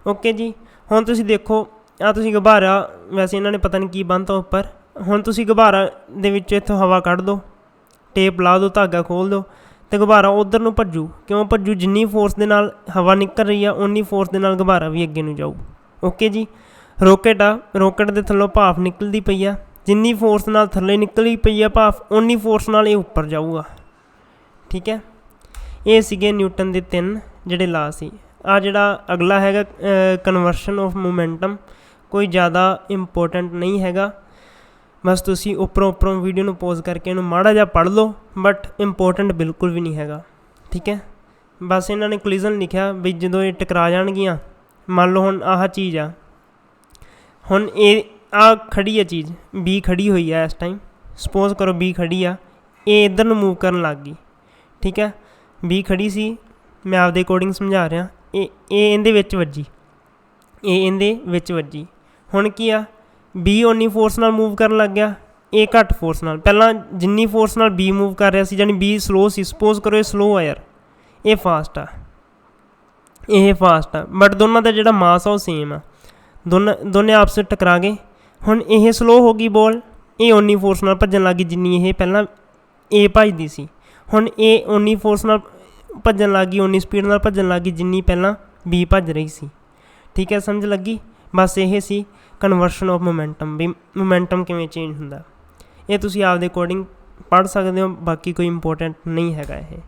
ਓਕੇ ਜੀ, ਹੁਣ ਤੁਸੀਂ ਦੇਖੋ ਆਹ ਤੁਸੀਂ ਗੁਬਾਰਾ, ਵੈਸੇ ਇਹਨਾਂ ਨੇ ਪਤਾ ਨਹੀਂ ਕੀ ਬੰਨ੍ਹਤਾ ਉੱਪਰ। ਹੁਣ ਤੁਸੀਂ ਗੁਬਾਰਾ ਦੇ ਵਿੱਚ ਇੱਥੋਂ ਹਵਾ ਕੱਢ ਦਿਓ, ਟੇਪ ਲਾ ਦਿਓ, ਧਾਗਾ ਖੋਲ੍ਹ ਦਿਓ ਅਤੇ ਗੁਬਾਰਾ ਉੱਧਰ ਨੂੰ ਭੱਜੂ। ਕਿਉਂ ਭੱਜੂ? ਜਿੰਨੀ ਫੋਰਸ ਦੇ ਨਾਲ ਹਵਾ ਨਿਕਲ ਰਹੀ ਆ ਉਨੀ ਫੋਰਸ ਦੇ ਨਾਲ ਗੁਬਾਰਾ ਵੀ ਅੱਗੇ ਨੂੰ ਜਾਊ। ਓਕੇ ਜੀ, ਰੋਕਟ ਆ, ਰੋਕਟ ਦੇ ਥੱਲੋਂ ਭਾਫ ਨਿਕਲਦੀ ਪਈ ਆ, ਜਿੰਨੀ ਫੋਰਸ ਨਾਲ ਥੱਲੇ ਨਿਕਲੀ ਪਈ ਆ ਭਾਫ ਉਨੀ ਫੋਰਸ ਨਾਲ ਇਹ ਉੱਪਰ ਜਾਊਗਾ। ਠੀਕ ਹੈ, ਇਹ ਸੀਗੇ ਨਿਊਟਨ ਦੇ 3 ਜਿਹੜੇ ਲਾ ਸੀ। ਆਹ ਜਿਹੜਾ ਅਗਲਾ ਹੈਗਾ ਕਨਵਰਸ਼ਨ ਆਫ ਮੋਮੈਂਟਮ, ਕੋਈ ਜ਼ਿਆਦਾ ਇੰਪੋਰਟੈਂਟ ਨਹੀਂ ਹੈਗਾ, ਬਸ ਤੁਸੀਂ ਉੱਪਰੋਂ ਵੀਡੀਓ ਨੂੰ ਪੌਜ਼ ਕਰਕੇ ਇਹਨੂੰ ਮਾੜਾ ਜਿਹਾ ਪੜ੍ਹ ਲਓ, ਬਟ ਇੰਪੋਰਟੈਂਟ ਬਿਲਕੁਲ ਵੀ ਨਹੀਂ ਹੈਗਾ। ਠੀਕ ਹੈ, ਬਸ ਇਹਨਾਂ ਨੇ ਕੋਲੀਜ਼ਨ ਲਿਖਿਆ ਵੀ ਜਦੋਂ ਇਹ ਟਕਰਾ ਜਾਣਗੀਆਂ, ਮੰਨ ਲਓ ਹੁਣ ਆਹ ਚੀਜ਼ ਆ, ਹੁਣ ਇਹ ਆਹ ਖੜੀ ਆ ਚੀਜ਼, ਬੀ ਖੜੀ ਹੋਈ ਆ ਇਸ ਟਾਈਮ, ਸਪੋਜ਼ ਕਰੋ ਬੀ ਖੜੀ ਆ, ਇਹ ਇੱਧਰ ਨੂੰ ਮੂਵ ਕਰਨ ਲੱਗ ਗਈ। ਠੀਕ ਹੈ, ਬੀ ਖੜੀ ਸੀ, ਮੈਂ ਆਪਦੇ ਅਕੋਰਡਿੰਗ ਸਮਝਾ ਰਿਹਾ, ਇਹ ਇਹਦੇ ਵਿੱਚ ਵੱਜੀ, ਇਹ ਇਹਦੇ ਵਿੱਚ ਵੱਜੀ। ਹੁਣ ਕੀ ਆ, ਬੀ ਓਨੀ ਫੋਰਸ ਨਾਲ ਮੂਵ ਕਰਨ ਲੱਗ ਗਿਆ, ਇਹ ਘੱਟ ਫੋਰਸ ਨਾਲ। ਪਹਿਲਾਂ ਜਿੰਨੀ ਫੋਰਸ ਨਾਲ ਬੀ ਮੂਵ ਕਰ ਰਿਹਾ ਸੀ, ਜਾਣੀ ਬੀ ਸਲੋ ਸੀ, ਸਪੋਜ਼ ਕਰੋ ਇਹ ਸਲੋ ਆ ਯਾਰ, ਇਹ ਫਾਸਟ ਆ, ਇਹ ਫਾਸਟ ਆ, ਬਟ ਦੋਨਾਂ ਦਾ ਜਿਹੜਾ ਮਾਸ ਆ ਉਹ ਸੇਮ ਆ, ਦੋਨੇ ਆਪਸ ਵਿੱਚ ਟਕਰਾ ਗਏ। ਹੁਣ ਇਹ ਸਲੋ ਹੋ ਗਈ ਬੋਲ, ਇਹ ਓਨੀ ਫੋਰਸ ਨਾਲ ਭੱਜਣ ਲੱਗ ਗਈ ਜਿੰਨੀ ਇਹ ਪਹਿਲਾਂ ਇਹ ਭੱਜਦੀ ਸੀ। ਹੁਣ ਇਹ ਓਨੀ ਫੋਰਸ ਨਾਲ ਭੱਜਣ ਲੱਗ ਗਈ, ਓਨੀ ਸਪੀਡ ਨਾਲ ਭੱਜਣ ਲੱਗ ਗਈ ਜਿੰਨੀ ਪਹਿਲਾਂ ਬੀ ਭੱਜ ਰਹੀ ਸੀ। ਠੀਕ ਹੈ, ਸਮਝ ਲੱਗੀ? ਬਸ ਇਹ ਸੀ ਕਨਵਰਸ਼ਨ ਆਫ ਮੋਮੈਂਟਮ, ਵੀ ਮੋਮੈਂਟਮ ਕਿਵੇਂ ਚੇਂਜ ਹੁੰਦਾ। ਇਹ ਤੁਸੀਂ ਆਪਦੇ ਅਕੋਰਡਿੰਗ ਪੜ੍ਹ ਸਕਦੇ ਹੋ, ਬਾਕੀ ਕੋਈ ਇੰਪੋਰਟੈਂਟ ਨਹੀਂ ਹੈਗਾ ਇਹ।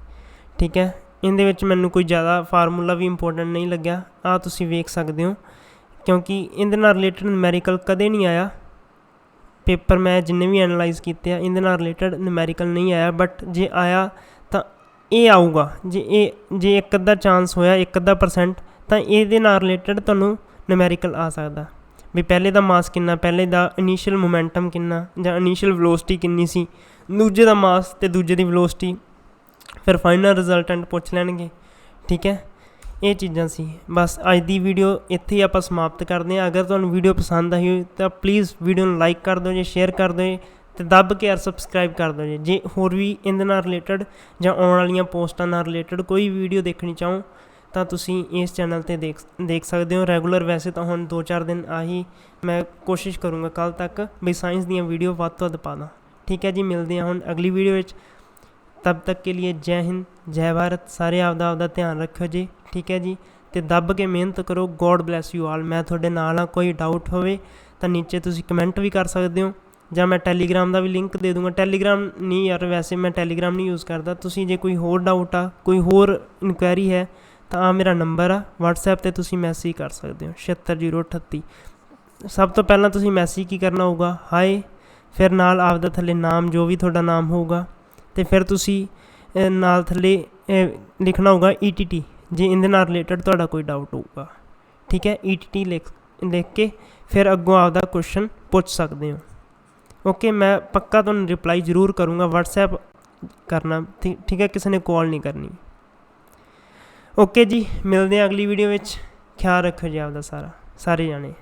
ਠੀਕ ਹੈ, ਇਹਦੇ ਵਿੱਚ ਮੈਨੂੰ ਕੋਈ ਜ਼ਿਆਦਾ ਫਾਰਮੂਲਾ ਵੀ ਇੰਪੋਰਟੈਂਟ ਨਹੀਂ ਲੱਗਿਆ, ਆਹ ਤੁਸੀਂ ਵੇਖ ਸਕਦੇ ਹੋ, ਕਿਉਂਕਿ ਇਹਦੇ ਨਾਲ ਰਿਲੇਟਡ ਨਿਊਮੈਰੀਕਲ ਕਦੇ ਨਹੀਂ ਆਇਆ। ਪੇਪਰ ਮੈਂ ਜਿੰਨੇ ਵੀ ਐਨਾਲਾਈਜ਼ ਕੀਤੇ ਆ ਇਹਦੇ ਨਾਲ ਰਿਲੇਟਡ ਨਿਊਮੈਰੀਕਲ ਨਹੀਂ ਆਇਆ, ਬਟ ਜੇ ਆਇਆ ਤਾਂ ਇਹ ਆਊਗਾ। ਜੇ ਇੱਕ ਅੱਧਾ ਚਾਂਸ ਹੋਇਆ, 1% ਤਾਂ ਇਹਦੇ ਨਾਲ ਰਿਲੇਟਡ ਤੁਹਾਨੂੰ ਨਿਊਮੈਰੀਕਲ ਆ ਸਕਦਾ ਵੀ ਪਹਿਲੇ ਦਾ ਮਾਸ ਕਿੰਨਾ, ਪਹਿਲੇ ਦਾ ਇਨੀਸ਼ੀਅਲ ਮੋਮੈਂਟਮ ਕਿੰਨਾ, ਜਾਂ ਇਨੀਸ਼ੀਅਲ ਵੈਲੋਸਿਟੀ ਕਿੰਨੀ ਸੀ, ਦੂਜੇ ਦਾ ਮਾਸ ਅਤੇ ਦੂਜੇ ਦੀ ਵੈਲੋਸਿਟੀ, ਫਿਰ ਫਾਈਨਲ ਰਿਜ਼ਲਟੈਂਟ ਪੁੱਛ ਲੈਣਗੇ। ਠੀਕ ਹੈ, ਇਹ ਚੀਜ਼ਾਂ ਸੀ। ਬਸ ਅੱਜ ਦੀ ਵੀਡੀਓ ਇੱਥੇ ਹੀ ਆਪਾਂ ਸਮਾਪਤ ਕਰਦੇ ਹਾਂ। ਅਗਰ ਤੁਹਾਨੂੰ ਵੀਡੀਓ ਪਸੰਦ ਆਈ ਹੋਈ ਤਾਂ ਪਲੀਜ਼ ਵੀਡੀਓ ਨੂੰ ਲਾਈਕ ਕਰ ਦਿਓ ਜੇ, ਸ਼ੇਅਰ ਕਰ ਦਿਓ ਅਤੇ ਦੱਬ ਕੇ ਯਾਰ ਸਬਸਕ੍ਰਾਈਬ ਕਰ ਦਿਓ ਜੇ ਹੋਰ ਵੀ ਇਹਦੇ ਨਾਲ ਰਿਲੇਟਡ ਜਾਂ ਆਉਣ ਵਾਲੀਆਂ ਪੋਸਟਾਂ ਨਾਲ ਰਿਲੇਟਡ ਕੋਈ ਵੀਡੀਓ ਦੇਖਣੀ ਚਾਹੋ ਤਾਂ ਤੁਸੀਂ ਇਸ ਚੈਨਲ 'ਤੇ ਦੇਖ ਸਕਦੇ ਹੋ ਰੈਗੂਲਰ। ਵੈਸੇ ਤਾਂ ਹੁਣ 2-4 ਦਿਨ ਆਹੀ ਮੈਂ ਕੋਸ਼ਿਸ਼ ਕਰੂੰਗਾ ਕੱਲ੍ਹ ਤੱਕ ਵੀ ਸਾਇੰਸ ਦੀਆਂ ਵੀਡੀਓ ਵੱਧ ਤੋਂ ਵੱਧ ਪਾ ਦਾਂ। ਠੀਕ ਹੈ ਜੀ, ਮਿਲਦੇ ਹਾਂ ਹੁਣ ਅਗਲੀ ਵੀਡੀਓ ਵਿੱਚ। ਤਬ ਤੱਕ ਕੇ लिए ਜੈ ਹਿੰਦ ਜੈ ਭਾਰਤ। ਸਾਰੇ ਆਪਦਾ ਧਿਆਨ ਰੱਖਿਓ ਜੀ। ਠੀਕ ਹੈ ਜੀ, ਅਤੇ ਦੱਬ ਕੇ ਮਿਹਨਤ ਕਰੋ। God bless you all. ਮੈਂ ਤੁਹਾਡੇ ਨਾਲ ਹਾਂ, ਕੋਈ ਡਾਊਟ ਹੋਵੇ ਤਾਂ ਨੀਚੇ ਤੁਸੀਂ ਕਮੈਂਟ ਵੀ ਕਰ ਸਕਦੇ ਹੋ, ਜਾਂ ਮੈਂ ਟੈਲੀਗ੍ਰਾਮ ਦਾ ਵੀ ਲਿੰਕ ਦੇ ਦੂੰਗਾ। ਟੈਲੀਗ੍ਰਾਮ ਨਹੀਂ ਯਾਰ, ਵੈਸੇ ਮੈਂ ਟੈਲੀਗ੍ਰਾਮ ਨਹੀਂ ਯੂਜ਼ ਕਰਦਾ। ਤੁਸੀਂ ਜੇ ਕੋਈ ਹੋਰ ਡਾਊਟ ਆ, ਕੋਈ ਹੋਰ ਇਨਕੁਆਇਰੀ ਹੈ ਤਾਂ ਆਹ ਮੇਰਾ ਨੰਬਰ ਆ, ਵਟਸਐਪ 'ਤੇ ਤੁਸੀਂ ਮੈਸੇਜ ਕਰ ਸਕਦੇ ਹੋ 76038। ਸਭ ਤੋਂ ਪਹਿਲਾਂ ਤੁਸੀਂ ਮੈਸੇਜ ਕੀ ਕਰਨਾ ਹੋਊਗਾ, ਹਾਏ, ਫਿਰ ਨਾਲ ਆਪਦਾ ਥੱਲੇ ਨਾਮ, ਜੋ ਵੀ ਤੁਹਾਡਾ ਨਾਮ ਹੋਊਗਾ, ਅਤੇ ਫਿਰ ਤੁਸੀਂ ਨਾਲ ਥੱਲੇ ਲਿਖਣਾ ਹੋਊਗਾ ETT, ਜੇ ਇਹਦੇ ਨਾਲ ਰਿਲੇਟਡ ਤੁਹਾਡਾ ਕੋਈ ਡਾਊਟ ਹੋਊਗਾ। ਠੀਕ ਹੈ, ETT ਲਿਖ ਕੇ ਫਿਰ ਅੱਗੋਂ ਆਪਦਾ ਕੁਐਸਚਨ ਪੁੱਛ ਸਕਦੇ ਹੋ। ਓਕੇ, ਮੈਂ ਪੱਕਾ ਤੁਹਾਨੂੰ ਰਿਪਲਾਈ ਜ਼ਰੂਰ ਕਰੂੰਗਾ। ਵਟਸਐਪ ਕਰਨਾ, ਠੀਕ ਹੈ, ਕਿਸੇ ਨੇ ਕਾਲ ਨਹੀਂ ਕਰਨੀ। ਓਕੇ ਜੀ, ਮਿਲਦੇ ਹਾਂ ਅਗਲੀ ਵੀਡੀਓ ਵਿੱਚ। ਖਿਆਲ ਰੱਖੋ ਜੀ ਆਪਦਾ ਸਾਰੇ ਜਾਣੇ।